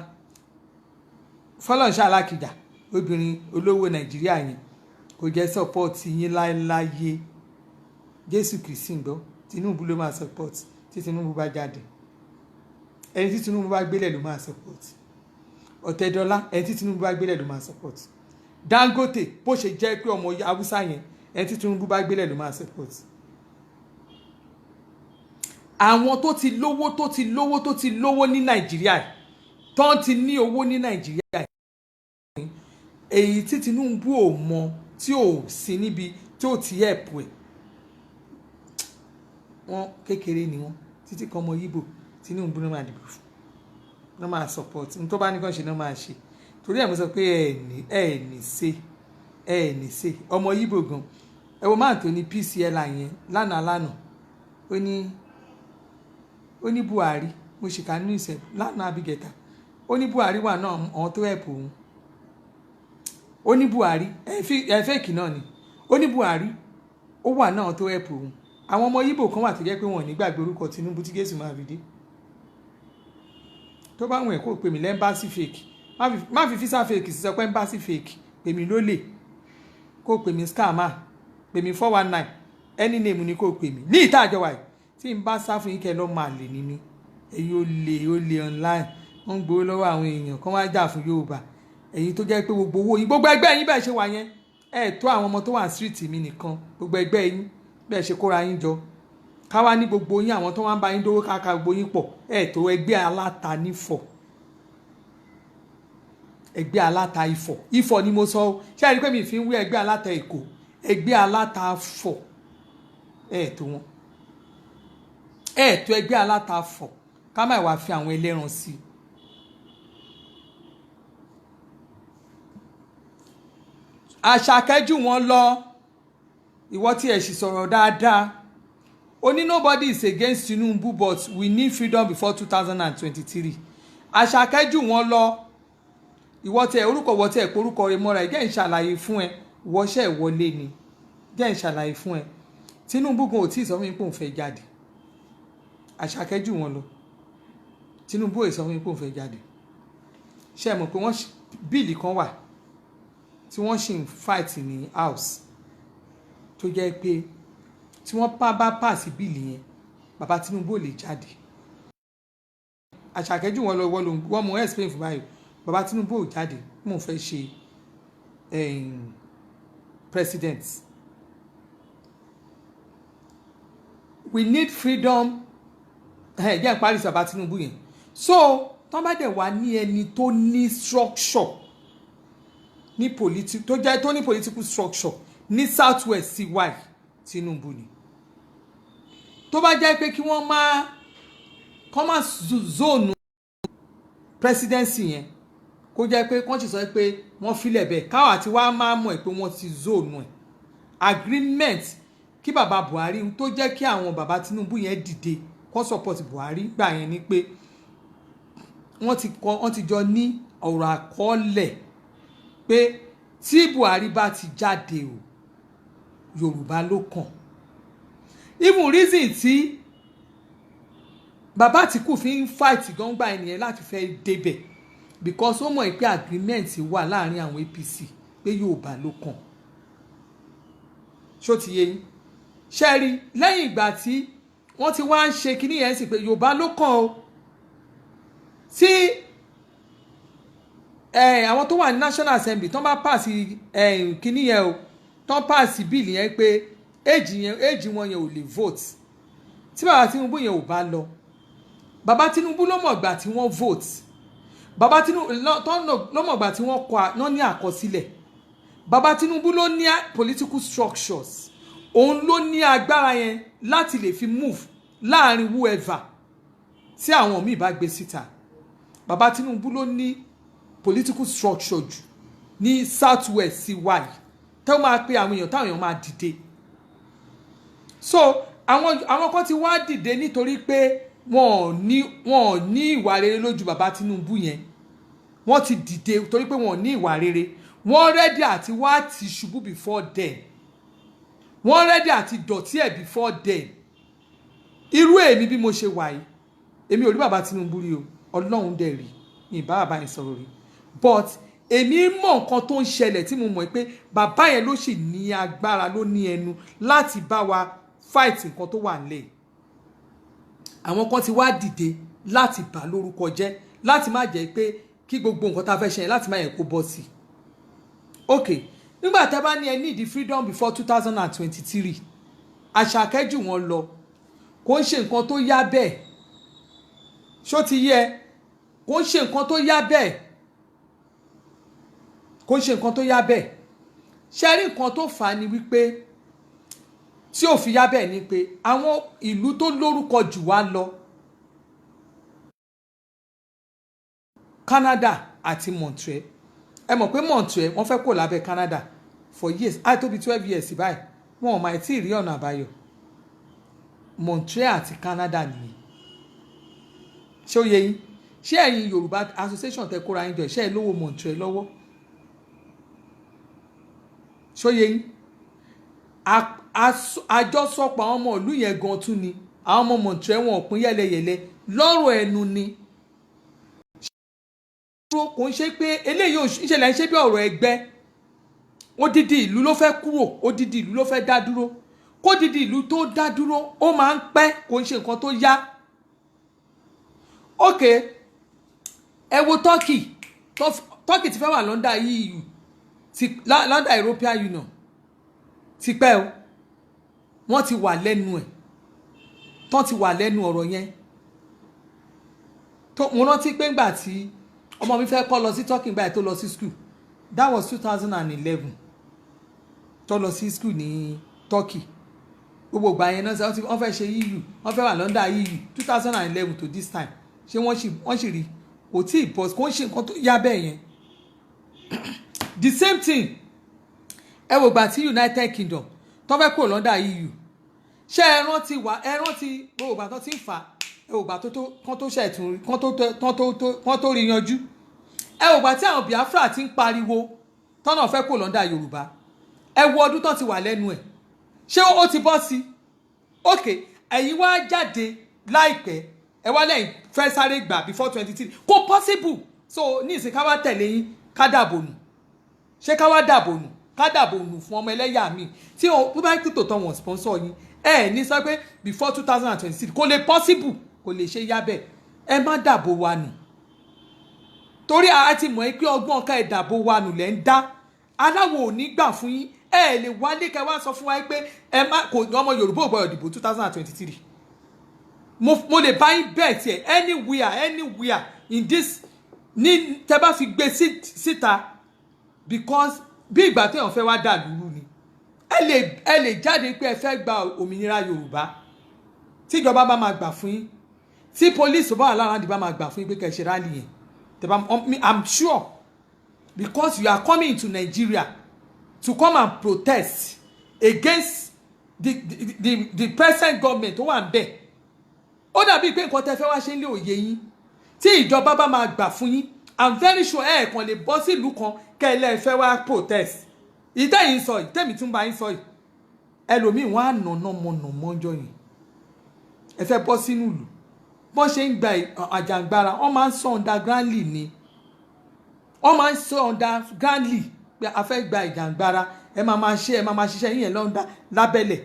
A: Fọlọ́runṣọ́ Alákìjà obìnrin olówó Nàìjíríà yẹn kò jẹ́ sọ́pọ́ọ̀tì yín láéláyé Jésù Kristi gbọ́ Tinubu ló máa sọ́pọ́ọ̀tì tí Tinubu bá jáde ẹni tí Tinubu bá gbélẹ̀ ló máa sọ́pọ́ọ̀tì Ọ̀tẹ́dọ́lá ẹni tí Tinubu bá gbélẹ̀ ló máa sọ́pọ́ọ̀tì Dangote bó ṣe jẹ́ pé ọmọ Haúsá yẹn ẹni tí Tinubu bá gbélẹ̀ ló máa sọ́pọ́ọ̀tì àwọn tó ti lówó ní Nàìjíríà tó ti ní owó ní Nàìjíríà èyí tí Tinubu ò mọ tí ò sí níbi tí ò ti ẹ̀pù ẹ̀ wọ́n kékeré ni wọ́n títí kan ọmọ Yíbò Tinubu náà máa dìbò fún náà máa support ní tó bá ní kàn ṣe náà máa ṣe torí ẹ̀ mo sọ pé ẹ̀ ní ṣe ọmọ Yíbò gan ẹ wo máa tó ní PCL yẹn lánàá ó ní Buhari mo ṣìkà nínú ìṣẹ̀ lánàá abigẹta ó ní Buhari wà náà àwọn tó ẹ̀pù òun ó ní Buhari fake náà ni ó ní Buhari ó wà náà tó ẹ̀pù òun àwọn ọmọ Yíbò kan wà tó jẹ́ pé wọn ò ní gbàgbé orúkọ Tinubu tí Jésù máa fi dé tó bá wọn ẹ̀ kó pè mí lẹ́mbásí fake má fi físà fake sí sọ pé ẹ́mbásí fake pè mí lólè kó pè mí scammer pè mí 419 any name ni kó pè mí ní ìta àjọwà yìí tí n bá sá fún yín kẹ́ lọ́ máa lè ní mi èyí ó lè online wọ́n ń gbowó lọ́wọ́ àwọn èèyàn kan wá jà fún Yorùbá èyí tó jẹ́ pé gbogbo owó yín gbogbo ẹgbẹ́ yín bẹ́ẹ̀ ṣe wà yẹn ẹ̀ tó àwọn ọmọ tó wà street mi nìkan gbogbo ẹgbẹ́ yín bẹ́ẹ̀ ṣe kóra yín jọ káwá ní gbogbo yín àwọn tó wá ń bá yín dówó káàkà gbogbo yín pọ̀ ẹ̀ tó ẹgbẹ́ aláta nífọ̀ ẹgbẹ́ aláta Ifọ̀ ni mo sọ ṣé ẹ rí pé mi fi ń wé ẹgbẹ́ aláta Èkó ẹgbẹ́ aláta Fọ̀ ẹ̀ tó wọn ẹ̀ tó ẹgbẹ́ aláta Fọ̀ ká má wá fi àwọn ẹlẹ́ran sí i. Àṣàkẹ́jù wọn lọ ìwọ tí ẹ sì sọ̀rọ̀ dáadáa ó ní nobody is against Tinubu but we need freedom before 2023 Àṣàkẹ́jù wọn lọ ìwọ tí ẹ orúkọ wọ tí ẹ porúkọ rẹ mọ́ra ẹ jẹ́ ń ṣàlàyé fún ẹ ìwọ́ṣẹ́ ìwọlé ni jẹ́ ń ṣàlàyé fún ẹ Tinubu gan ò tí ì sọ fún mi pé òun fẹ́ jáde Àṣàkẹ́jù wọn lọ Tinubu ò sọ fún mi pé òun fẹ́ jáde ṣé ẹ mọ̀ pé wọ́n bíìlì kan wà tí wọ́n ṣì ń fight ní house tó jẹ́ pé tí wọ́n bá pàṣẹ bíìlì yẹn bàbá Tinubu ò lè jáde Àṣàkẹ́jù wọn lọ wọ́n mú explain fún báyìí bàbá Tinubu ò jáde mo fẹ́ ṣe president we need freedom jẹ́ ìparí sí bàbá Tinubu yẹn so tó bá dẹ̀ wá ní ẹni tó ní structure ní tó ní political structure ní south west cy Tinubu ni tó bá jẹ́ pé kí wọ́n máa zone presidency yẹn kó jẹ́ pé kọ́ńtì sọ pé wọ́n filẹ̀ bẹ́ẹ̀ káwá tí wàá máa mọ̀ pé wọ́n ti zone ẹ̀ agreement kí bàbá Buhari tó jẹ́ kí àwọn bàbá Tinubu yẹn dìde kó support Buhari gbà yẹn ni pé wọ́n ti jọ ní ọ̀rọ̀ àkọọ́lẹ̀ pé tí Buhari bá ti jáde o Yorùbá ló kàn even reason tí bàbá Àtìkù fi ń fight gangba ènìyàn láti fẹ́ débẹ̀ because ó mọ̀ pé agreement wà láàrin àwọn APC pé Yorùbá ló kàn ṣó ti yé yín ṣe rí lẹ́yìn ìgbà tí wọ́n ti wá ń ṣe kíní yẹn sì pé Yorùbá ló kàn o tí àwọn tó wà ní National Assembly tó bá pass kíní yẹn o tó pass bill yẹn pé éèjì wọn yẹn ò lè vote tí bàbá Tinubu yẹn ò bá lọ bàbá Tinubu ló mọ̀ gbà tí wọ́n vote bàbá Tinubu ló mọ̀ gbà tí wọ́n ní àkọsílẹ̀ bàbá Tinubu ló ní political structures òun ló ní agbára yẹn láti lè fi move láàrin whoever tí àwọn míì bá gbé síta bàbá Tinubu ló ní political structure jù ní south west sí wáyé tó máa pe àwọn èèyàn táwọn èèyàn máa dìde so àwọn kan ti wá dìde nítorí pé wọn ò ní ìwà rere lójú bàbá Tinubu yẹn wọ́n ti dìde torí pé wọn ò ní ìwà rere wọ́n rẹ́dí àti wá ti ṣubú before then wọ́n rẹ́dí àti dọ̀tí ẹ̀ before then irú èmi bí mo ṣe wà yìí èmi ò rí bàbá Tinubu rí o Ọlọ́run dẹ̀ rí ìbá bàbá yẹn sọ̀rọ̀ rí but èmi mọ̀ nǹkan tó ń ṣẹlẹ̀ tí mo mọ̀ pé bàbá yẹn ló sì ní agbára ló ní ẹnu láti bá wa fight nǹkan tó wà nílẹ̀ àwọn kan ti wá dìde láti bà lórúkọ jẹ́ láti má jẹ́ pé kí gbogbo nǹkan tá a fẹ́ ṣe láti má yẹ kó bọ́ sí ok nígbà tá a bá ní ẹ need freedom before 2023 àṣàkẹ́jù wọn lọ kò ń ṣe nǹkan tó yá bẹ́ẹ̀ ṣó ti yẹ kò ń ṣe nǹkan tó yá bẹ́ẹ̀ kò ń ṣe nǹkan tó yá bẹ́ẹ̀ ṣe rí nǹkan tó fà á ni wípé tí ò fi yá bẹ́ẹ̀ ni pé àwọn ìlú tó lórúkọ jù wá lọ Canada àti Montreal ẹ mọ̀ pé Montreal wọ́n fẹ́ kó lábẹ́ Canada for years á tó bí 12 years báyìí wọn ò máa tí ì rí ọ̀nà àbáyọ Montreal àti Canada nìyẹn ṣé ó yẹ yín ṣé ẹ̀yin Yorùbá association tẹ kóra yín jọ ṣé ẹ lówó Montreal lọ́wọ́ ṣé ó yẹ yín àjọsọpọ̀ àwọn ọmọ ìlú yẹn gan tún ni àwọn ọmọ Montreal wọn ò pín yẹlẹyẹlẹ lọ́rọ̀ ẹnu ni kò ń ṣe pé eléyìí ò ìṣẹ̀lẹ̀ ń ṣe bí ọ̀rọ̀ ẹgbẹ́ odidi ìlú ló fẹ́ kúrò odidi ìlú ló fẹ́ dá dúró kó didi ìlú tó dá dúró ó máa ń pẹ́ kò ń ṣe nǹkan tó yá ok ẹ wo Turkey ti fẹ́ wà lọ́ndà EU lọ́ndà European Union ti pẹ́ o wọ́n ti wà lẹ́nu ẹ̀ tán ti wà lẹ́nu ọ̀rọ̀ yẹn mo rántí pé ńgbà tí ọmọ mi fẹ́ kọ́ lọ sí Turkey báyìí tó lọ sí school that was 2011 tó lọ sí school ní Turkey gbogbo ìgbà yẹn náà wọ́n fẹ́ ṣe EU wọ́n fẹ́ wà lọ́ndà EU 2011 to this time ṣé wọ́n sì rí kò tí ì bọ́ kò ń ṣe nǹkan tó yá bẹ́ẹ̀ yẹn the same thing ẹ wò gbà tí United Kingdom tó fẹ́ kúrò lọ́ndà EU ṣé ẹ rántí gbogbo ìgbà tó ti ń fà ẹ wò gbà kán tó ṣẹ̀tún kán tó rí yanjú ẹ wò gbà tí àwọn Biafra ti ń pariwo tọ́nà fẹ́ kúrò lọ́ndà Yorùbá ẹ wo ọdún tó ti wà lẹ́nu ẹ̀ ṣé ó ti bọ́ sí ok ẹ̀yin wá jáde láìpẹ́ ẹ wá lẹ́yìn fẹ́ sáré gbà before 23 kò possible so ní ìsìn ká wá tẹ̀lé yín ká dàbò nù ṣé ká wá dàbò nù ká dàbò nù fún ọmọ ẹlẹ́yà mi tí ó bá kí tòótọ́ wọn sponsor yín ní sọ pé before 2023 kò lè possible kò lè ṣe yá bẹ́ẹ̀ ẹ má dàbò wa nù torí a ti mọ̀ pé ọgbọ́n ká ẹ dàbò wa nù lẹ́ ń dá aláwo ò ní gbà fún yín lè wálé kẹ wá sọ fún wa pé ẹ má kò ọmọ Yorùbá ò gbọdọ̀ dìbò 2023 mo lè bá yín bẹ́ẹ̀ tiẹ̀ anywhere in this ní tẹ bá fi gbé síta because bí ìgbà téèyàn fẹ́ wá dà lúrú ni ẹ lè jáde pé ẹ fẹ́ gba òmìnira Yorùbá tíjọba bá máa gbà fún yín tí police bá wà lára àdìbá máa gbà fún yín pé kẹ́ ṣe rally yẹn I'm sure because you are coming to Nigeria to come and protest against the present government tó wà ń bẹ̀ ó dàbí pé nǹkan tẹ́ fẹ́ wá ṣe ń lé òye yín tí ìjọba bá máa gbà fún yín I'm very sure kàn lè bọ́ sí ìlú kan kẹ́lẹ́ fẹ́ wá protest ìtẹ́yìn sọ yìí tẹ́mi tún bá yín sọ yìí ẹlòmíì wọ́n á nànà jọ yìí ẹ fẹ́ bọ́ sínú ìlú bọ́n ṣe ń gba àjàngbara wọ́n máa ń sọ undergroundly ni wọ́n máa ń sọ undergroundly pé a fẹ́ gba ìjàngbara ẹ máa ṣiṣẹ́ yín yẹn lọ́ndà lábẹ́lẹ̀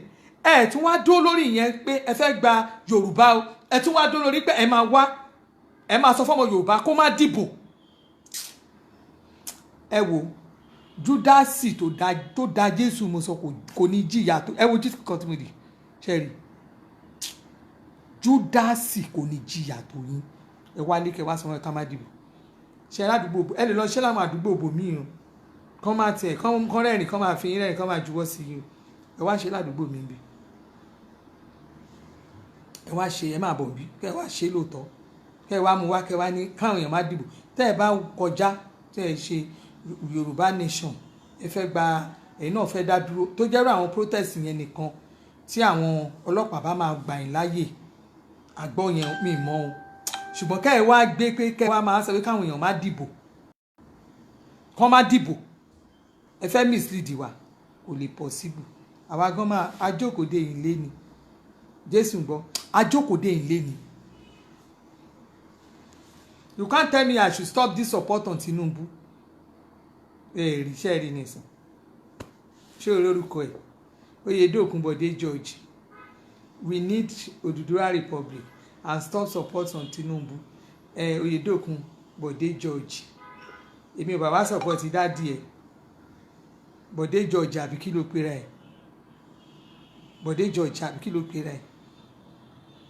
A: ẹ tún wá dó lórí ìyẹn pé ẹ fẹ́ gba Yorùbá o, ẹ tún wá dó lórí pé ẹ máa sọ fọ́mọ Yorùbá kó má dìbò. ẹ wo Júdásì tó da Jésù mo sọ kò ní jìyà tó, ẹ wo Jésù kan tí mo dì ṣẹ́rí Júdásì kò ní jìyà tó yín. ẹ wá lé kẹ wá sọ wọn ká má dìbò. ṣe ládùúgbò ẹ lè lọ ṣe láwọn àdúgbò bòmíì o, kán máa tiẹ̀ kán rẹ́rìn kán máa fi yín rẹ́rìn kán máa juwọ́ sí yín o. ẹ wá ṣe ládùúgbò mi bí ẹ wá ṣe, ẹ máa bọ̀ bí kẹ wá ṣe lóòótọ́, kẹ wá mú wá kẹ wá ní káwọn èèyàn má dìbò. tẹ́ ẹ bá kọjá tẹ́ ẹ ṣe Yorùbá nation, ẹ fẹ́ gba ẹ̀yin náà fẹ́ dá dúró, tó jẹ́rọ àwọn protest yẹn nìkan tí àwọn ọlọ́pàá bá máa gbà yín láàyè àgbọ̀ yẹn mi mọ́ o. ṣùgbọ́n kẹ́ ẹ wá gbé pé kẹ́ ẹ wá máa sọ pé káwọn èèyàn má dìbò, kán má dìbò, ẹ fẹ́ mislead wa, kò lè possible. àwa gan máa ajókòó-dé yín lé ni Jésù gbọ́, ajókòó-dé yín lé ni. You can't tell me I should stop this support on Tinubu. rí iṣẹ́ rí nìsín ṣé olórúkọ ẹ̀ Oyèdókun Bọ̀dé George, we need Oduduwa Republic and stop support on Tinubu. Oyèdókun Bọ̀dé George, èmi ò bàbá support dádì ẹ̀ Bọ̀dé George àbí kí ló pera ẹ̀, Bọ̀dé George àbí kí ló pera ẹ̀.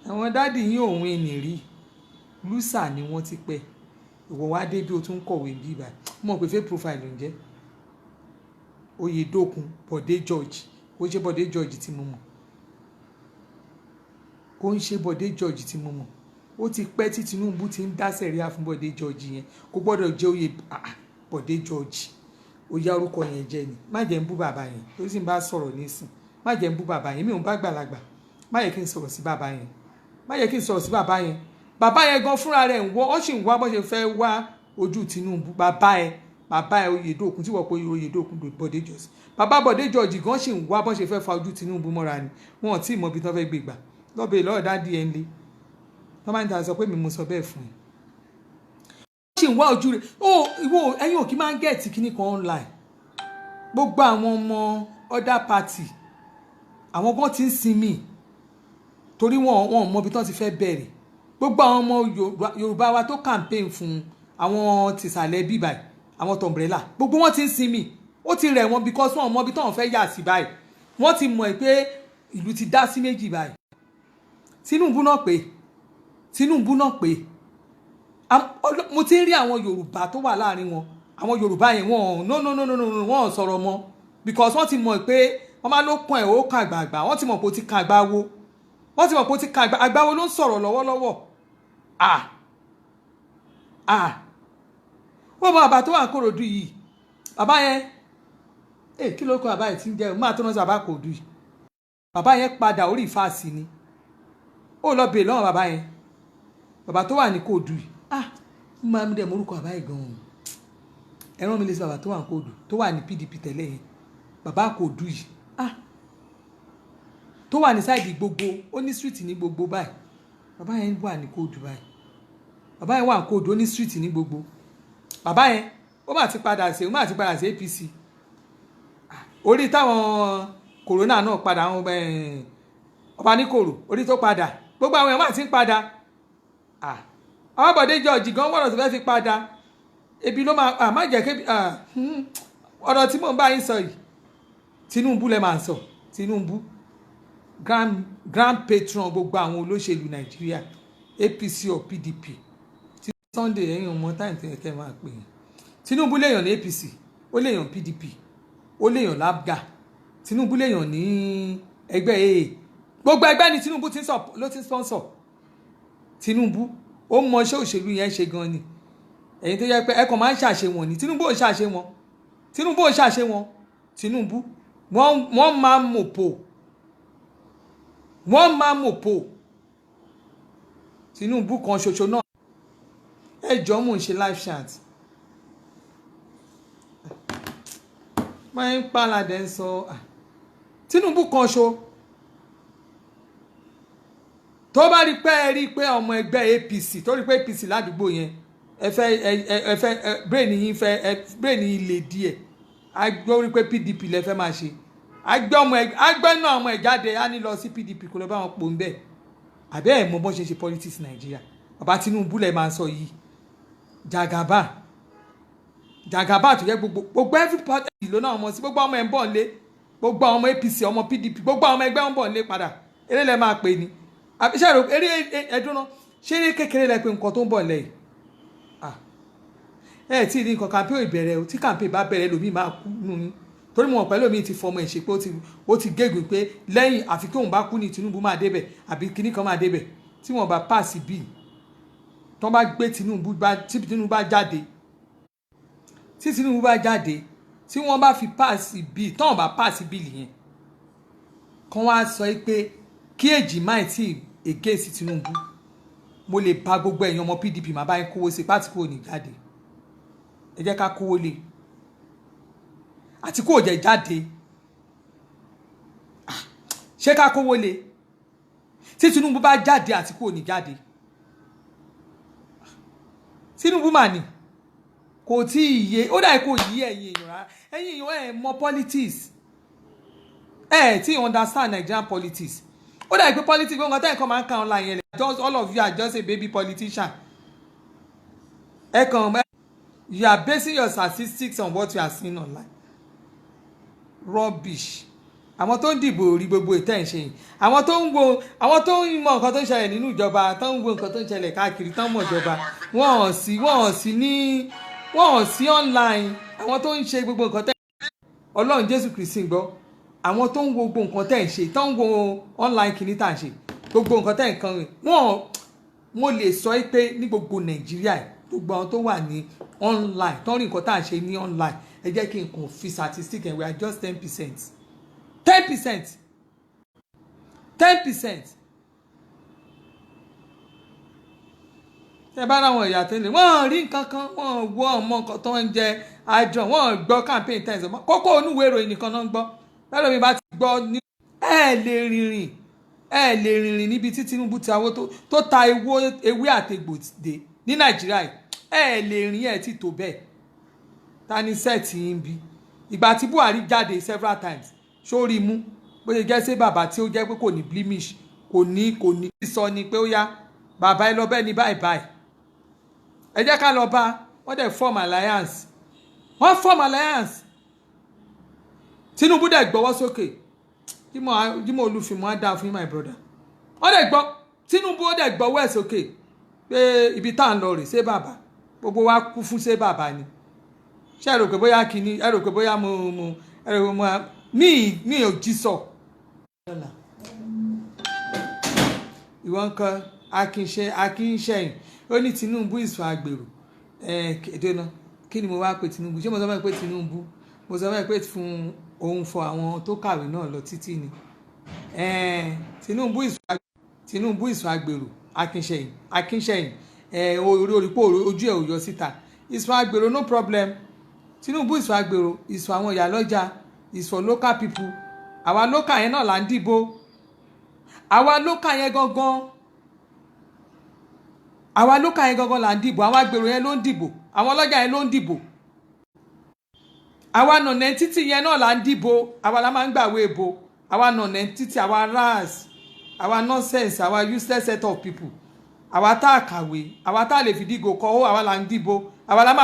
A: àwọn dádì yín òun ènì rí lùsà ni wọ́n ti pẹ́, ìwọ wá dé bí o tún kọ̀wé bí ibà mọ̀ pé fake profile ló ń jẹ́ Oyèdókun Bọ̀dé George. kò ń ṣe Bọ̀dé George tí mo mọ̀, kò ń ṣe Bọ̀dé George tí mo mọ̀. ó ti pẹ́ tí Tinubu ti ń dá sẹ̀ríà fún Bọ̀dé George yẹn, kò gbọ́dọ̀ jẹ́ oyè Bọ̀dé George. ó yá orúkọ yẹn jẹ́ ni, má jẹ́ ń bú bàbá yẹn tó sì ń bá sọ̀rọ̀ nísìn, má jẹ́ ń bú bàbá yẹn, mi ò ń bá gbàlagbà, má yẹ kí n sọ̀rọ̀ sí bàbá yẹn, má yẹ kí n sọ̀rọ̀ sí bàbá yẹn. bàbá yẹn gan fúnra rẹ̀ ń wọ́, ó sì ń wá bó ṣe fẹ́ wá ojú Tinubu. bàbá ẹ Oyèdókun tí wọ́n pe Oyèdókun Bọ̀dé George, bàbá Bọ̀dé George gan sì ń wá bó ṣe fẹ́ fa ojú Tinubu mọ́ra ni, wọn ò tí ì mọ ibi tó fẹ́ gbé gbà. lọ́bẹ̀ lọ́ọ̀ dádì ẹ̀ ń lé wọ́n máa ń ta sọ pé mi mo sọ bẹ́ẹ̀ fún ẹ. ó sì ń wá ojú rẹ̀. ìwọ ẹ̀yin ò kí máa ń gẹ̀ẹ́tì kíní kan online. gbogbo àwọn ọmọ other party àwọn gan ti ń sinmi torí wọn ò mọ ibi tó ti fẹ́ bẹ̀rẹ̀. gbogbo àwọn ọmọ Yorùbá wa tó campaign fún àwọn tìsàlẹ̀ bíbáyì, àwọn tọ̀mbrẹ́là, gbogbo wọn ti ń sinmi. ó ti rẹ̀ wọ́n because wọn ò mọ ibi tó wọn fẹ́ yà sí báyìí. wọ́n ti mọ̀ pé ìlú ti dá sí méjì báyìí. Tinubu náà pé mo ti ń rí àwọn Yorùbá tó wà láàrin wọn, àwọn Yorùbá yẹn wọn ò sọ̀rọ̀ mọ́ because wọ́n ti mọ̀ pé wọ́n máa ló kàn ẹ̀ ó kàn àgbààgbà, wọ́n ti mọ̀ pé ó ti kàn àgbáwo, wọ́n ti mọ̀ pé ó ti kàn àgbáwo ló ń sọ̀rọ̀ lọ́wọ́lọ́wọ́. wọ́n mọ bàbá tó wà ní Kòròdú yìí, bàbá yẹn kí ló kọ bàbá yẹn ti ń jẹ́ máa tó náà sọ bàbá Kòròdú yìí. bàbá yẹn padà orí ìfàsì ni, ó lọ bèè lọ́wọ́ bàbá yẹn, bàbá tó wà ní Kòròdú yìí. máa ń dẹ̀ morúkọ bàbá yìí gan-an, ẹran mi lè ṣe bàbá tó wà ní Kòròdú tó wà ní PDP tẹ́lẹ̀ yẹn, bàbá Kòròdú yìí tó wà ní sáìdì gbogbo, ó ní street ní gbogbo báyìí. bàbá yẹn wà ní Kòròdú báyìí, bàbá yẹn wà ní Kòròdú ó ní street ní gbogbo. bàbá yẹn ó mà ti padà sí APC. orí táwọn kòrónà náà padà àwọn ọba ní kòrò orí tó padà, gbogbo àwọn èèyàn mà ti ń padà. àwọn Bọ̀dé George gan wọ́rọ̀ tó fẹ́ fi padà, ebi ló máa má jẹ́ kébi ọ̀rọ̀ tí mò ń bá yín sọ yìí. Tinubu lẹ máa sọ, Tinubu grand patron gbogbo àwọn olóṣèlú Nàìjíríà, APC or PDP. Sunday ẹ̀yin ọmọ táyì tó yẹ kẹ́ máa pè é. Tinubu léèyàn ní APC, ó léèyàn PDP, ó léèyàn LAPGA, Tinubu léèyàn ní ẹgbẹ́ AA. gbogbo ẹgbẹ́ ni Tinubu ló ti sponsor. Tinubu ó mọ iṣẹ́ òṣèlú yẹn ṣe gan ni. ẹ̀yin tó yẹ pé ẹ kàn máa ń ṣàṣe wọn ni, Tinubu ò ṣàṣe wọn, Tinubu ò ṣàṣe wọn. Tinubu wọ́n máa mọ̀pọ̀, Tinubu kan ṣoṣo náà. ẹ jọ̀ọ́ mò ń ṣe live chat. máa ń pàlàdé ń sọ Tinubu kan ṣo tó bá rí pé ọmọ ẹgbẹ́ APC tó rí pé APC ládùúgbò yẹn ẹ fẹ́ brain yín lè díẹ̀, a gbọ́ rí pé PDP lẹ fẹ́ máa ṣe, agbẹ́ náà ọmọ ẹ̀ jáde á ní lọ sí PDP kó lọ bá wọn pò ń bẹ̀ àbẹ́ ẹ̀ mọ bọ́n ṣe politics Nàìjíríà bàbá Tinubu lẹ̀ máa ń sọ yìí Jagaba tó yẹ gbogbo every party ló náà mọ̀ sí gbogbo ọmọ ẹ̀ ń bọ̀ ń lé gbogbo ọmọ APC ọmọ PDP gbogbo ọmọ ẹgbẹ́ ń bọ̀ ń lé padà eré lẹ máa pè ní àbíṣẹ́ eré ẹdún náà ṣé eré kékeré lẹ pé nǹkan tó ń bọ̀ lẹ́yìn ẹ tí ní nǹkan campaign ìbẹ̀rẹ̀ o tí campaign bá bẹ̀rẹ̀ lómi máa kú nù ní torí mo mọ̀ pẹ̀lú mi ti fọmọ ẹ̀ ṣe pé ó ti gégùn pé lẹ́yìn àfi tóun bá kú ní Tinubu máa débẹ̀ àbí kinní kan máa débẹ̀ tí wọ́n bá páàsì bíi tí wọ́n bá gbé Tinubu bá jáde tí Tinubu bá jáde tí wọ́n bá fi páàsì bíi tí wọ́n bá páàsì bíi yẹn kán wá sọ pé kí èjì máì tí ègé sí Tinubu mo lè ba gbogbo ẹ̀yin ọmọ PDP máa bá yín kówó sí pátì kò ní jáde ẹ jẹ́ ká kówó lé àti kó jẹ́ jáde ṣé ká kówó lé tí Tinubu bá jáde àti kó ní jáde Tinubu mà ní kò tí ì yé ó dà kó yí ẹ̀yin èèyàn rárá ẹ̀yin èèyàn ẹ̀ mọ politics tí understand Nigerian politics ó dà pé politics gbọ́ngàn tẹ́ ẹ̀kan máa ń ka online yẹn lẹ̀ just all of you are just a baby politician you are basing your statistics on what you are seeing online rubbish àwọn tó ń dìbò orí gbogbo ìtẹ́ ń ṣe yìí àwọn tó ń mọ nǹkan tó ń ṣẹlẹ̀ nínú ìjọba tó ń wo nǹkan tó ń ṣẹlẹ̀ káàkiri tó ń mọ̀ ìjọba wọ́n ò sí online àwọn tó ń ṣe gbogbo nǹkan tẹ́ Ọlọ́run Jésù Kristi gbọ́ àwọn tó ń wo gbogbo nǹkan tẹ́ ń ṣe tó ń wo online kìíní tà ń ṣe gbogbo nǹkan tẹ́ ń kan rìn mo lè sọ pé ní gbogbo Nàìjíríà gbogbo àwọn tó wà ní online tó ń rí nǹkan tá à ń ṣe ní online ẹ jẹ́ kí n kàn fi statistic and we are just 10%. 10%. Ṣé bá ráwọn ìyá tẹ́lẹ̀ wọ́n rí nǹkan kan wọ́n wọ ọmọ nǹkan tó ń jẹ àjọ wọ́n gbọ́ campaign times ọmọ kókó onúwèé ìròyìn nìkan náà ń gbọ́ bẹ́ẹ̀ mi bá ti gbọ́ ní ẹ lè rìnrìn níbi tí Tinubu ti àwọn tó ta ewé àtegbò dé ní Nàìjíríà ẹ lè rìn ẹ ti tó bẹ́ẹ̀ ta ni sẹ́ẹ̀tì yín bí ìgbà tí Buhari jáde several times sórí mú bó ṣe jẹ́ sí bàbá tí ó jẹ́ pé kò ní blemish kò ní sọ ni pé ó yá bàbá ẹ lọ bẹ́ẹ̀ ni báyìí ẹ jẹ́ ká lọ bá wọ́n dẹ̀ form alliance Tinubu dẹ̀ gbọ́wọ́ sókè Jímọ̀ Olúfìmọ́ á dáa fún my brother wọ́n dẹ̀ gbọ́ Tinubu ó dẹ̀ gbọ́wọ́ ẹ̀ sókè pé ibi tá à ń lọ rè ṣé bàbá gbogbo wa kú fún ṣé bàbá ni ṣé ẹ rò pé bóyá kìíní ẹ rò pé bóyá mo mi ò jí sọ. ìwọ nǹkan akínṣẹ́yìn ó ní Tinubu ìsọ àgbèrò kédéná kí ni mo wá pé Tinubu ṣé mo sọ fún ẹ pé Tinubu mo sọ fún ẹ pé fún òun fọ àwọn tó kàwé náà lọ títí ni Tinubu ìsọ àgbèrò akínṣẹ́yìn orípò ojú ẹ̀ ò yọ síta ìsọ àgbèrò no problem Tinubu ìsọ àgbèrò ìsọ àwọn ìyá lọ́jà ìsọ local people àwa local yẹn náà là ń dìbò àwa local yẹn gangan là ń dìbò àwọn àgbèrò yẹn ló ń dìbò àwọn ọlọ́jà yẹn ló ń dìbò àwa nọ̀nà títì yẹn náà là ń dìbò àwa la máa ń gbàwé ìbò àwa nọ̀nà títì àwa ras àwa nonsense àwa useless set of people àwa tá a kàwé àwa tá a lè fi dìgò kọ́ ó àwa là ń dìbò àwa la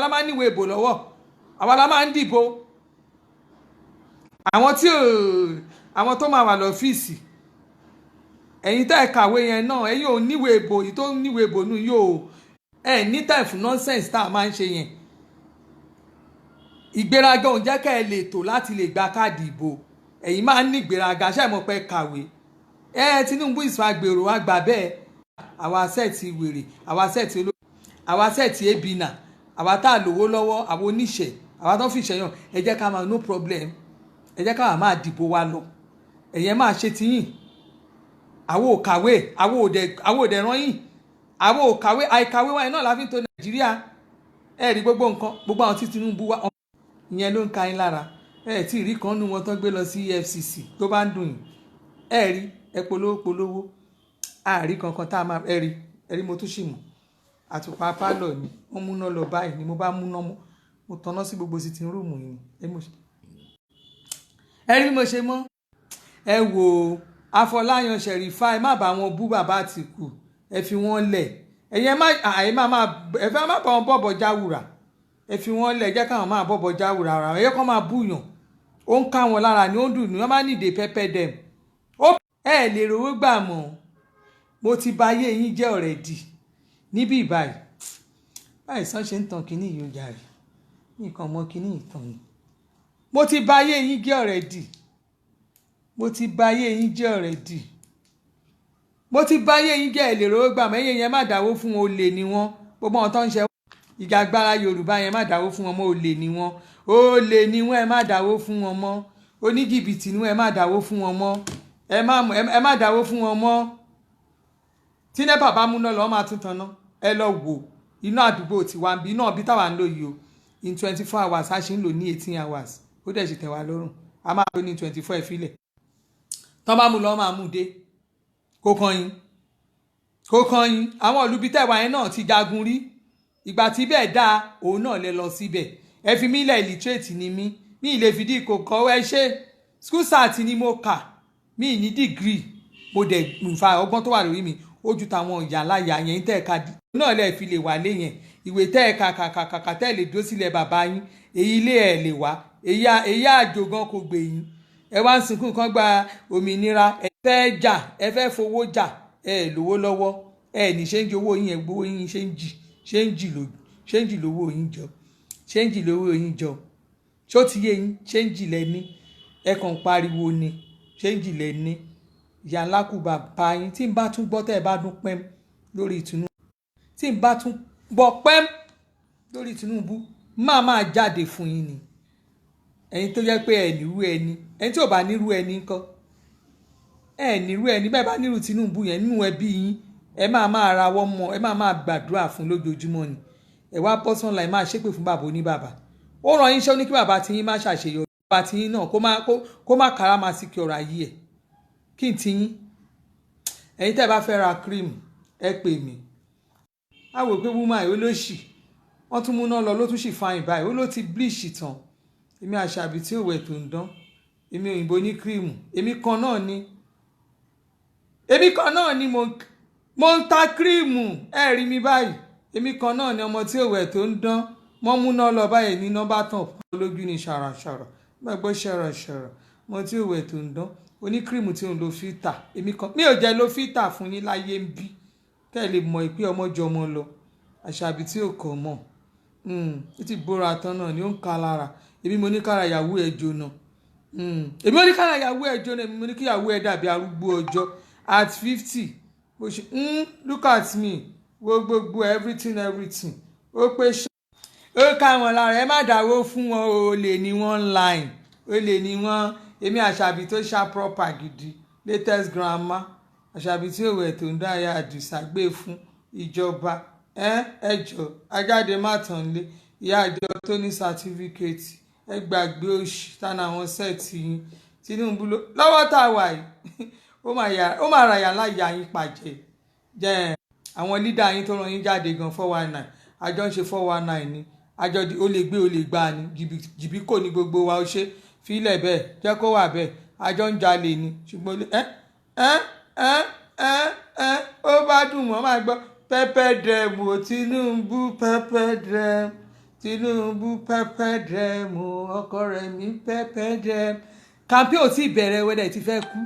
A: máa ń níwèé ìbò lọ́wọ́ àwa la máa ń dìbò àwọn tó máa wà lọ́fíìsì ẹ̀yin tá ẹ kàwé yẹn náà ẹ̀yin ò níwèé ìbò yìí tó níwèé ìbò nù yóò ní time fún nonsense tá a máa ń ṣe yẹn ìgbéraga ò jẹ́ kẹ́ ẹ lè tò láti lè gba káàdì ìbò ẹ̀yin máa ń ní ìgbéraga ṣáà mọ̀ pé kàwé Tinubu ìsọ àgbèrò àgbà bẹ́ẹ̀ àwa sẹ́ẹ̀tì wèrè àwa sẹ́ẹ̀tì olóògbé àwa sẹ́ẹ̀tì ebina àwa tá a lówó lọ́wọ́ àwa oníṣẹ́ àwa tó ń fi ṣẹ̀yàn ẹ jẹ́ ká máa no problem ẹ jẹ́ ká máa dìbò wa lọ ẹ̀yẹn máa ṣe tiyín àwa ò kàwé àwa ò dẹ̀ rán yín àwa ò kàwé àìkàwé wa náà la fi ń tò Nàìjíríà ẹ rí gbogbo nǹkan gbogbo àwọn tí Tinubu wá ìyẹn ló ń ka yín lára ẹ tí ì rí kan nù wọn tán gbé lọ sí EFCC tó bá ń dùn yín ẹ rí ẹ polówó àárí kankan tá a máa ẹ rí mo tún ṣì mọ̀ àtùpà pálọ̀ ni wọ́n múná lọ báyìí ni mo bá múná mo tanná sí gbogbo sitting room yìí ẹ rí mo ṣe mọ́ ẹ wò Afọláyan Ṣẹ̀rífà ẹ má bá wọn bú bàbá Àtìkù ẹ fi wọ́n lẹ̀ ẹ̀yin ẹ má bá wọn bọ̀bọ̀ jáwùrà ẹ fi wọ́n lẹ̀ jẹ́ káwọn máa bọ̀bọ̀ jáwùrà ara ẹ yẹ kó máa búyàn ó ń ká wọn lára ni ó ń dùn ní wọ́n má nìdè pẹ́pẹ́ dẹ̀m ẹ lè rówó gbà mọ́ mo ti ba ayé yín jẹ́ ọ̀rẹ́dì níbí ìbáyìí báyìí sàn ṣe ń tan kínní yìí ó jàre nǹkan mọ́ kínní ìtàn ni mo ti ba ayé yín jẹ́ ọ̀rẹ́dì mo ti ba ayé yín jẹ́ ọ̀rẹ́dì mo ti ba ayé yín jẹ́ ẹ lè rówó gbà mọ́ ẹ̀yin yẹn má dáwó fún wọn olè ni wọ́n gbogbo àwọn tó ń ṣe ìjàgbára Yorùbá yẹn má dáwó fún wọn mọ́ olè ni wọ́n olè ni wọ́n ẹ má dáwó fún wọn mọ́ oníjìbìtì ni wọ́n ẹ má dáwó fún wọn mọ́ ẹ má dáwó fún wọn mọ́ tí nẹ́pà bá múná lọ́ọ́ máa tún tanná ẹ lọ wò iná àdúgbò tiwa bí náà bí táwa ń lò yìí o in 24 hours a ṣe ń lò ní 18 hours ó dẹ̀ ṣe tẹ̀ wá lọ́rùn a máa lò ní 24 ìfilẹ̀ tọ́ bá mú lọ́ọ́ máa mú dé kó kan yín àwọn olùbí tẹ̀wá yẹn náà ti jagun rí ìgbà tí bẹ́ẹ̀ dáa òun náà lè lọ síbẹ̀ ẹ fi mí lẹ̀ illiterate ni mí mi ì lè fìdí ìkòkò ẹ ṣe school sat ni mo kà mi ì ní degree mo dẹ̀ nfa ọgbọ́n tó wà lórí mi ojú táwọn ìyá láyà yẹn tẹ́ ẹ̀ka náà lẹ́ẹ̀ fi lè wà lé yẹn ìwé tẹ́ ẹ̀ka kàkàkàkà tẹ́ ẹ̀ lè dó sílẹ̀ bàbá yín èyí ilé ẹ̀ lè wá èyí àjò gan kò gbè yín ẹ wá ń sìnkú kan gba òmìnira ẹ fẹ́ jà ẹ fẹ́ fowó jà ẹ lówó lọ́wọ́ ẹ ní ṣéǹjì owó yín ẹ gbowó yín ṣéǹjì lówó yín jọ ṣéǹjì lówó yín jọ ṣó ti yé yín ṣéǹjì lẹ́ni ẹ kàn pariwo ni ṣéǹjì lẹ́ni ìyá ńlá kù bàbá yín tí n bá tún gbọ́ tẹ́ ẹ bá dún pẹ́m lórí Tinubu tí n bá tún gbọ́ pẹ́m lórí Tinubu máa jáde fún yín ni ẹ̀yin tó jẹ́ pé ẹ nírú ẹni ẹni tí ò bá nírú ẹni ńkọ́ ẹ nírú ẹni bẹ́ẹ̀ bá nírú Tinubu yẹn nínú ẹbí yín ẹ máa rawọ́ mọ́ ẹ máa gbàdúrà fún lójoojúmọ́ ni ẹ wá bọ́ sọ́nà ẹ máa ṣépè fún bàbá oníbàbà ó ràn yín ṣẹ́ ó ní kí bàbá tiyín má ṣàṣeyọrí bàbá tiyín náà kó má kára máa sí kí ọ̀rọ̀ ayé ẹ̀ kí n tiyín ẹ̀yin tẹ́ bá fẹ́ ra cream ẹ pè mí á wò pé woman yìí ó ló ṣì wọ́n tún múná lọ ló tún sì fa ìbá yìí ó ló ti bleach tán èmi àṣàbí tí òwẹ̀ tó ń dán èmi òyìnbó ní cream èmi kan náà ni mo ń ta cream ẹ rí mi báyìí èmi kan náà ni ọmọ tí òwẹ̀ tó ń dán wọ́n múná lọ báyìí ní nọ́mbà tán lójú ní ṣàràṣàrà gbàgbọ́ ṣàràṣàrà mo tí òwẹ̀ tó ń dán oní cream tí òun lo fíìtà èmi kan mi ò jẹ́ lo fíìtà fún yín láyé ń bí kẹ́ ẹ lè mọ̀ pé ọmọ jọ ọmọ lọ àṣàbí tí ò kọ̀ mọ̀ ó ti bóra tán náà ni ó ń ka lára èmi mo ní kára ìyàwó ẹ̀ jóná èmi mo ní kára ìyàwó ẹ̀ jóná èmi mo ní kí ìyàwó ẹ̀ dàbí arúgbó ọjọ́ at 50 bó ṣe look at me wo gbogbo everything ó pé ṣe ó ká wọn lára ẹ má dáwó fún wọn olè ní wọn online olè ní wọn èmi àṣàbí tó ṣá proper gidi latest grandma àṣàbí tí òwe tó ń dá ìyá àdìsá gbé fún ìjọba ẹjọ ajáde má tàn lé ìyá àjọ tó ní sátífíkẹtì ẹ gbàgbé òṣì tánà àwọn sẹẹtì yín Tinubu lọ́wọ́ tá a wà yìí ó máa ra yàrá ìyá yín pàjẹ́ jẹ́ àwọn lídà yín tó ràn yín jáde gan 419 àjọ ń ṣe 419 ni àjọ ó lè gbé ó lè gbà ní jìbìkò ní gbogbo wa ó ṣe fílẹ̀ bẹ́ẹ̀ jẹ́ kó wà bẹ́ẹ̀ àjọ ń jalè ni ṣùgbọ́n ó bá dùn wọ́n máa gbọ́ pẹ́pẹ́ dẹ̀mù Tinubu pẹ́pẹ́ dẹ̀mù Tinubu pẹ́pẹ́ dẹ̀mù ọkọ rẹ̀ mi pẹ́pẹ́ dẹ̀mù kàmpé ò tí bẹ̀rẹ̀ wẹ́dẹ̀ ti fẹ́ kú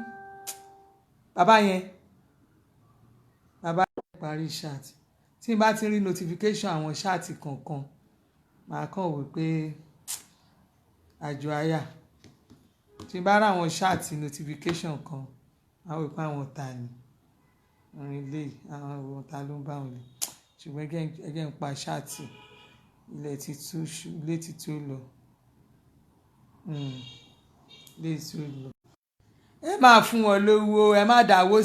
A: bàbá yẹn parí ṣáàtì tí n bá ti rí notification àwọn ṣáàtì kankan màá kàn wò pé àjọ àyà tí n bá rà àwọn ṣáàtì notification kan àwọn ìpá àwọn ta ni orin ilé àwọn ohun ta ló ń bá wọn lè ṣùgbọ́n ẹgẹ́ ń pa ṣáàtì ilé ti tú lọ ẹ máa fún wọn lówó ẹ má dáwó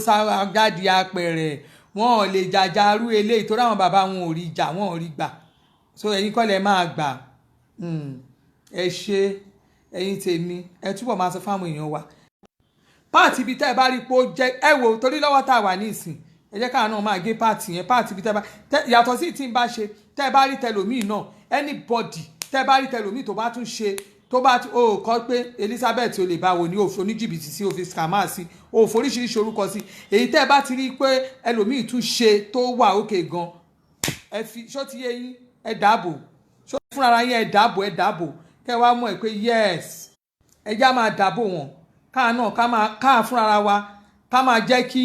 A: jáde apẹ̀rẹ̀ wọn ò lè jàjàrú eléyìí tó ráwọn bàbá wọn ò rí jà wọn ò rí gbà so ẹ̀yin kọ́ lẹ máa gbà ẹ ṣe ẹ̀yin tèmi ẹ túbọ̀ máa sọ fáwọn èèyàn wa páàtì ibi tẹ́ ẹ bá rí pé ó jẹ́ ẹ wò torí lọ́wọ́ tá a wà ní ìsìn ẹ jẹ́ káà náà máa gé páàtì yẹn páàtì ibi tẹ́ ẹ bá yàtọ̀ sí tí n bá ṣe tẹ́ ẹ bá rí tẹlòmíì náà anybody tẹ́ ẹ bá rí tẹlòmíì tó bá tún ṣe tó bá o kọ́ pé Elizabeth o lè bá wo ní òfin oníjìbìtì sí òfin scammer sí òfin oríṣiríṣi orúkọ sí èyí tẹ́ ẹ bá ti rí i pé ẹlòmíì tún ṣe tó wà òkè gan ẹ fi ṣó ti yé yín ẹ dáàbò ṣó fúnra ara yín ẹ dáàbò kẹ́ wá mọ̀ ẹ pé yes ẹ já máa dáàbò wọn káà náà káà fúnra ara wa ká máa jẹ́ kí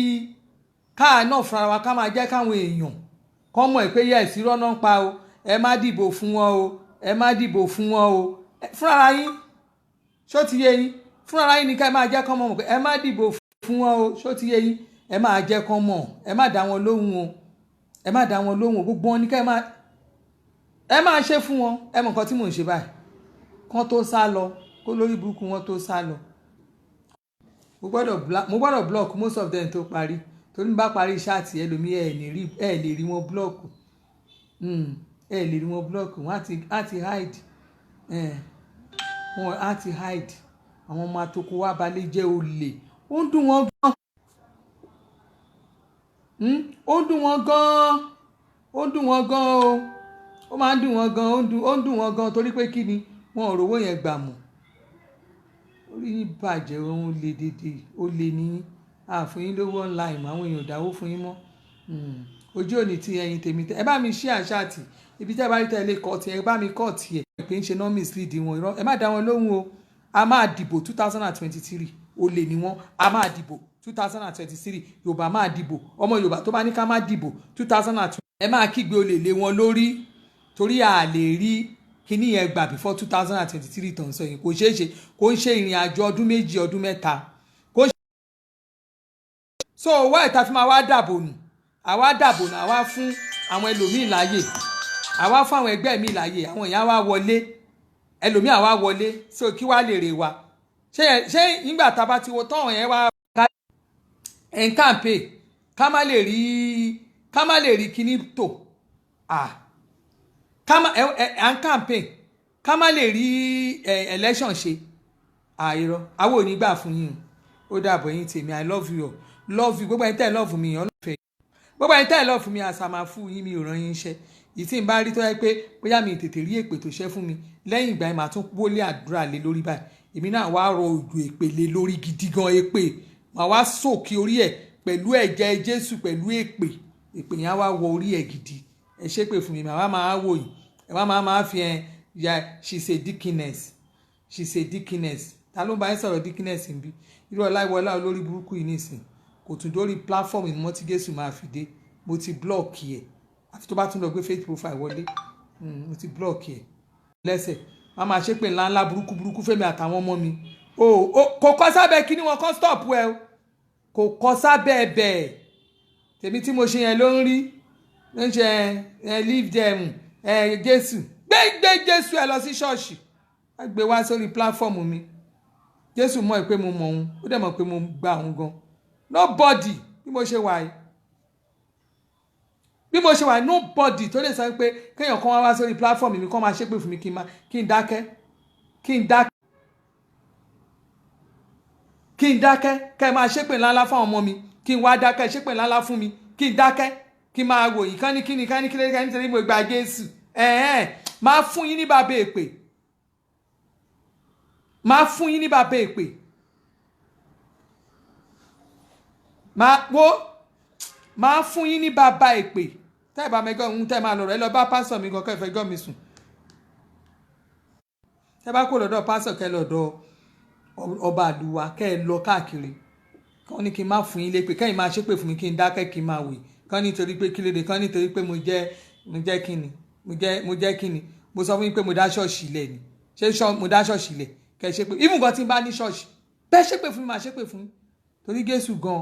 A: káà náà fúnra ara wa ká máa jẹ́ káwọn èèyàn kọ́ mọ̀ ẹ pé yes irọ́ náà ń pa o ẹ má dìbò fún wọn o ẹ má dìbò fún wọn o fúnra ara yín ṣó ti yé yín fúnra ara yín ni ká ẹ máa jẹ́ kọ́ mọ̀ pé ẹ má dìbò fún wọn o ṣó ti yé yín ẹ máa jẹ́ kọ́ mọ̀ ẹ má dá wọn lóhùn o ẹ má dá wọn lóhùn o gbogbo wọn ni ká ẹ máa ṣe fún wọn ẹ mọ̀ nǹkan tí mò ń ṣe báyìí kán tó sá lọ kó lórí burúkú wọn tó sá lọ mo gbọ́dọ̀ block most of them tó parí torí bá parí ṣáàtì ẹlòmíì ẹ lè rí wọn block ẹ lè rí wọn block wọn á ti hide wọn á ti hide àwọn ọmọ àtòkò wa balẹ̀ jẹ́ olè ó ń dùn wọn gan ó ń dùn wọn gan ó ń dùn wọn gan o ó máa ń dùn wọn gan ó ń dùn wọn gan torí pé kí ni wọn ò rówó yẹn gbà mọ́ orí yín bàjẹ́ òun lè dédé ó lè ní àfún yín lówó online àwọn èèyàn dáwó fún yín mọ́ ojú òní ti ẹ̀yin tèmi ẹ bá mi ṣí àṣàtì ibi tẹ́ bá rí tẹ́lẹ̀ kọ́ tiẹ̀ ẹ bá mi kọ́ tiẹ̀ pé ń ṣe náà mislead wọn irọ́ ẹ má dá wọn lóhùn o a máa dìbò 2023 olè ni wọn a máa dìbò 2023 Yorùbá máa dìbò ọmọ Yorùbá tó bá ní ká má dìbò 2020 ẹ máa kígbe olè lé wọn lórí torí a lè rí kíní yẹn gbà before 2023 tó ń sọ yìí kò ṣeé ṣe kò ń ṣe ìrìn àjò ọdún méjì ọdún mẹ́ta kò ṣe. so wá ìta fi máa wá dàbò nù àwa dàbò nù àwa fún àwọn ẹlòmíì láàyè àwa fún àwọn ẹgbẹ́ mi láàyè àwọn èèyàn wá wọlé ẹlòmíì àwa wọlé so kí wá lè rè wa ṣé nígbà tá a bá ti wo tọ́wọ̀n yẹn wá ẹ̀ ń kàǹpé ká má lè rí kíní tò à ń campaign ká má lè rí election ṣe irọ́ àwọn ò ní gbà fún yín ó dàbọ̀ yín tèmi I love you gbogbo ẹni tẹ́ ẹ love mi ọlọ́fẹ́ gbogbo ẹni tẹ́ ẹ love mi àṣàmà fún yín mi ò rán yín iṣẹ́ yìí tí n bá rí tó yẹ pé bóyá mi tètè rí èpè tó ṣẹ́ fún mi lẹ́yìn ìgbà yẹn màá tún wọlé àdúrà lé lórí báyìí èmi náà wá rọ òjò èpè lé lórí gidi gan èpè màá wá sòkè orí ẹ̀ pẹ̀lú ẹ̀jẹ̀ Jésù pẹ̀lú èpè yẹn á wá wọ orí ẹ̀ gidi ẹ ṣépè fún mi màá máa wò yìí ẹ wá máa fi ya she's a dickiness ta ló ń bá yín sọ̀rọ̀ dickiness ń bí irú ọláìwọlá olórí burúkú yìí nìsín kò tún dórí platform ní mọ́tí Jésù máa fi dé mo ti block ẹ̀ àfi tó bá tún lọ gbé fake profile wọlé mo ti block ẹ̀ lẹ́sẹ̀ má máa ṣépè ńláńlá burúkú fẹ́mi àtàwọn ọmọ mi kò kọ́ sábẹ́ kí ni wọ́n kọ́ stop ẹ o kò kọ́ sábẹ́ bẹ́ẹ̀ tèmi tí mo ṣe yẹn ló ń rí ló ń ṣe leave them Jésù gbé Jésù ẹ lọ sí ṣọ́ọ̀ṣì á gbé wá sórí pláfọ́ọ̀mù mi Jésù mọ̀ pé mo mọ̀ òun ó dẹ̀ mọ̀ pé mo gba òun gan nobody bí mo ṣe wà yìí nobody tó lè sọ pé kéèyàn kan wá sórí pláfọ́ọ̀mù mi kán máa ṣépè fún mi kí n dákẹ́ kẹ́ ẹ máa ṣépè ńláńlá fún àwọn ọmọ mi kí n wá dákẹ́ ṣépè ńláńlá fún mi kí n dákẹ́ kí n máa wò yìí kán ní kíni nítorí mo gba Jésù máa fún yín ní bàbá èpè máa fún yín ní bàbá èpè tẹ́ ẹ bá mẹ́gọ́ ń tẹ́ máa lọ̀rọ̀ ẹ lọ bá pásọ̀ mi gan kẹ́ ẹ fẹ́ gọ́ mi sùn tẹ́ bá kó lọ́dọ̀ pásọ̀ kẹ́ lọ́dọ̀ ọba àlùwà kẹ́ ẹ lọ káàkiri kán ní kí n má fún yín lépè kẹ́yìn máa ṣépè fún mi kí n dákẹ́ kí n máa wè kán nítorí pé kí lóde kán nítorí pé mo jẹ́ kíni mo sọ fún yín pé mo dá ṣọ́ọ̀ṣì ilẹ̀ ni ṣé mo dá ṣọ́ọ̀ṣì ilẹ̀ kẹ́ ẹ ṣépè even gan tí n bá ní ṣọ́ọ̀ṣì bẹ́ẹ̀ ṣépè fún mi máa ṣépè fún yín torí Jésù gan